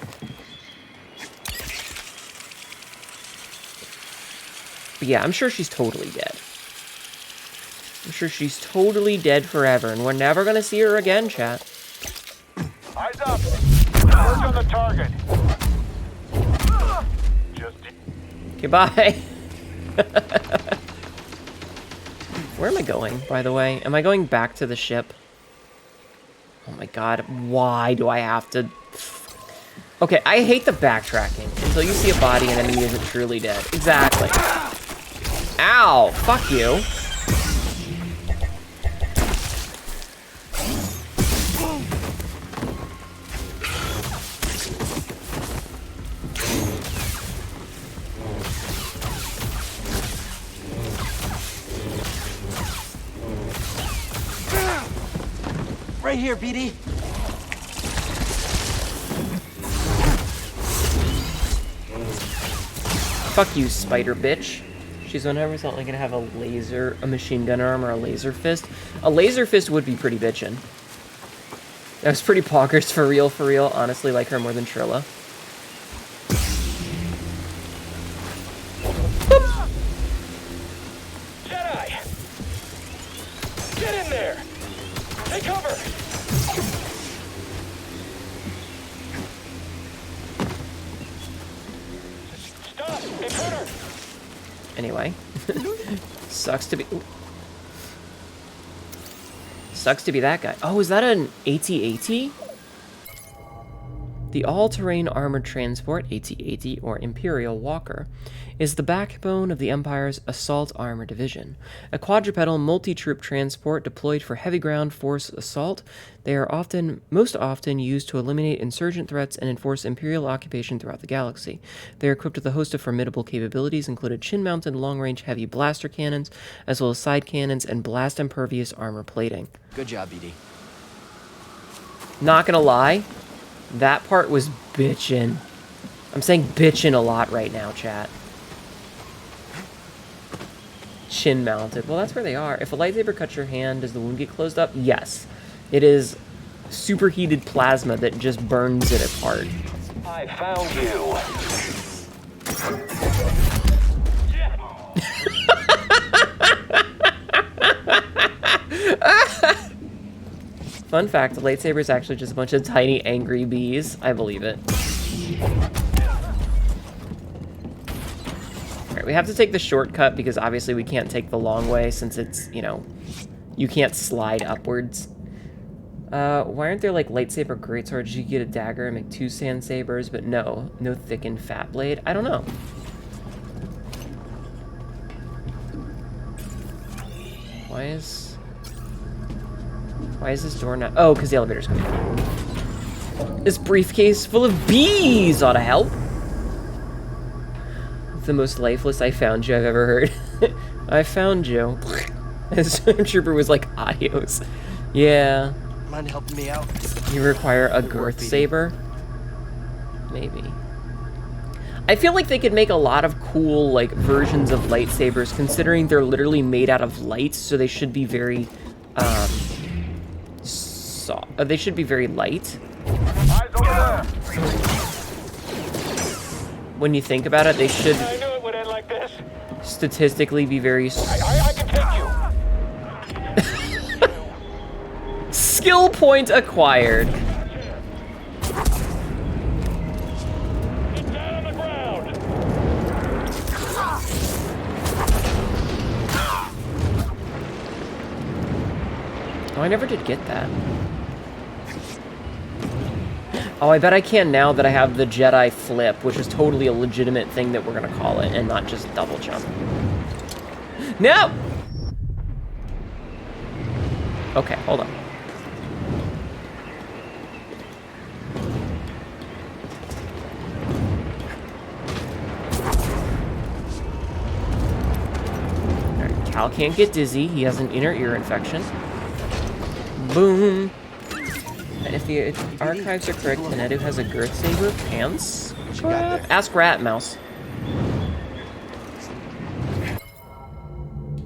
But yeah, I'm sure she's totally dead. I'm sure she's totally dead forever, and we're never gonna see her again, chat. Eyes up. Work on the target. Just Goodbye. Where am I going, by the way? Am I going back to the ship? Oh my god, why do I have to... Okay, I hate the backtracking until you see a body and enemy isn't truly dead. Exactly. Ow! Fuck you. Right here, BD. Fuck you, spider bitch. She's 100% like gonna have a machine gun arm or a laser fist. A laser fist would be pretty bitchin'. That was pretty poggers for real. Honestly, like her more than Trilla. Jedi! Get in there! Take cover! Stop! Intruder! Anyway. Sucks to be... Ooh. Sucks to be that guy. Oh, is that an AT-AT? The all-terrain armored transport, AT-AT, or Imperial Walker, is the backbone of the Empire's Assault Armor Division. A quadrupedal multi-troop transport deployed for heavy ground force assault, they are most often used to eliminate insurgent threats and enforce Imperial occupation throughout the galaxy. They are equipped with a host of formidable capabilities, including chin-mounted long-range heavy blaster cannons, as well as side cannons and blast-impervious armor plating. Good job, BD. Not gonna lie, that part was bitchin'. I'm saying bitchin' a lot right now, chat. Chin mounted. Well, that's where they are. If a lightsaber cuts your hand, does the wound get closed up? Yes. It is superheated plasma that just burns it apart. I found you. Fun fact, the lightsaber is actually just a bunch of tiny angry bees. I believe it. Alright, we have to take the shortcut because obviously we can't take the long way since it's, you know, you can't slide upwards. Why aren't there like lightsaber greatswords? You get a dagger and make 2 sand sabers, but no thickened fat blade. I don't know. Why is this door not... Oh, because the elevator's coming. This briefcase full of bees ought to help. The most lifeless I found you I've ever heard. I found you. As Stormtrooper was like, adios. Yeah. Mind helping me out? You require a girth saber? Maybe. I feel like they could make a lot of cool, like, versions of lightsabers, considering they're literally made out of light, so they should be very, they should be very light. Eyes over there. When you think about it, they should I knew it would end like this. statistically be very... I can take you. Skill point acquired. Get down on the ground. Oh, I never did get that. Oh, I bet I can now that I have the Jedi flip, which is totally a legitimate thing that we're gonna call it, and not just double jump. No! Okay, hold on. Alright, Cal can't get dizzy. He has an inner ear infection. Boom! And if the archives are correct, Hnetu has a girth saber pants? Ask Rat Mouse.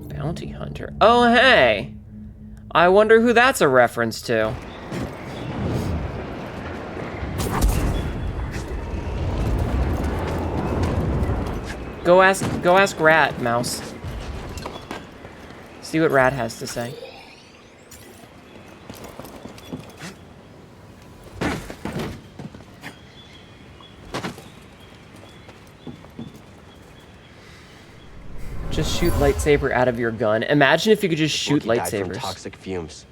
Bounty Hunter. Oh, hey! I wonder who that's a reference to. Go ask Rat Mouse. See what Rat has to say. Just shoot lightsaber out of your gun. Imagine if you could just shoot lightsabers. Died from toxic fumes.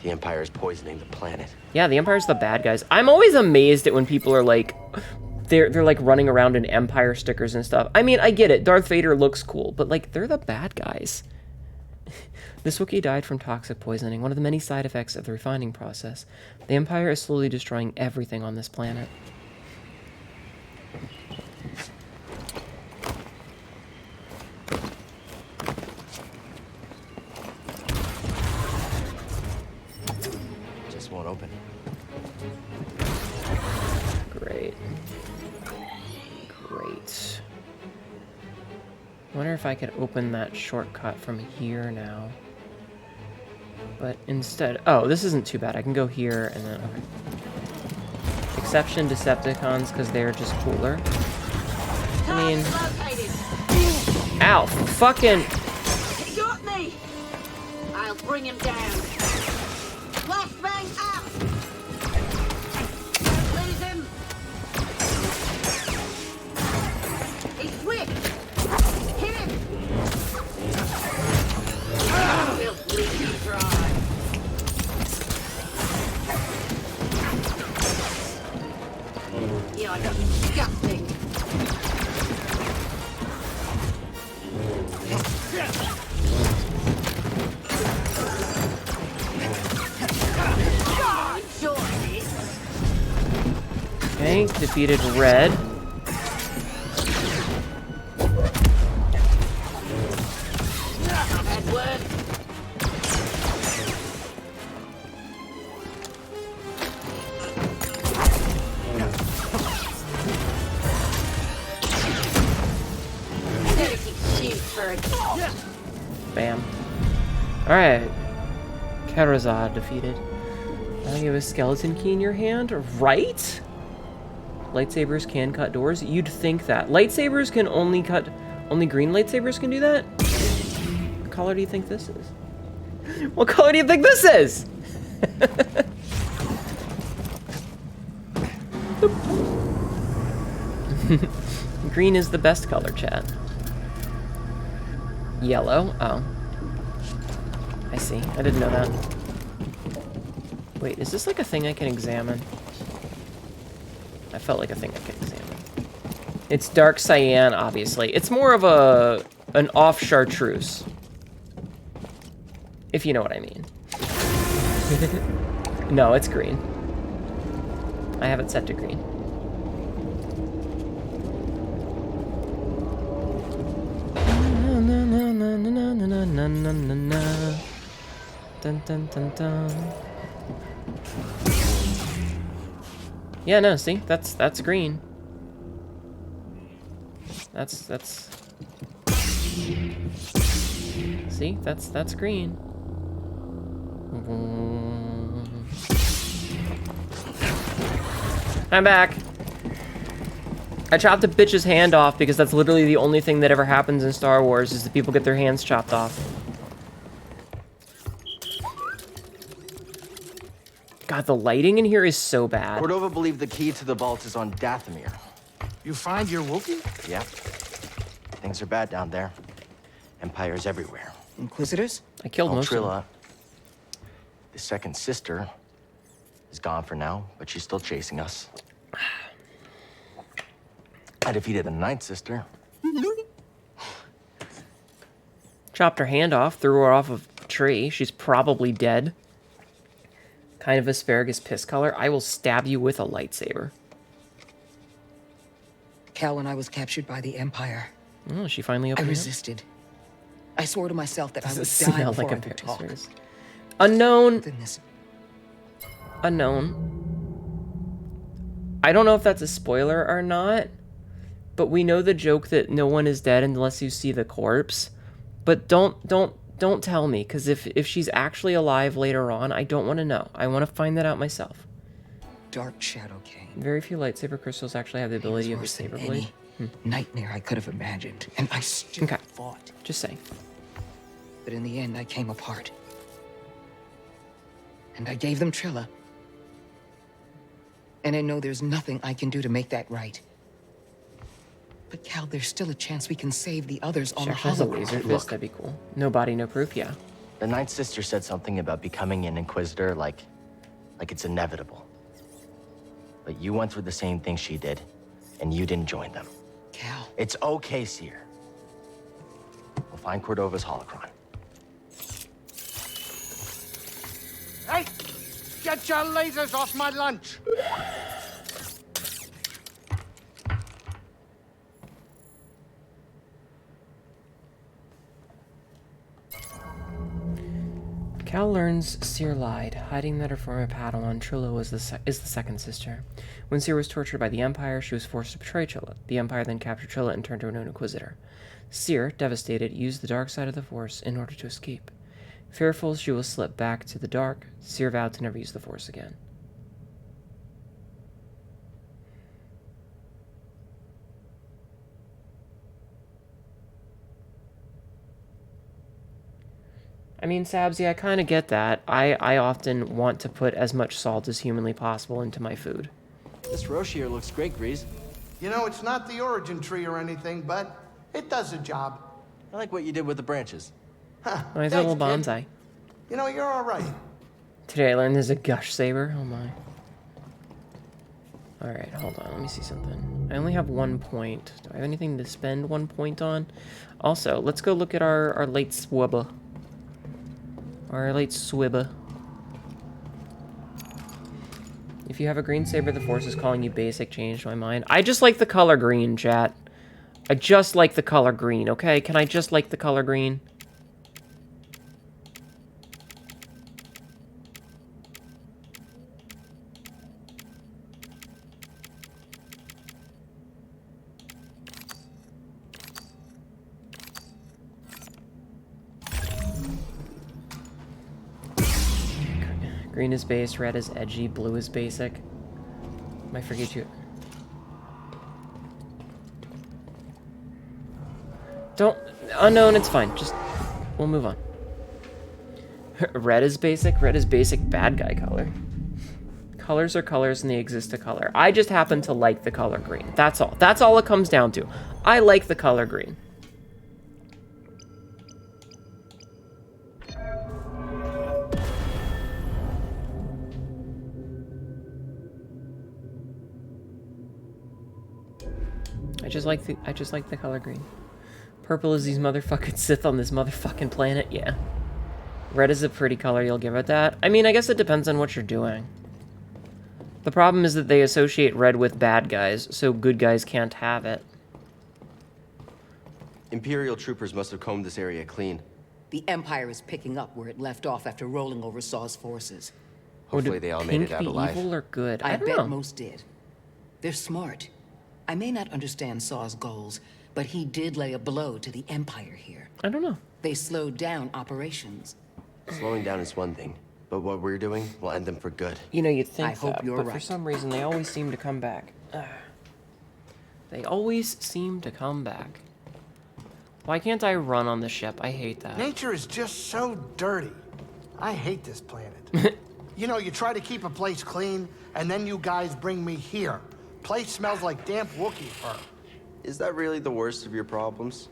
The Empire is poisoning the planet. Yeah, the Empire's the bad guys. I'm always amazed at when people are like, they're like running around in Empire stickers and stuff. I mean, I get it. Darth Vader looks cool, but like, they're the bad guys. This Wookiee died from toxic poisoning, one of the many side effects of the refining process. The Empire is slowly destroying everything on this planet. Won't open. Great. Great. I wonder if I could open that shortcut from here now. But instead... Oh, this isn't too bad. I can go here and then... Okay. Exception Decepticons, because they're just cooler. I mean... Ow! Fucking... He got me! I'll bring him down. Flashbang out! Don't lose him! He's swift! Hit him! We'll bleed you dry. You're disgusting! Okay, defeated Red. Bam. Alright. Karazad defeated. Now you have a skeleton key in your hand, right? Lightsabers can cut doors. You'd think that. Lightsabers can only cut... Only green lightsabers can do that? What color do you think this is? What color do you think this is? Green is the best color, chat. Yellow. Oh. I see. I didn't know that. Wait, is this like a thing I can examine? I felt like a thing I could examine. It's dark cyan, obviously. It's more of an off chartreuse. If you know what I mean. No, it's green. I have it set to green. Dun, dun, dun, dun. Yeah, no, see? That's green. That's See? That's green. I'm back. I chopped a bitch's hand off because that's literally the only thing that ever happens in Star Wars is that people get their hands chopped off. God, the lighting in here is so bad. Cordova believed the key to the vault is on Dathomir. You find your Wookiee? Yep. Things are bad down there. Empires everywhere. Inquisitors? I killed most of them. Trilla, the second sister, is gone for now, but she's still chasing us. I defeated the ninth sister. Chopped her hand off, threw her off of a tree. She's probably dead. Kind of asparagus piss color. I will stab you with a lightsaber. Cal, when I was captured by the Empire, Oh, she finally I opened it. resisted. I swore to myself that I Does would it die smell before like I would talk. asparagus? Unknown. Goodness. Unknown. I don't know if that's a spoiler or not, but we know the joke that no one is dead unless you see the corpse. But don't tell me, because if she's actually alive later on, I don't want to know. I want to find that out myself. Dark Shadow King. Very few lightsaber crystals actually have the ability of a Worse than saber blade. any nightmare I could have imagined, and I still Okay. fought. Just saying. But in the end, I came apart. And I gave them Trilla. And I know there's nothing I can do to make that right. But Cal, there's still a chance we can save the others on She the actually has a Hollow. laser fist. Look. That'd be cool. No body, no proof. Yeah. The ninth sister said something about becoming an Inquisitor like it's inevitable. But you went through the same thing she did, and you didn't join them. Cal, It's okay, Seer. We'll find Cordova's holocron. Hey! Get your lasers off my lunch! Cal learns Seer lied, hiding that her former Padawan Trilla is the second sister. When Seer was tortured by the Empire, she was forced to betray Trilla. The Empire then captured Trilla and turned her into an Inquisitor. Seer, devastated, used the dark side of the Force in order to escape. Fearful she will slip back to the dark, Seer vowed to never use the Force again. I mean, Sabsy, I kind of get that. I often want to put as much salt as humanly possible into my food. This Rochier looks great, Grease. You know, it's not the origin tree or anything, but it does the job. I like what you did with the branches. Huh, Oh, he's a thanks, little kid. bonsai. You know, you're all right. Today I learned there's a gush saber. Oh my. Alright, hold on. Let me see something. I only have 1 point. Do I have anything to spend 1 point on? Also, let's go look at our late swubba. Our late swibba. If you have a green saber, the Force is calling you basic. Changed my mind. I just like the color green, chat. I just like the color green, okay? Can I just like the color green? Green is base, red is edgy, blue is basic. Might forget you. Don't... Unknown, it's fine. Just... We'll move on. Red is basic bad guy color. Colors are colors and they exist to color. I just happen to like the color green. That's all. That's all it comes down to. I like the color green. I just like the color green. Purple is these motherfucking Sith on this motherfucking planet, yeah. Red is a pretty color, you'll give it that. I mean, I guess it depends on what you're doing. The problem is that they associate red with bad guys, so good guys can't have it. Imperial troopers must have combed this area clean. The Empire is picking up where it left off after rolling over Saw's forces. Hopefully they all made Pink it out be alive. evil or good? I don't bet know. most did. They're smart. I may not understand Saw's goals, but he did lay a blow to the Empire here. I don't know. They slowed down operations. Slowing down is one thing, but what we're doing will end them for good. You know, you'd think I hope that, you're but for right. some reason they always seem to come back. Ugh. They always seem to come back. Why can't I run on the ship? I hate that. Nature is just so dirty. I hate this planet. You know, you try to keep a place clean, and then you guys bring me here. Place smells like damp Wookiee fur. Is that really the worst of your problems?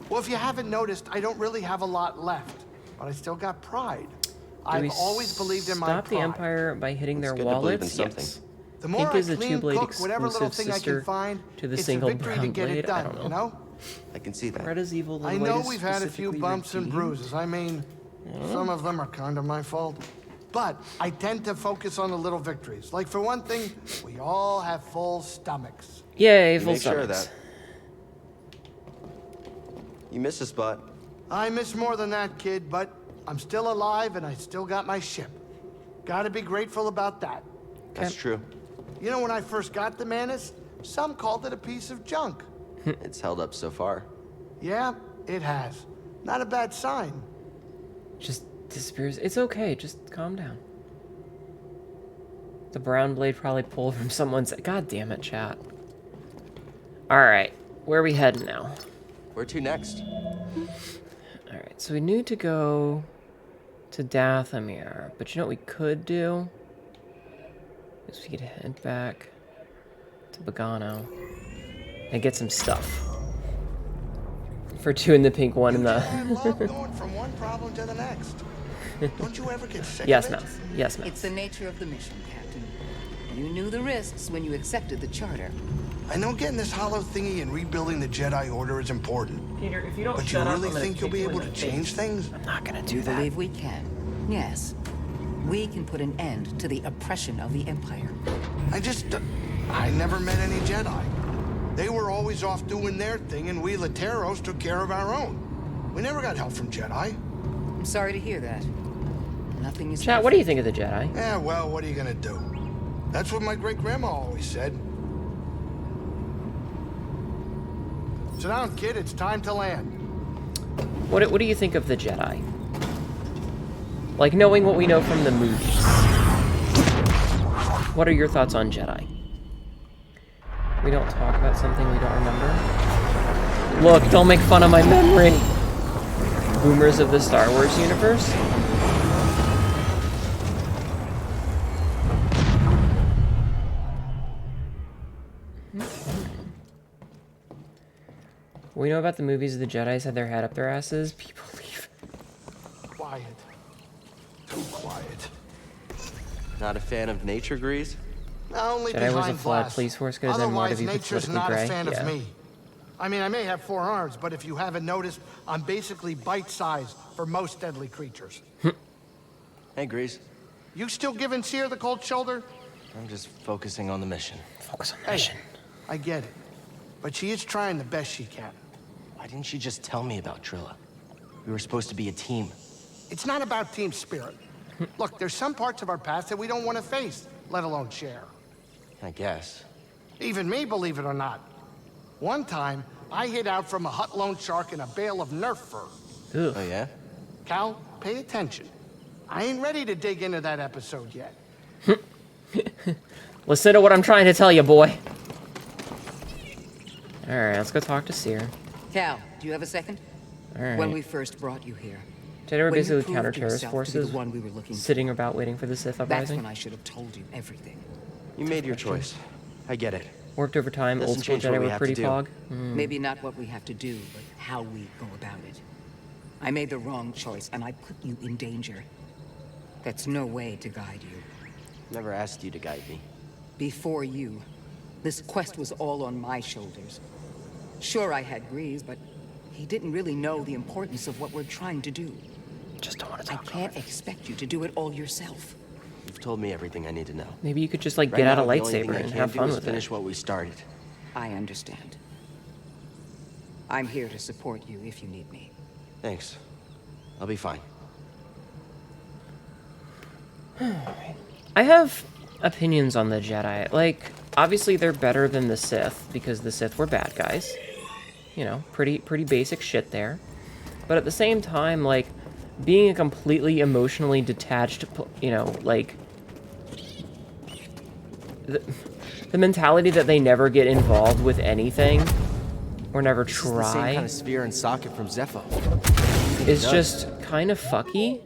Well, if you haven't noticed, I don't really have a lot left, but I still got pride. I've always believed in my stop the pride. Empire by hitting It's their good to believe in wallets? something. Yes. The more Pink I is a clean, two-blade cook, whatever little exclusive thing I sister can find, to the it's single a victory brown to get blade. it done, I don't know. you know? I can see that. Red is evil. The I white know is we've had a few specifically bumps and redeemed. bruises. I mean, some of them are kind of my fault. But I tend to focus on the little victories. Like, for one thing, we all have full stomachs. Yay, full Make sure of stomachs. that. You missed a spot. I miss more than that, kid, but I'm still alive and I still got my ship. Gotta be grateful about that. That's true. You know, when I first got the Manus, some called it a piece of junk. It's held up so far. Yeah, it has. Not a bad sign. Just disappears. It's okay. Just calm down. The brown blade probably pulled from someone's... God damn it, chat. Alright. Where are we heading now? Where to next? Alright, so we need to go to Dathomir. But you know what we could do? Is we could head back to Bogano and get some stuff. For two in the pink, one in the... I love going from one problem to the next. Don't you ever get sick Yes, of it? Mouse. Yes, Mouse. It's the nature of the mission, Captain. You knew the risks when you accepted the charter. I know getting this hollow thingy and rebuilding the Jedi Order is important. Peter, if you don't But you really think you'll be able to change things? I'm not gonna do You that. believe we can? Yes. We can put an end to the oppression of the Empire. I never met any Jedi. They were always off doing their thing, and we Lateros took care of our own. We never got help from Jedi. I'm sorry to hear that. Nothing is... Chat, what do you think of the Jedi? Yeah, well, what are you gonna do? That's what my great-grandma always said. Sit down, kid. It's time to land. What do you think of the Jedi? Like, knowing what we know from the movies. What are your thoughts on Jedi? We don't talk about something we don't remember? Look, don't make fun of my memory! Boomers of the Star Wars universe? We know about the movies the Jedis had their head up their asses. People leave. Quiet. Too quiet. Not a fan of nature grease? Only Jedi was a behind flawed glass. police force could have done more to Otherwise, be nature's politically not gray. a fan Yeah. of me. I mean, I may have 4 arms, but if you haven't noticed, I'm basically bite-sized for most deadly creatures. Hey, Grease. You still giving Seer the cold shoulder? I'm just focusing on the mission. Focus on the Hey, mission. I get it. But she is trying the best she can. Why didn't she just tell me about Trilla? We were supposed to be a team. It's not about team spirit. Look, there's some parts of our past that we don't want to face, let alone share. I guess. Even me, believe it or not. One time, I hid out from a hut loan shark in a bale of Nerf fur. Ugh. Oh, yeah? Cal, pay attention. I ain't ready to dig into that episode yet. Listen to what I'm trying to tell you, boy. Alright, let's go talk to Seer. Cal, do you have a second? Alright. When we first brought you here. Jedi were when you basically proved counter-terrorist yourself to be the forces one we were looking sitting about waiting for the Sith That's uprising. when I should have told you everything. You made your choice. I get it. Worked over time, Doesn't old school change what Jedi we were have pretty to do. pog. Maybe not what we have to do, but how we go about it. I made the wrong choice, and I put you in danger. That's no way to guide you. Never asked you to guide me. Before you, this quest was all on my shoulders. Sure, I had Grease, but he didn't really know the importance of what we're trying to do. Just don't want to I talk can't expect you to do it all yourself. You've told me everything I need to know. Maybe you could just, like, Right get out now, a the only thing lightsaber I and can have do fun is with finish it. what we started. I understand. I'm here to support you if you need me. Thanks. I'll be fine. I have opinions on the Jedi. Like, obviously they're better than the Sith, because the Sith were bad guys. You know, pretty basic shit there. But at the same time, like, being a completely emotionally detached, you know, like... The mentality that they never get involved with anything, or never This is the same try, kind of sphere and socket from Zepho. is just kind of fucky,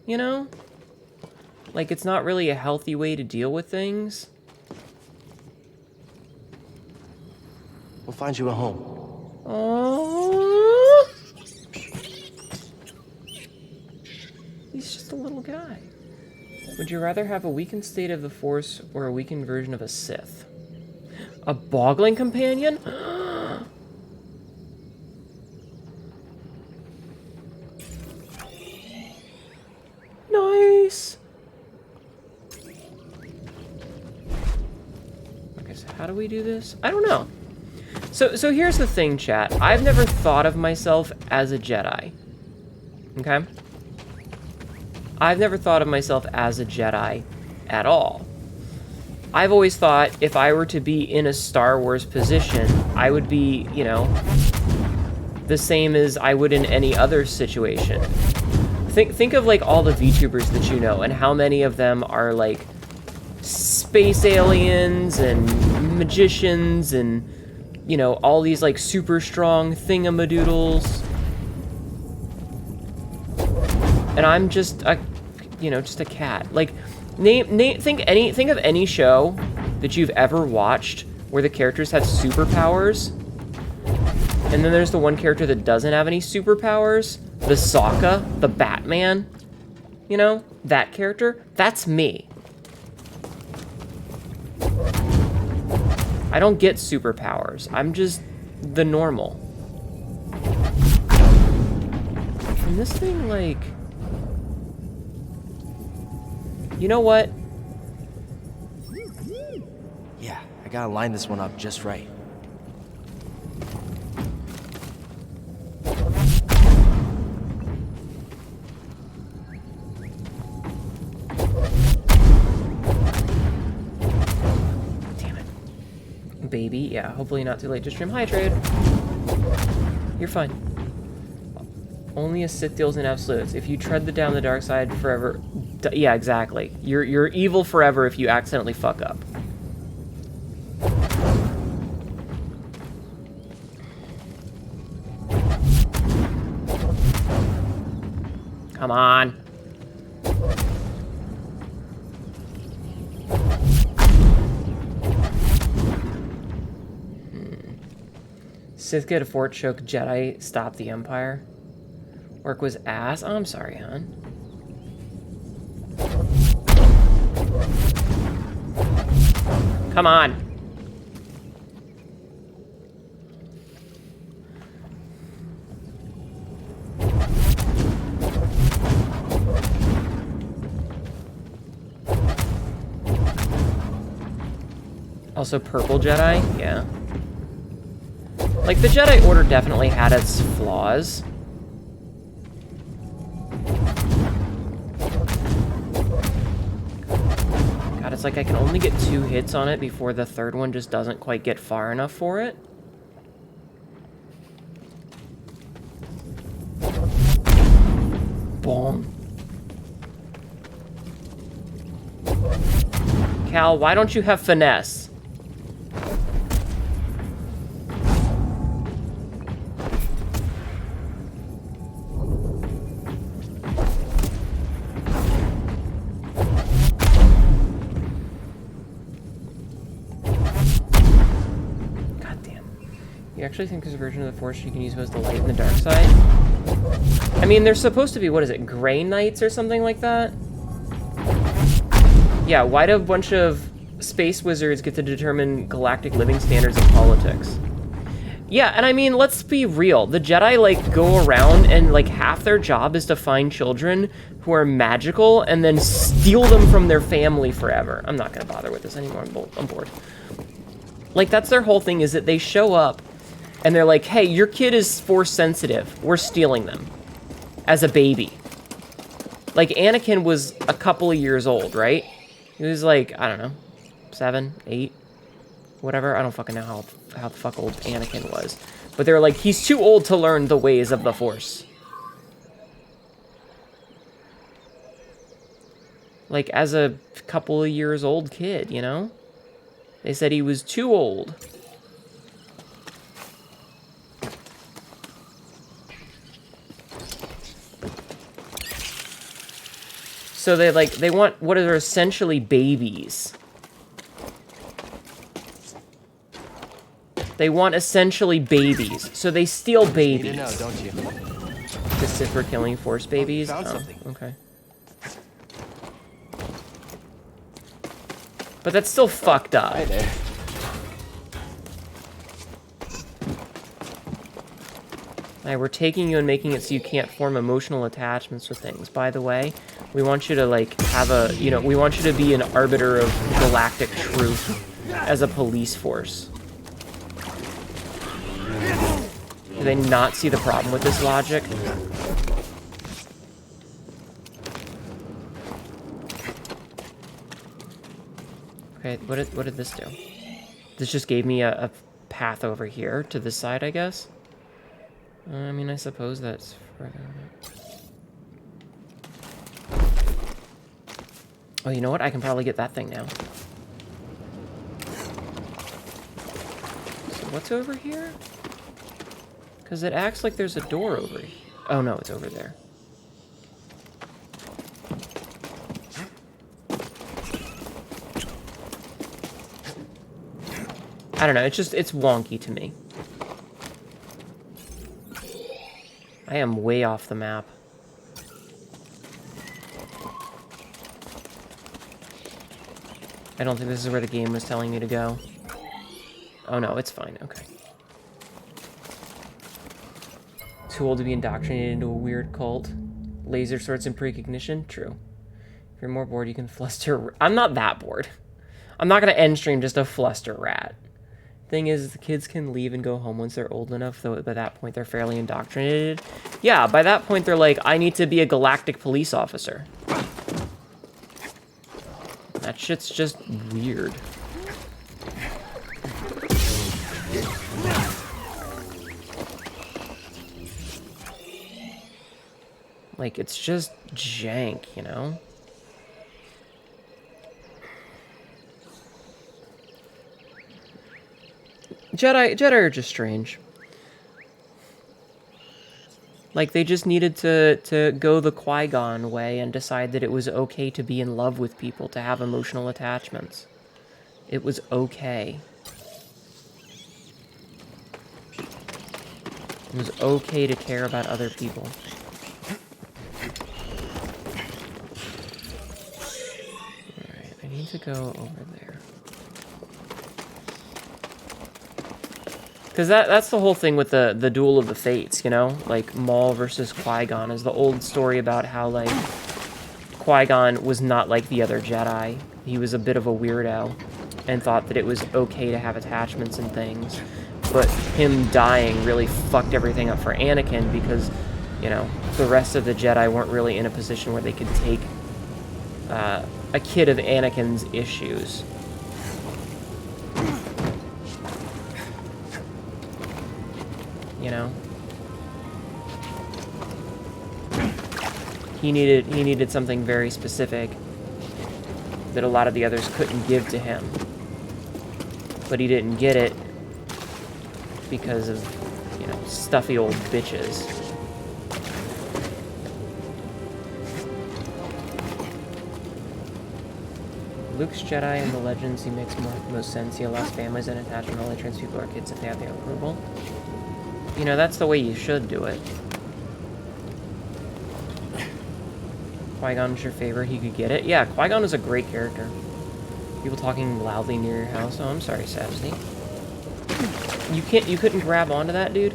you know? Like, it's not really a healthy way to deal with things. We'll find you a home. Oh, He's just a little guy. Would you rather have a weakened state of the Force or a weakened version of a Sith? A boggling companion? Nice! Okay, so how do we do this? I don't know. So here's the thing, chat. I've never thought of myself as a Jedi. Okay? I've never thought of myself as a Jedi at all. I've always thought if I were to be in a Star Wars position, I would be, you know, the same as I would in any other situation. Think of, like, all the VTubers that you know, and how many of them are, like, space aliens and magicians and, you know, all these, like, super strong thingamadoodles. And I'm just a, you know, just a cat. Like, think of any show that you've ever watched where the characters have superpowers, and then there's the one character that doesn't have any superpowers. The Sokka, the Batman, you know, that character, that's me. I don't get superpowers. I'm just the normal. And this thing, like... You know what? Yeah, I gotta line this one up just right. Baby, yeah, hopefully not too late to stream. Hi, Trade. You're fine. Only a Sith deals in absolutes. If you tread down the dark side forever... Yeah, exactly. You're evil forever if you accidentally fuck up. Come on. Sith get a fort choke, Jedi stop the Empire. Work was ass. Oh, I'm sorry, hon. Come on. Also, purple Jedi? Yeah. Like, the Jedi Order definitely had its flaws. God, it's like I can only get 2 hits on it before the third one just doesn't quite get far enough for it. Boom. Cal, why don't you have finesse? You actually think there's a version of the Force you can use both the light and the dark side? I mean, there's supposed to be, what is it, Grey Knights or something like that? Yeah, why do a bunch of space wizards get to determine galactic living standards and politics? Yeah, and I mean, let's be real. The Jedi, like, go around and, like, half their job is to find children who are magical and then steal them from their family forever. I'm not gonna bother with this anymore. I'm bored. Like, that's their whole thing, is that they show up and they're like, hey, your kid is Force sensitive. We're stealing them. As a baby. Like, Anakin was a couple of years old, right? He was like, I don't know, 7, 8, whatever. I don't fucking know how the fuck old Anakin was. But they were like, he's too old to learn the ways of the Force. Like, as a couple of years old kid, you know? They said he was too old. So they want what are essentially babies. They want essentially babies. So they steal babies. You know, don't you? The Sith are killing Force babies? Found something. Okay. But that's still fucked up. Hi there. Alright, we're taking you and making it so you can't form emotional attachments with things. By the way, we want you to, like, have a, you know, we want you to be an arbiter of galactic truth as a police force. Do they not see the problem with this logic? Okay, what did this do? This just gave me a path over here to this side, I guess? I mean, I suppose that's further. Oh, you know what? I can probably get that thing now. So what's over here? Because it acts like there's a door over here. Oh, no, it's over there. I don't know, it's wonky to me. I am way off the map. I don't think this is where the game was telling me to go. Oh no, it's fine, okay. Too old to be indoctrinated into a weird cult. Laser swords and precognition? True. If you're more bored, you can fluster... I'm not that bored. I'm not gonna end stream just to fluster rat. Thing is, the kids can leave and go home once they're old enough, though by that point they're fairly indoctrinated. Yeah, by that point they're like, I need to be a galactic police officer. That shit's just weird. Like, it's just jank, you know? Jedi are just strange. Like, they just needed to go the Qui-Gon way and decide that it was okay to be in love with people, to have emotional attachments. It was okay. It was okay to care about other people. Alright, I need to go over there. Because that's the whole thing with the Duel of the Fates, you know? Like, Maul versus Qui-Gon is the old story about how, like, Qui-Gon was not like the other Jedi. He was a bit of a weirdo and thought that it was okay to have attachments and things. But him dying really fucked everything up for Anakin because, you know, the rest of the Jedi weren't really in a position where they could take a kid of Anakin's issues. You know, he needed something very specific that a lot of the others couldn't give to him, but he didn't get it because of, you know, stuffy old bitches. Luke's Jedi in the Legends, he makes most sense. He allows families and attachment only turns people or kids if they have their approval. You know, that's the way you should do it. Qui-Gon's your favorite, he could get it. Yeah, Qui-Gon is a great character. People talking loudly near your house. Oh, I'm sorry, Savsy. You couldn't grab onto that, dude?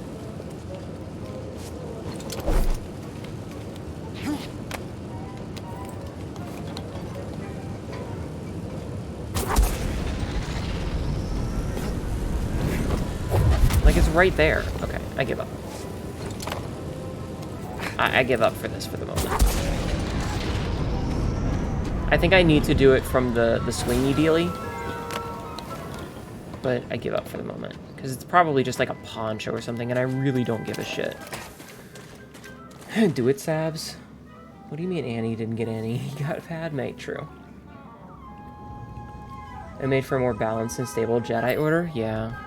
Like, it's right there. Okay, I give up. I give up for this for the moment. I think I need to do it from the swingy dealy. But I give up for the moment. Because it's probably just like a poncho or something, and I really don't give a shit. Do it, Sabs. What do you mean Annie didn't get any? He got Padme. True. It made for a more balanced and stable Jedi Order? Yeah.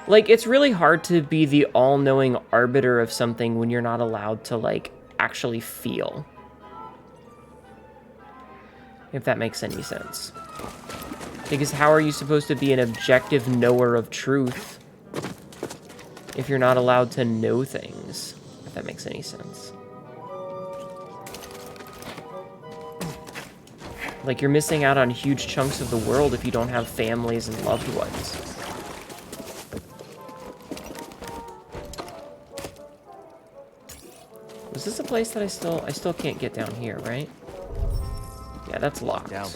Like, it's really hard to be the all-knowing arbiter of something when you're not allowed to, like, actually feel. If that makes any sense. Because how are you supposed to be an objective knower of truth if you're not allowed to know things? If that makes any sense. Like, you're missing out on huge chunks of the world if you don't have families and loved ones. Is this a place that I still can't get down here, right? Yeah, that's locked. Down.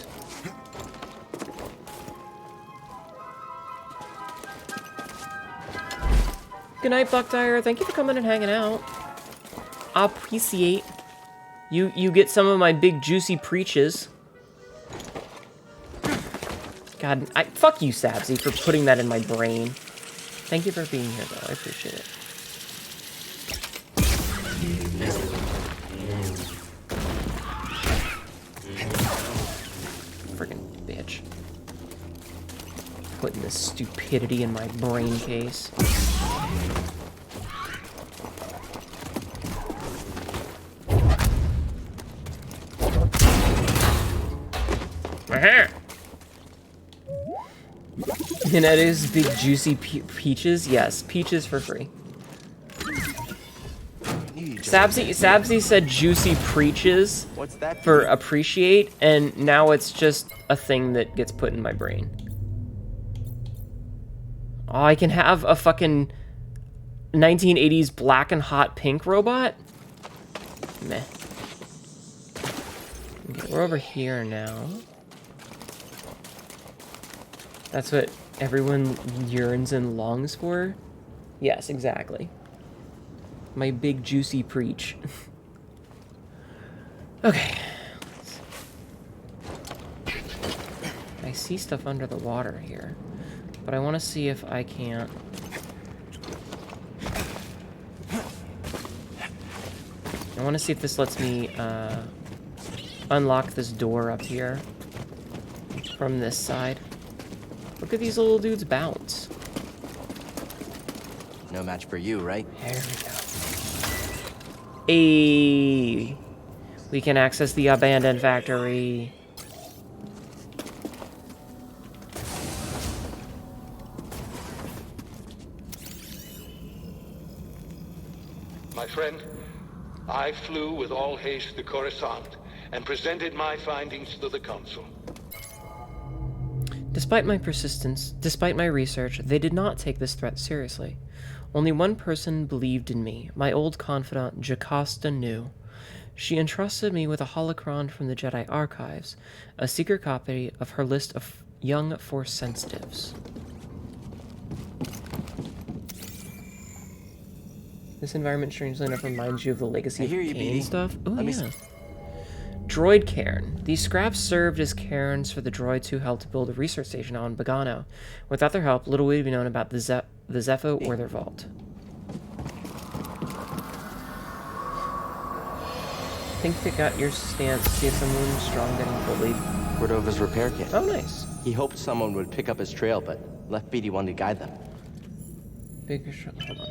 Good night, Buckdire. Thank you for coming and hanging out. I appreciate you get some of my big juicy preaches. God, fuck you, Sabsy, for putting that in my brain. Thank you for being here, though. I appreciate it. Friggin' bitch. Putting this stupidity in my brain case. And that is big juicy peaches. Yes, peaches for free. Sabsy said juicy preaches for appreciate, and now it's just a thing that gets put in my brain. Oh, I can have a fucking 1980s black and hot pink robot? Meh. Okay, we're over here now. That's what everyone yearns and longs for? Yes, exactly. My big juicy preach. Okay. I see stuff under the water here, but I want to see if I can't... I want to see if this lets me unlock this door up here from this side. Look at these little dudes bounce. No match for you, right? There we go. Hey, we can access the abandoned factory. My friend, I flew with all haste to Coruscant and presented my findings to the Council. Despite my persistence, despite my research, they did not take this threat seriously. Only one person believed in me, my old confidant, Jocasta Hnetu. She entrusted me with a holocron from the Jedi archives, a secret copy of her list of young Force sensitives. This environment, strangely enough, reminds you of the Legacy of Kain stuff. Oh, yeah. Droid cairn. These scraps served as cairns for the droids who helped build a research station on Bogano. Without their help, little would be known about the Zepho or their vault. Think they got your stance. See if someone strong getting bullied. Cordova's repair kit. Oh, nice. He hoped someone would pick up his trail, but left BD1 to guide them. Bigger hold on.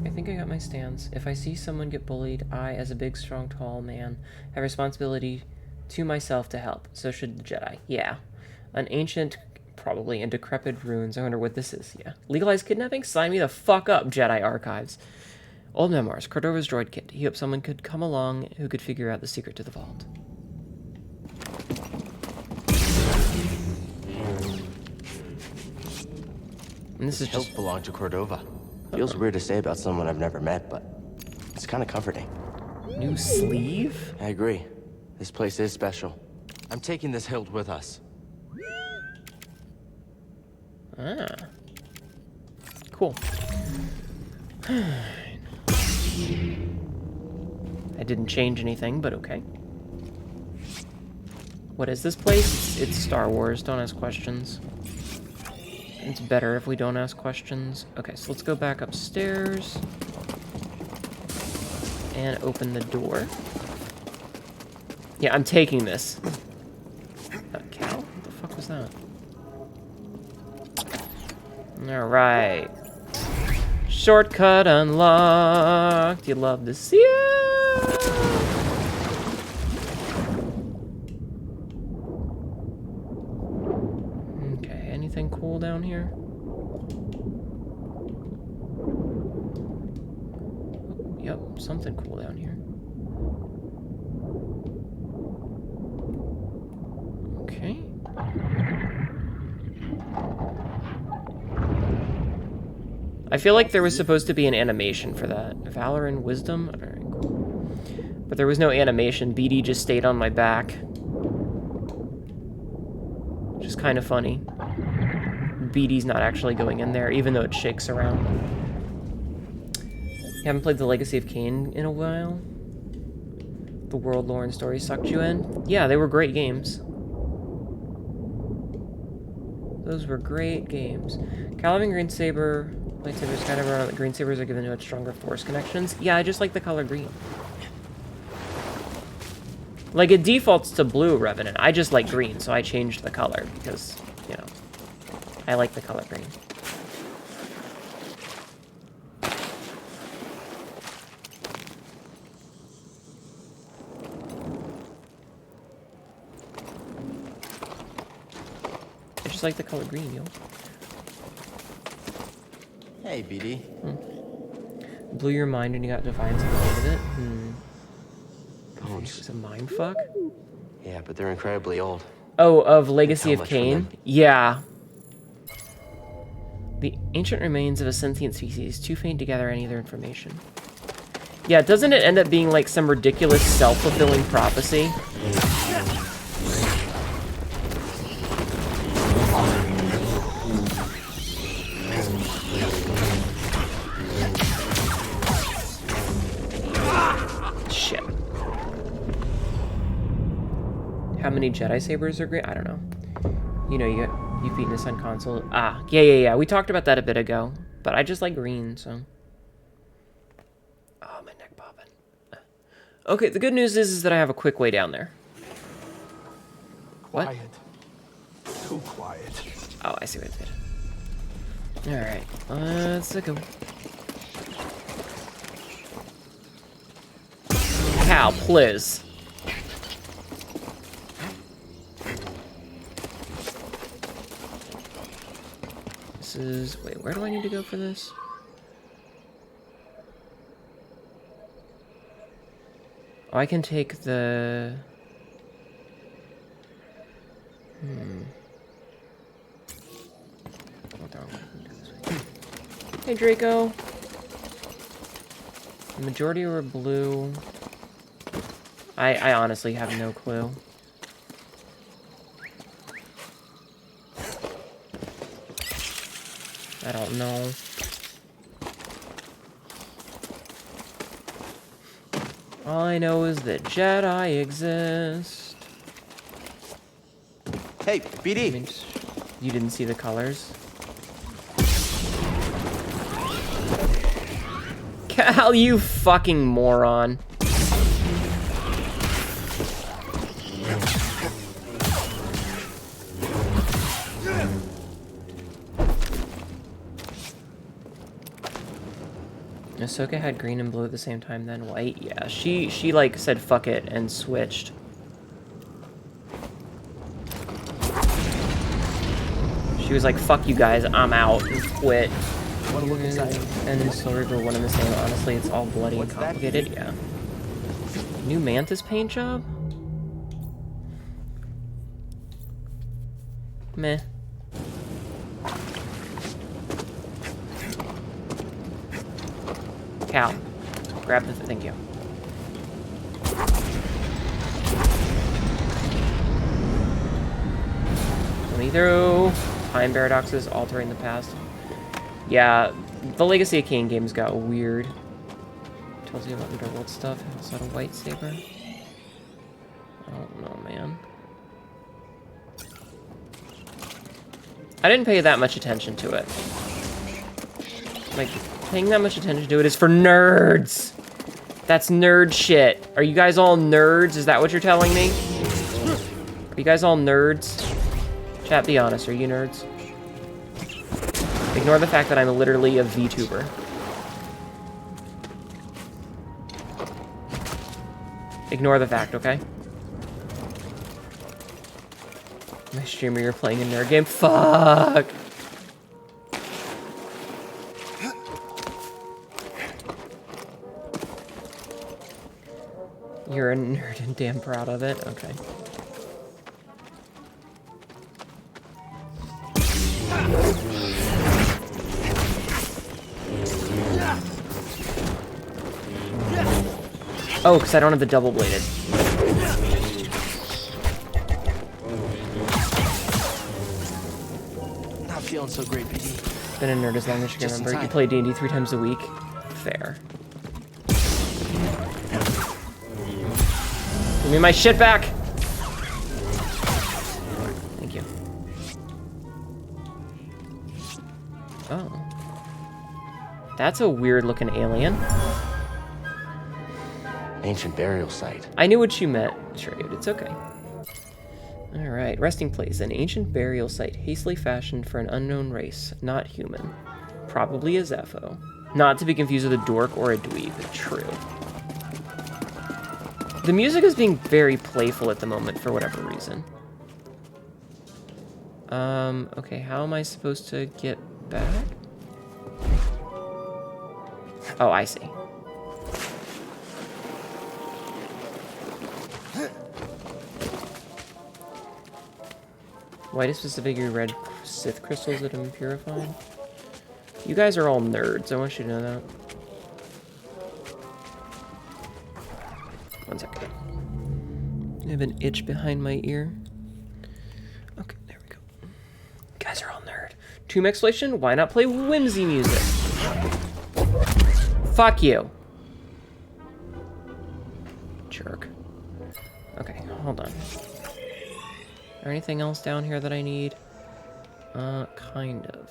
I think I got my stance. If I see someone get bullied, I, as a big, strong, tall man, have responsibility to myself to help. So should the Jedi. Yeah. An ancient, probably, and decrepit ruins. I wonder what this is. Yeah. Legalized kidnapping? Sign me the fuck up, Jedi Archives. Old memoirs. Cordova's droid kit. He hoped someone could come along who could figure out the secret to the vault. And this is just... Hills belong to Cordova. Feels weird to say about someone I've never met, but it's kind of comforting. New sleeve? I agree. This place is special. I'm taking this hilt with us. Ah. Cool. I didn't change anything, but okay. What is this place? It's Star Wars. Don't ask questions. It's better if we don't ask questions. Okay, so let's go back upstairs. And open the door. Yeah, I'm taking this. That cow? What the fuck was that? Alright. Shortcut unlocked. You love to see it. Okay, anything cool down here? Oh, yep, something cool down here. I feel like there was supposed to be an animation for that. Valor and Wisdom? Alright, cool. But there was no animation. BD just stayed on my back. Which is kind of funny. BD's not actually going in there, even though it shakes around. You haven't played the Legacy of Kain in a while? The world lore and story sucked you in? Yeah, they were great games. Those were great games. Calvin Green Saber... Lightsabers kind of run out. The green sabers are given to its stronger force connections. Yeah, I just like the color green. Like, it defaults to blue, Revenant. I just like green, so I changed the color because, you know, I like the color green. I just like the color green, yo. Hey, BD. Blew your mind when you got Defiance at the end of it? Bones. It's a mind fuck? Yeah, but they're incredibly old. Oh, of Legacy of Much from Kain? them. Yeah. The ancient remains of a sentient species, too faint to gather any other information. Yeah, doesn't it end up being like some ridiculous self-fulfilling prophecy? Shit. How many Jedi sabers are great? I don't know. You know, you've beaten this on console. Ah, yeah. We talked about that a bit ago, but I just like green, so. Oh, my neck popping. Okay, the good news is that I have a quick way down there. What? Quiet. Too quiet. Oh, I see what I did. All right, let's go. Cal, please. This is... Wait, where do I need to go for this? Oh, I can take the... Hey, Draco. The majority were blue. I honestly have no clue. I don't know. All I know is that Jedi exist. Hey, BD! I mean, you didn't see the colors? Cal, you fucking moron. Ahsoka had green and blue at the same time, then white. Yeah, she like said fuck it and switched. She was like, fuck you guys, I'm out, and quit. Wanna look inside? And Soul Reaper one and the same. Honestly, it's all bloody and complicated. Yeah. New Mantis paint job? Meh. Cal, grab the thank you. Let me through. Time paradoxes altering the past. Yeah, the Legacy of Kain games got weird. Tells you about underworld stuff. Is that a white saber? I don't know, man. I didn't pay that much attention to it. Like, paying that much attention to it is for nerds. That's nerd shit. Are you guys all nerds? Is that what you're telling me? Are you guys all nerds? Chat, be honest. Are you nerds? Ignore the fact that I'm literally a VTuber. Ignore the fact, okay? My streamer, you're playing a nerd game? Fuck! You're a nerd and damn proud of it? Okay. Oh, because I don't have the double-bladed. Not feeling so great, PD. Been a nerd as long as you can remember. You play D&D 3 times a week. Fair. Give me my shit back! Thank you. Oh. That's a weird-looking alien. Ancient burial site. I knew what you meant, Trade. It's okay. Alright, resting place. An ancient burial site hastily fashioned for an unknown race, not human. Probably a Zepho. Not to be confused with a dork or a dweeb. True. The music is being very playful at the moment for whatever reason. Okay, how am I supposed to get back? Oh, I see. White is specifically red Sith crystals that I'm purifying. You guys are all nerds. I want you to know that. One second. I have an itch behind my ear. Okay, there we go. You guys are all nerd. Tomb exploration? Why not play whimsy music? Fuck you. Jerk. Okay, hold on. Is there anything else down here that I need? Kind of.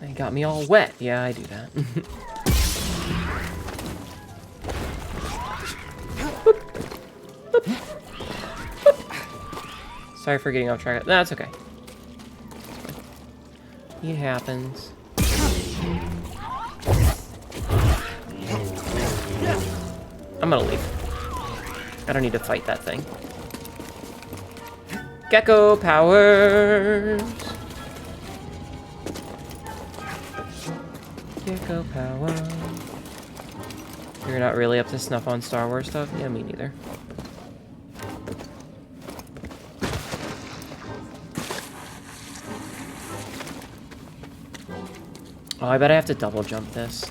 They got me all wet. Yeah, I do that. Sorry for getting off track. That's okay. It happens. I'm gonna leave. I don't need to fight that thing. Gecko powers. Gecko power. You're not really up to snuff on Star Wars stuff? Yeah, me neither. Oh, I bet I have to double jump this.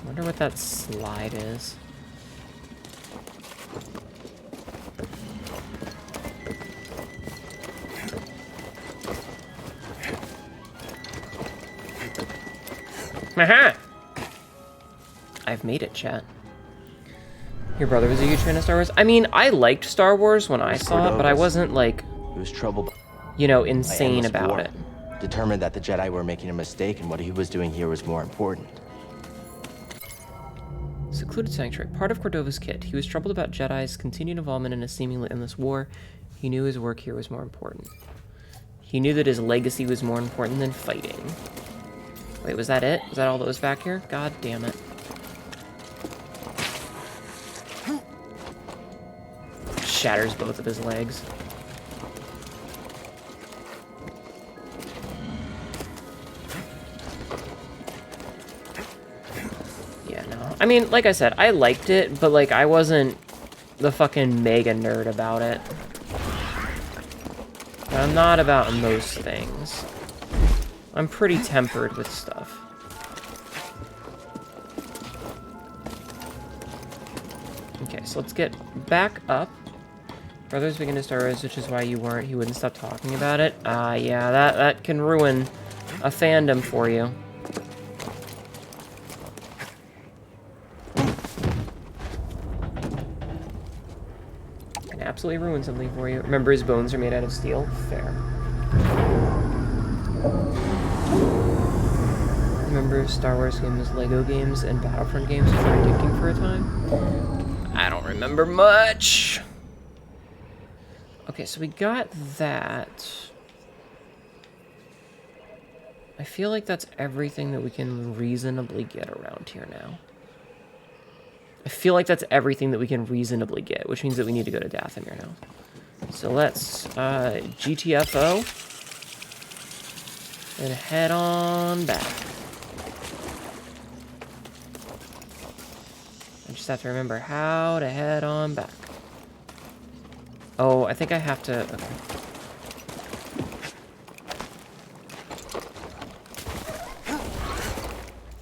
Wonder what that slide is. Aha! I've made it, chat. Your brother was a huge fan of Star Wars? I mean, I liked Star Wars when I saw it, but I wasn't, like, He was troubled, you know, insane about it. Determined that the Jedi were making a mistake and what he was doing here was more important. Secluded Sanctuary, part of Cordova's kit. He was troubled about Jedi's continued involvement in a seemingly endless war. He knew his work here was more important. He knew that his legacy was more important than fighting. Wait, was that it? Was that all that was back here? God damn it. Shatters both of his legs. Yeah, no. I mean, like I said, I liked it, but, like, I wasn't the fucking mega nerd about it. But I'm not about most things. I'm pretty tempered with stuff. Okay, so let's get back up. Brothers begin to Star Wars, which is why you weren't. He wouldn't stop talking about it. Yeah, that can ruin a fandom for you. Can absolutely ruin something for you. Remember, his bones are made out of steel? Fair. remember Star Wars games, Lego games, and Battlefront games were addicting for a time. I don't remember much. Okay, so we got that. I feel like that's everything that we can reasonably get around here now. I feel like that's everything that we can reasonably get, which means that we need to go to Dathomir now. So let's GTFO and head on back. I just have to remember how to head on back. Oh, I think I have to...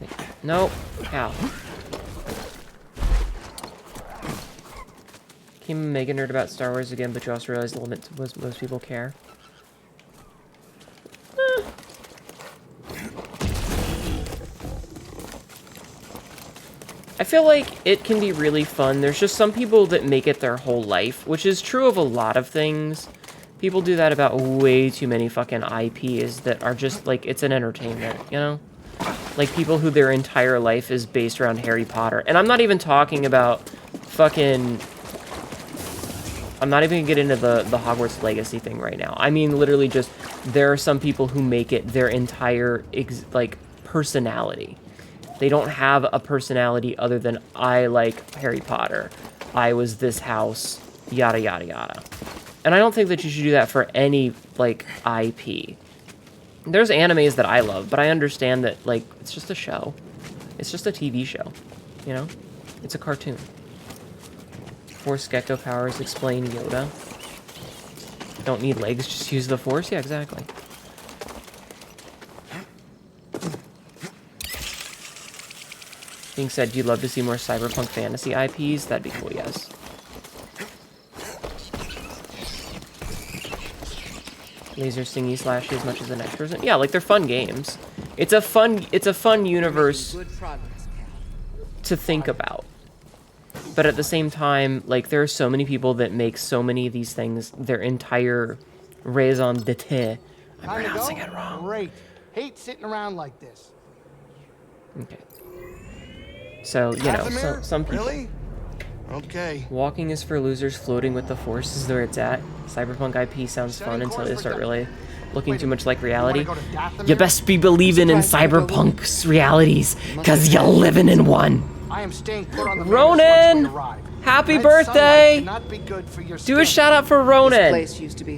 Okay. Nope. Ow. Became a mega nerd about Star Wars again, but you also realize the limit was most people care. I feel like it can be really fun. There's just some people that make it their whole life, which is true of a lot of things. People do that about way too many fucking IPs that are just, like, it's an entertainment, you know? Like, people who their entire life is based around Harry Potter. And I'm not even talking about fucking... I'm not even gonna get into the Hogwarts Legacy thing right now. I mean, literally just, there are some people who make it their entire, like, personality. They don't have a personality other than, I like Harry Potter. I was this house, yada, yada, yada. And I don't think that you should do that for any, like, IP. There's animes that I love, but I understand that, like, it's just a show. It's just a TV show, you know? It's a cartoon. Force Gecko powers explain Yoda. Don't need legs, just use the Force? Yeah, exactly. Being said, do you love to see more cyberpunk fantasy IPs? That'd be cool, yes. Laser stingy slashy as much as the next person. Yeah, like they're fun games. It's a fun universe to think about. But at the same time, like there are so many people that make so many of these things their entire raison d'etre. I'm pronouncing it wrong. Great. Hate sitting around like this. Okay. So, you know, some people... Really? Okay. Walking is for losers, floating with the Force is where it's at. Cyberpunk IP sounds fun until they start really looking too much like reality. You best be believing in Cyberpunk's realities, because you're living in one. I am staying put on the Ronan! Happy birthday! Do a shout out for Ronan.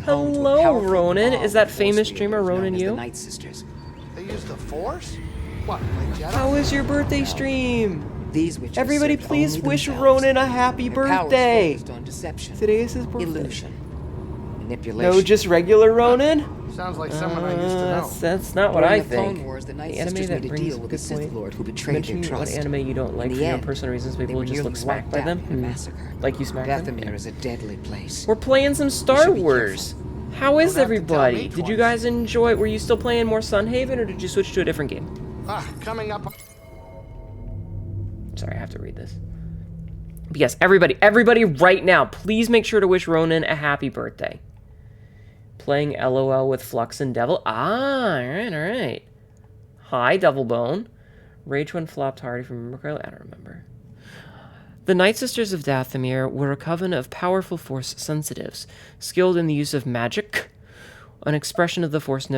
Hello, Ronan. Is that famous streamer Ronan you? They use the Force? What, like Jedi? How was your birthday stream? These witches Everybody please wish Ronan a happy birthday. Today is his birthday. Illusion. Manipulation. No, just regular Ronan? Sounds like someone I used to know. That's not what I During think. the Wars, the The Night anime Sisters that made a brings deal with good a Sith point. Lord who betrayed Mention their what trust. anime you don't like In for the your end, personal reasons. Maybe they we'll were just nearly look smacked by wiped them. out in a massacre. Like you smacked them. Dathomir is a deadly place. We're playing some Star Wars. How is everybody? Did you guys enjoy it? Were you still playing more Sunhaven, or did you switch to a different game? Coming up. Sorry, I have to read this. But yes, everybody right now, please make sure to wish Ronan a happy birthday. Playing LOL with Flux and Devil. Ah, alright. Hi, Devilbone. Rage when flopped hard, if you remember correctly. I don't remember. The Night Sisters of Dathomir were a coven of powerful Force sensitives, skilled in the use of magic, an expression of the Force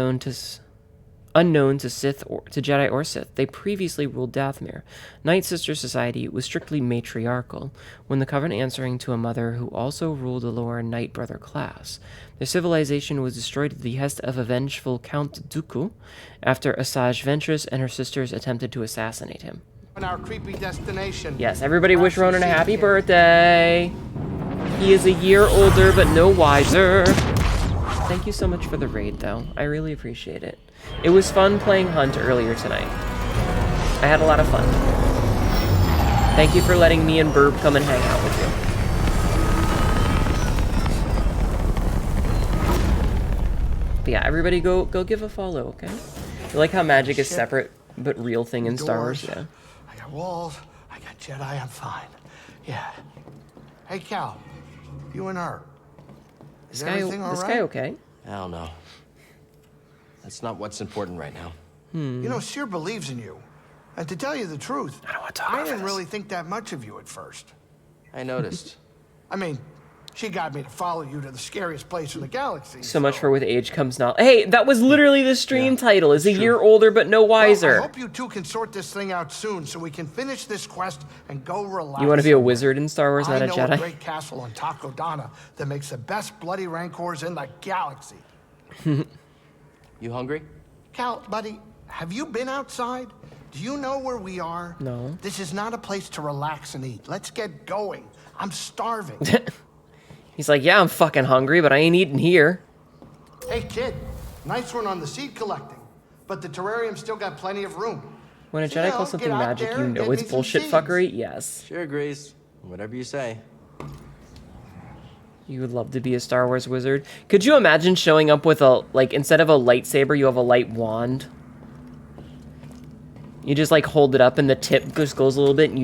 unknown to Sith or to Jedi or Sith. They previously ruled Dathomir. Night Sister society was strictly matriarchal, when the coven answering to a mother who also ruled a lower Night Brother class. Their civilization was destroyed at the behest of a vengeful Count Dooku after Asajj Ventress and her sisters attempted to assassinate him. On our creepy destination. Yes, everybody wish Ronan a happy birthday. He is a year older, but no wiser. Thank you so much for the raid, though. I really appreciate it. It was fun playing Hunt earlier tonight. I had a lot of fun. Thank you for letting me and Burb come and hang out with you. But yeah, everybody go give a follow, okay? You like how magic is separate but real thing in Star Wars? Yeah. I got walls, I got Jedi, I'm fine. Yeah. Hey, Cal, you and her. Is everything all right? This guy okay? Hell no. That's not what's important right now. You know, Seer believes in you. And to tell you the truth, I don't want to talk I about didn't this. really think that much of you at first. I noticed. I mean, she got me to follow you to the scariest place in the galaxy. So much for with age comes knowledge. Hey, that was literally the stream title. Is a true. year older but no Well, I wiser. hope you two can sort this thing out soon so we can finish this quest and go relax. You want to be a wizard in Star Wars, not I a know Jedi? a great castle on Takodana that makes the best bloody rancors in the galaxy. You hungry? Cal, buddy, have you been outside? Do you know where we are? No. This is not a place to relax and eat. Let's get going. I'm starving. He's like, yeah, I'm fucking hungry, but I ain't eating here. Hey, kid, nice one on the seed collecting, but the terrarium still got plenty of room. When a So, Jedi you know, calls something get out magic, there you and know get it's me some bullshit seeds. fuckery? Yes. Sure, Grace. Whatever you say. You would love to be a Star Wars wizard. Could you imagine showing up with a, like, instead of a lightsaber, you have a light wand? You just, like, hold it up and the tip just goes a little bit and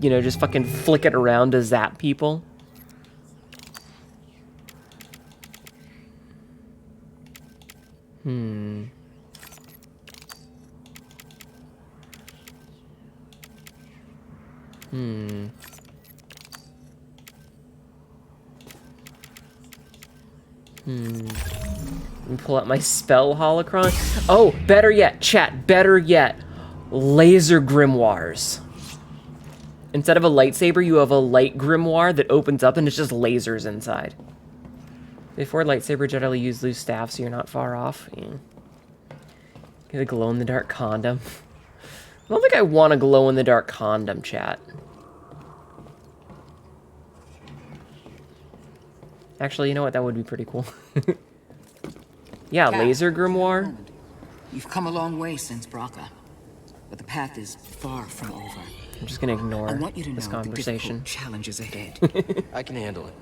you know, just fucking flick it around to zap people. Let me pull out my spell holocron. Oh, better yet, chat, better yet. Laser grimoires. Instead of a lightsaber, you have a light grimoire that opens up and it's just lasers inside. Before lightsaber, generally use loose staff, so you're not far off. Yeah. Get a glow-in-the-dark condom. I don't think I want a glow-in-the-dark condom, chat. Actually, you know what? That would be pretty cool. Yeah, Cal, laser grimoire. You've come a long way since Braca, but the path is far from over. I'm just gonna I ignore want you to this know the conversation. difficult challenges ahead. I can handle it.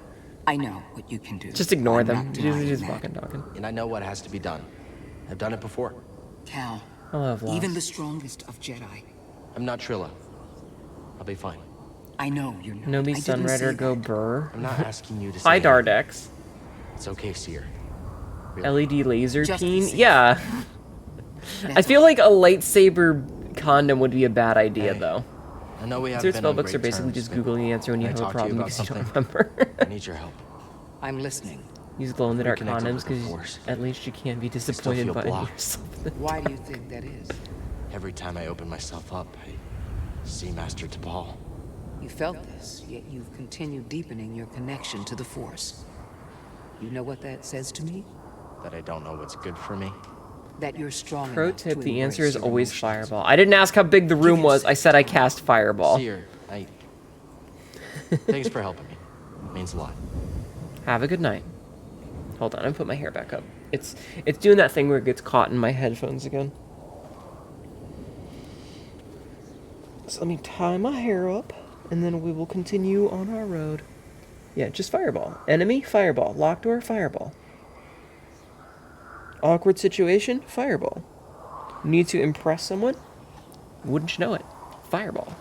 I know what you can do. Just ignore I'm them. not Just denying that. fucking talking. And I know what has to be done. I've done it before. Cal, Oh, I've lost. even the strongest of Jedi. I'm not Trilla. I'll be fine. I know you're not. Nomi I didn't say Sunrider, go that. burr. I'm not asking you to say Hi, anything. Dardex. It's okay, Seer. Really. LED laser Just peen. the same. Yeah. I feel like a lightsaber condom would be a bad idea, Hey, though. I know we have Search been on spellbooks are great basically terms, just but Googling the answer when you can I have a talk to you problem about because you don't something? remember. I need your help. I'm listening. Use glow-in-the-dark Reconnected condoms with the because Force. at least you can't be still disappointed feel by blocked. yourself. Why do you think that is? Every time I open myself up, I see Master T'Pol. You felt this, yet you've continued deepening your connection to the Force. You know what that says to me? That I don't know what's good for me. That you're strong Pro enough tip, to the answer embrace is your always emotions. fireball. I didn't ask how big the room was. I said I cast fireball. Seer, thanks for helping me. It means a lot. Have a good night. Hold on, I put my hair back up. It's doing that thing where it gets caught in my headphones again. So let me tie my hair up, and then we will continue on our road. Yeah, just fireball. Enemy, fireball. Locked door, fireball. Awkward situation, fireball. Need to impress someone? Wouldn't you know it? Fireball.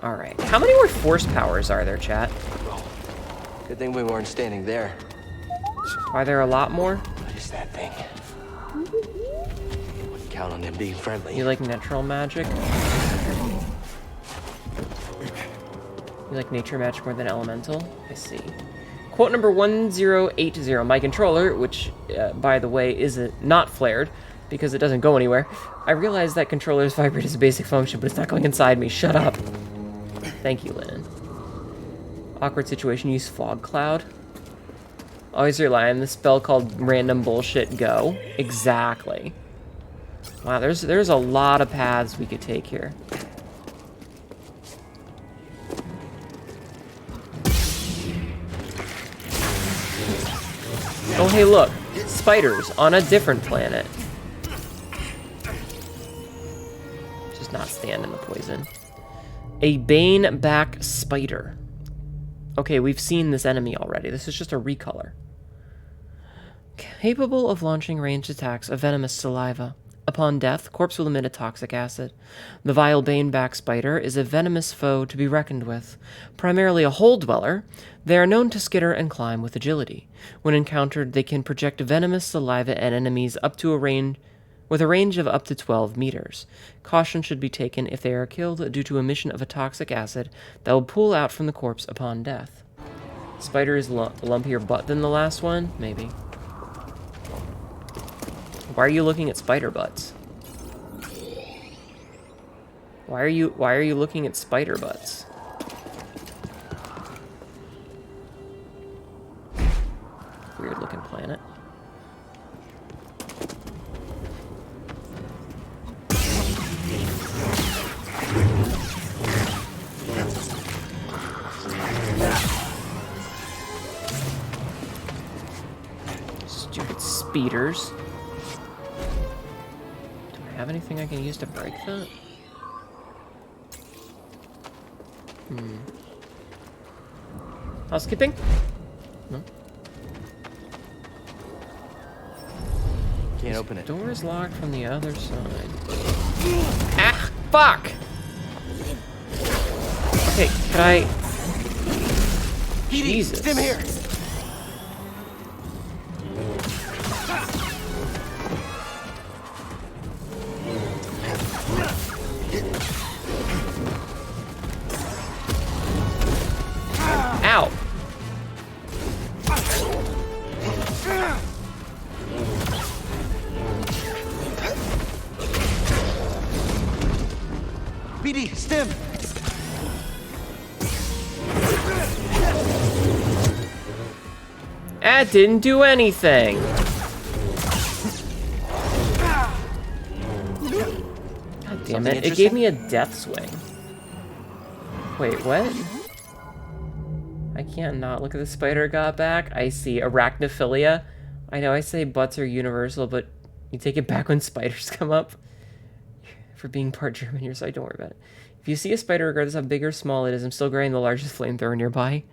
Alright, how many more force powers are there, chat? Good thing we weren't standing there. Are there a lot more? What is that thing? Wouldn't count on him being friendly. You like natural magic? You like nature magic more than elemental? I see. Quote number 1080. My controller, which, by the way, is not flared, because it doesn't go anywhere. I realize that controllers vibrate as a basic function, but it's not going inside me. Shut up. Thank you, Lynn. Awkward situation, use fog cloud. Always rely on the spell called random bullshit go. Exactly. Wow, there's a lot of paths we could take here. Oh, hey, look. Spiders on a different planet. Just not stand in the poison. A Baneback spider. Okay, we've seen this enemy already. This is just a recolor. Capable of launching ranged attacks of venomous saliva. Upon death, corpse will emit a toxic acid. The vile baneback spider is a venomous foe to be reckoned with. Primarily a hole dweller, they are known to skitter and climb with agility. When encountered, they can project venomous saliva at enemies up to a range of up to 12 meters. Caution should be taken if they are killed due to emission of a toxic acid that will pool out from the corpse upon death. Spider is lumpier butt than the last one? Maybe. Why are you looking at spider butts? Why are you looking at spider butts? Weird looking planet. Stupid speeders. Have anything I can use to break that? Housekeeping? No. Can't open it. Door is locked from the other side. Ah, fuck! Okay, can I... Jesus. Stim here. Ow! BD, stim. That didn't do anything. God damn it, it gave me a death swing. Wait, what? I can't not look at the spider I got back. I see arachnophilia. I know I say butts are universal, but you take it back when spiders come up. For being part German, you're sorry, don't worry about it. If you see a spider, regardless how big or small it is, I'm still grabbing the largest flamethrower nearby.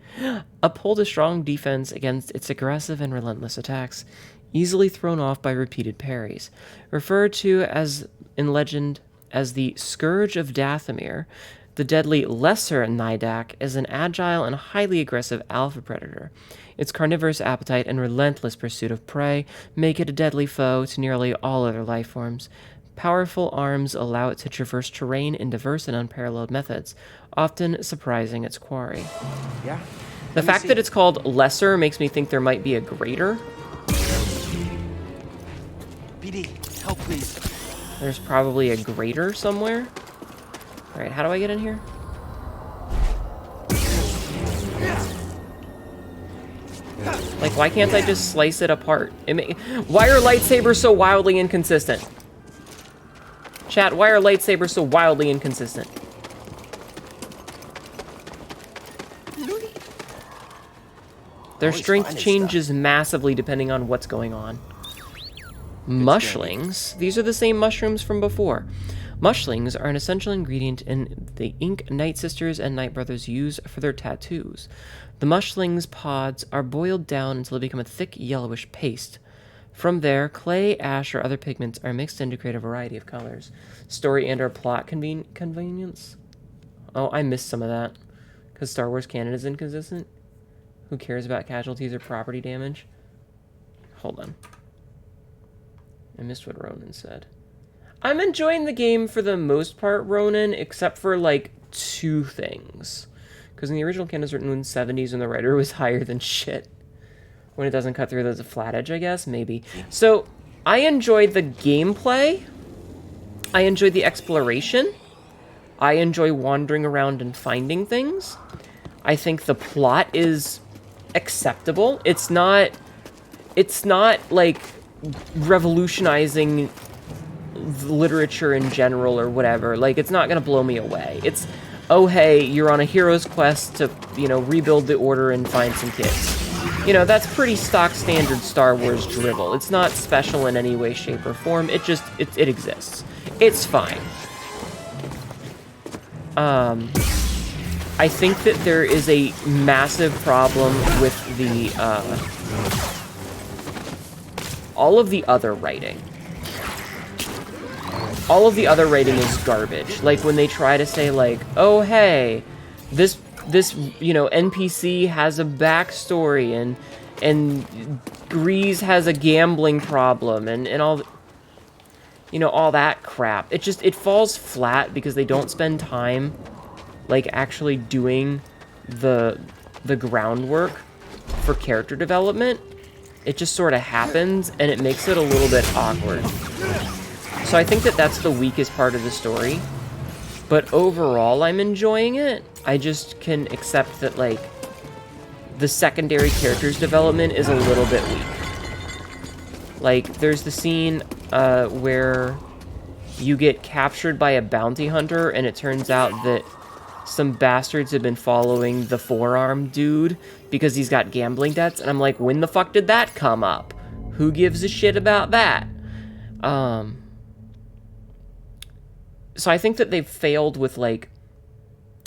Uphold a strong defense against its aggressive and relentless attacks, easily thrown off by repeated parries. Referred to as in legend as the Scourge of Dathomir, the deadly Lesser Nidak is an agile and highly aggressive alpha predator. Its carnivorous appetite and relentless pursuit of prey make it a deadly foe to nearly all other life forms. Powerful arms allow it to traverse terrain in diverse and unparalleled methods, often surprising its quarry. Yeah. The fact that it's called Lesser makes me think there might be a greater. BD, help please. There's probably a greater somewhere. Alright, how do I get in here? Like, why can't I just slice it apart? Why are lightsabers so wildly inconsistent? Chat, why are lightsabers so wildly inconsistent? Their strength changes massively depending on what's going on. Mushlings. These are the same mushrooms from before. Mushlings are an essential ingredient in the ink Night Sisters and Night Brothers use for their tattoos. The mushlings' pods are boiled down until they become a thick yellowish paste. From there, clay, ash, or other pigments are mixed in to create a variety of colors. Story and/or plot convenience? Oh, I missed some of that. Because Star Wars canon is inconsistent? Who cares about casualties or property damage? Hold on. I missed what Ronan said. I'm enjoying the game for the most part, Ronan, except for, like, two things. Because in the original canon, it was written in the 70s when the writer was higher than shit. When it doesn't cut through, there's a flat edge, I guess, maybe. So, I enjoyed the gameplay. I enjoyed the exploration. I enjoy wandering around and finding things. I think the plot is acceptable. It's not like revolutionizing literature in general or whatever. Like, it's not gonna blow me away. It's, oh hey, you're on a hero's quest to, you know, rebuild the order and find some kids. You know, that's pretty stock standard Star Wars drivel. It's not special in any way, shape, or form. It just, it exists. It's fine. I think that there is a massive problem with the, all of the other writing. all of the other writing is garbage. Like when they try to say like, oh hey, this NPC has a backstory and Grease has a gambling problem and all, all that crap. It falls flat because they don't spend time like actually doing the groundwork for character development. It just sort of happens and it makes it a little bit awkward. So I think that's the weakest part of the story. But overall, I'm enjoying it. I just can accept that, like, the secondary characters' development is a little bit weak. Like, there's the scene where you get captured by a bounty hunter, and it turns out that some bastards have been following the forearm dude because he's got gambling debts. And I'm like, when the fuck did that come up? Who gives a shit about that? So I think that they've failed with, like,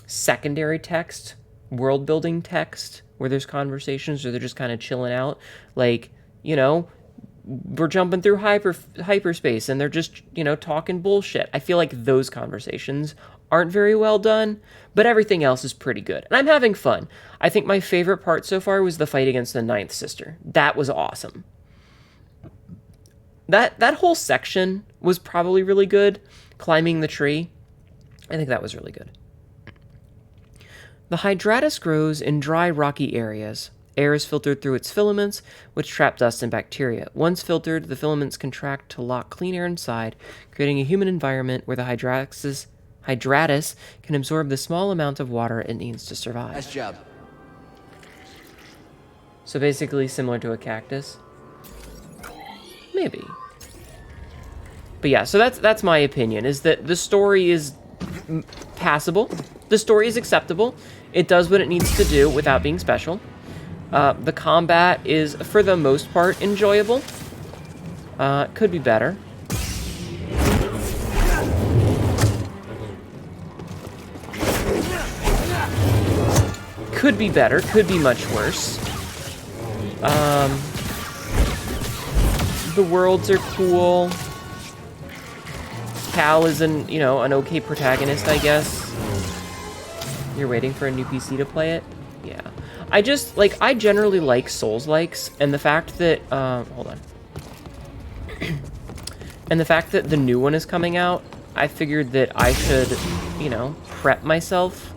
secondary text, world-building text, where there's conversations or they're just kind of chilling out. Like, we're jumping through hyperspace and they're just, talking bullshit. I feel like those conversations aren't very well done, but everything else is pretty good. And I'm having fun. I think my favorite part so far was the fight against the Ninth Sister. That was awesome. That whole section was probably really good. Climbing the tree, I think that was really good. The hydratus grows in dry, rocky areas. Air is filtered through its filaments, which trap dust and bacteria. Once filtered, the filaments contract to lock clean air inside, creating a humid environment where the hydratus can absorb the small amount of water it needs to survive. Nice job. So basically similar to a cactus? Maybe. But yeah, so that's my opinion, is that the story is passable. The story is acceptable. It does what it needs to do without being special. The combat is, for the most part, enjoyable. Could be better. Could be better. Could be much worse. The worlds are cool. Cal is an okay protagonist, I guess. You're waiting for a new PC to play it? Yeah. I generally like Souls-likes, and the fact that, hold on. And the fact that the new one is coming out, I figured that I should, prep myself.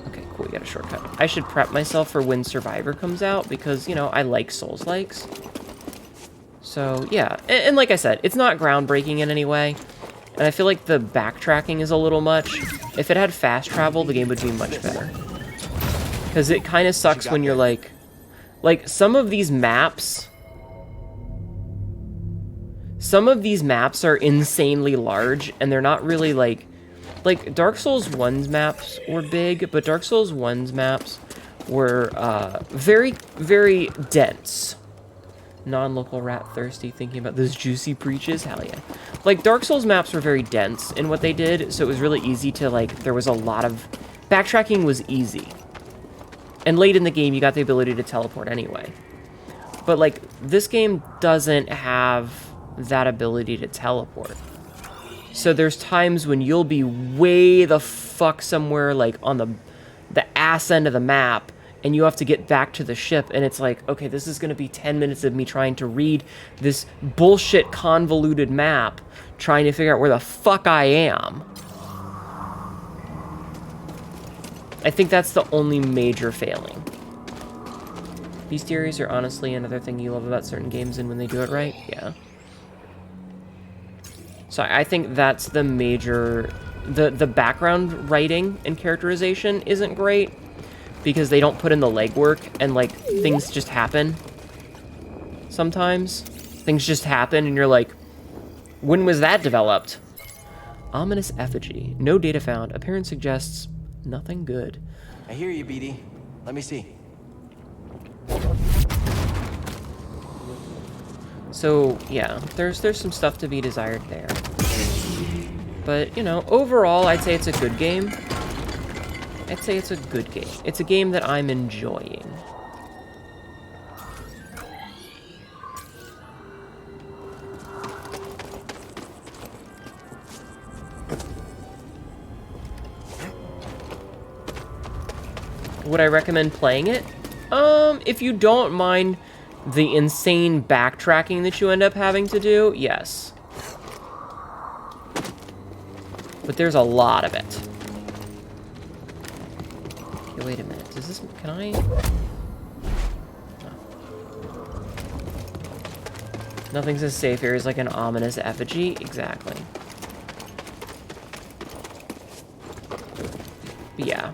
Okay, cool, we got a shortcut. I should prep myself for when Survivor comes out, because, I like Souls-likes. So, yeah. And like I said, it's not groundbreaking in any way. And I feel like the backtracking is a little much. If it had fast travel, the game would be much better. Because it kind of sucks when you're like some of these maps are insanely large, and they're not really like Dark Souls 1's maps were big, but Dark Souls 1's maps were very, very dense. Non-local rat thirsty, thinking about those juicy breaches? Hell yeah. Like, Dark Souls maps were very dense in what they did, so it was really easy to, there was a lot of... Backtracking was easy. And late in the game, you got the ability to teleport anyway. But, this game doesn't have that ability to teleport. So there's times when you'll be way the fuck somewhere, on the ass end of the map, and you have to get back to the ship, and it's like, okay, this is going to be 10 minutes of me trying to read this bullshit convoluted map, trying to figure out where the fuck I am. I think that's the only major failing. Bestiaries are honestly another thing you love about certain games, and when they do it right, yeah. So I think that's the major... The background writing and characterization isn't great, because they don't put in the legwork, and, things just happen. Sometimes. Things just happen, and you're like, when was that developed? Ominous effigy. No data found. Appearance suggests nothing good. I hear you, BD. Let me see. So, yeah, there's some stuff to be desired there. But, overall, I'd say it's a good game. I'd say it's a good game. It's a game that I'm enjoying. would I recommend playing it? If you don't mind the insane backtracking that you end up having to do, yes. But there's a lot of it. Okay, wait a minute. Does this... Can I... No. Nothing says safe here is like an ominous effigy. Exactly. But yeah.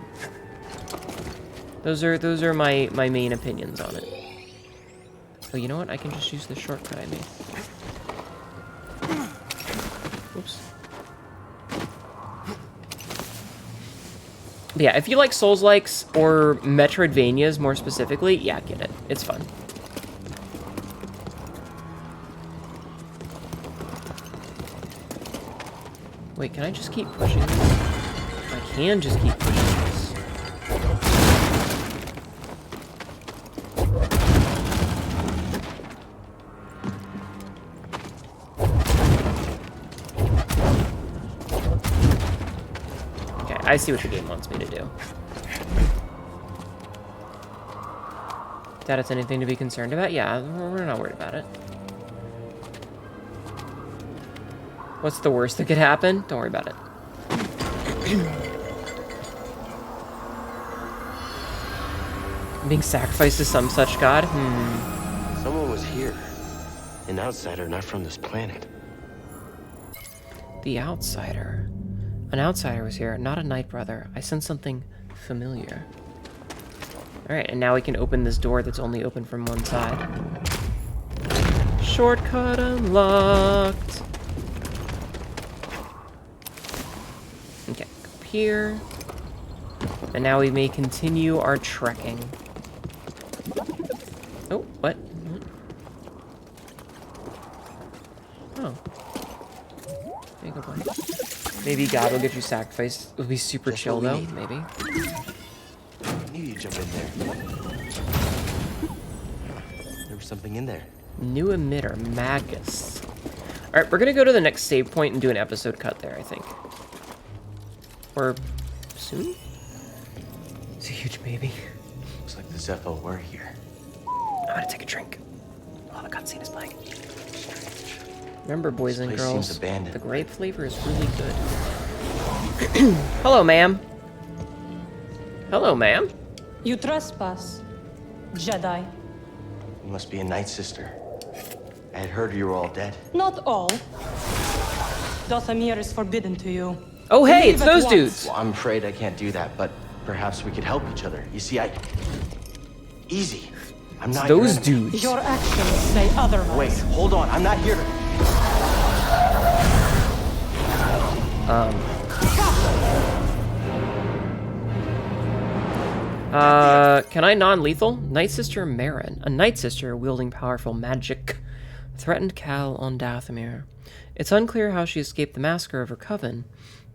Those are my main opinions on it. Oh, you know what? I can just use the shortcut I made. Oops. But yeah, if you like Souls-likes or Metroidvanias more specifically, yeah, get it. It's fun. Wait, can I just keep pushing this? I can just keep pushing this. Okay, I see what the game wants me to do. That it's anything to be concerned about? Yeah, we're not worried about it. What's the worst that could happen? Don't worry about it. Being sacrificed to some such god? Someone was here. An outsider not from this planet. The outsider. An outsider was here, not a Night Brother. I sense something familiar. Alright, and now we can open this door that's only open from one side. Shortcut unlocked. Okay, go up here. And now we may continue our trekking. Oh, what? Oh. There you go, boy. Maybe God will get you sacrificed. It'll be super chill, though. Maybe. I knew you'd jump in there. There was something in there. New emitter, Magus. Alright, we're gonna go to the next save point and do an episode cut there, I think. Or soon? It's a huge baby. Looks like the Zepho were here. I'm gonna take a drink while the cutscene is playing. Remember, boys and girls, the grape flavor is really good. Hello, ma'am. Hello, ma'am. You trespass, Jedi. You must be a Night Sister. I had heard you were all dead. Not all. Dathomir is forbidden to you. Oh, hey, it's those dudes. Well, I'm afraid I can't do that, but perhaps we could help each other. You see, Easy. I'm not those dudes. Your actions say otherwise. Wait, hold on. I'm not here to... Can I non-lethal? Night Sister Marin, a Night Sister wielding powerful magic, threatened Cal on Dathomir. It's unclear how she escaped the massacre of her coven,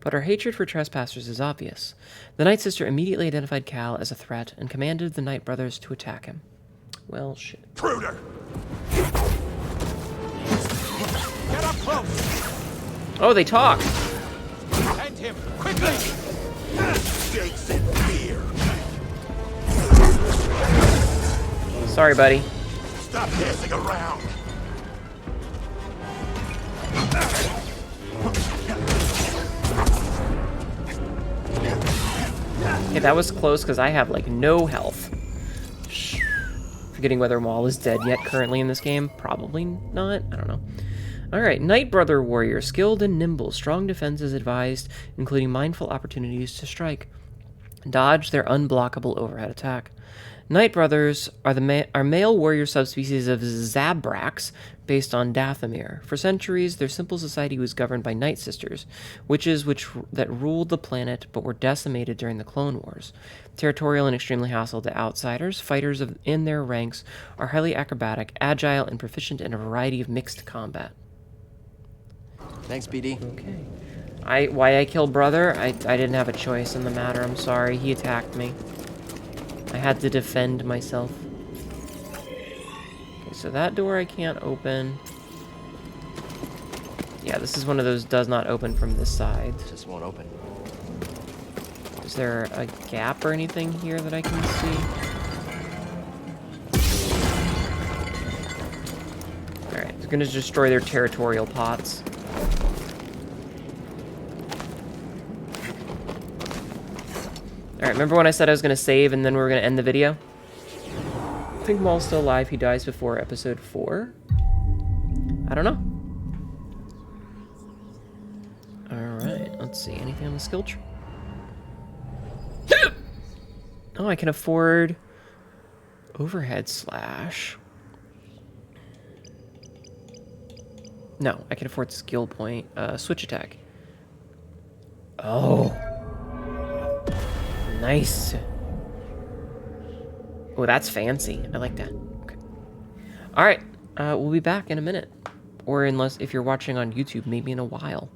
but her hatred for trespassers is obvious. The Night Sister immediately identified Cal as a threat and commanded the Night Brothers to attack him. Well, shit. Intruder! Get up close! Oh, they talk! End him, quickly! Stakes in fear! Sorry, buddy. Stop dancing around! Okay, that was close because I have, like, no health. Forgetting whether Maul is dead yet currently in this game. Probably not. I don't know. Alright, Night Brother warrior. Skilled and nimble. Strong defense is advised, including mindful opportunities to strike. Dodge their unblockable overhead attack. Night Brothers are male warrior subspecies of Zabrax, based on Dathomir. For centuries, their simple society was governed by Night Sisters, witches that ruled the planet but were decimated during the Clone Wars. Territorial and extremely hostile to outsiders, fighters in their ranks are highly acrobatic, agile, and proficient in a variety of mixed combat. Thanks, BD. Okay. Why I killed brother? I didn't have a choice in the matter. I'm sorry. He attacked me. I had to defend myself. Okay, so that door I can't open. Yeah, this is one of those does not open from this side. Just won't open. Is there a gap or anything here that I can see? Alright, it's gonna destroy their territorial pots. Alright, remember when I said I was gonna save and then we were gonna end the video? I think Maul's still alive. He dies before episode 4. I don't know. Alright, let's see. Anything on the skill tree? Oh, I can afford overhead slash. No, I can afford skill point. Switch attack. Oh. Nice. Oh, that's fancy. I like that. Okay. Alright, we'll be back in a minute. Or unless, if you're watching on YouTube, maybe in a while.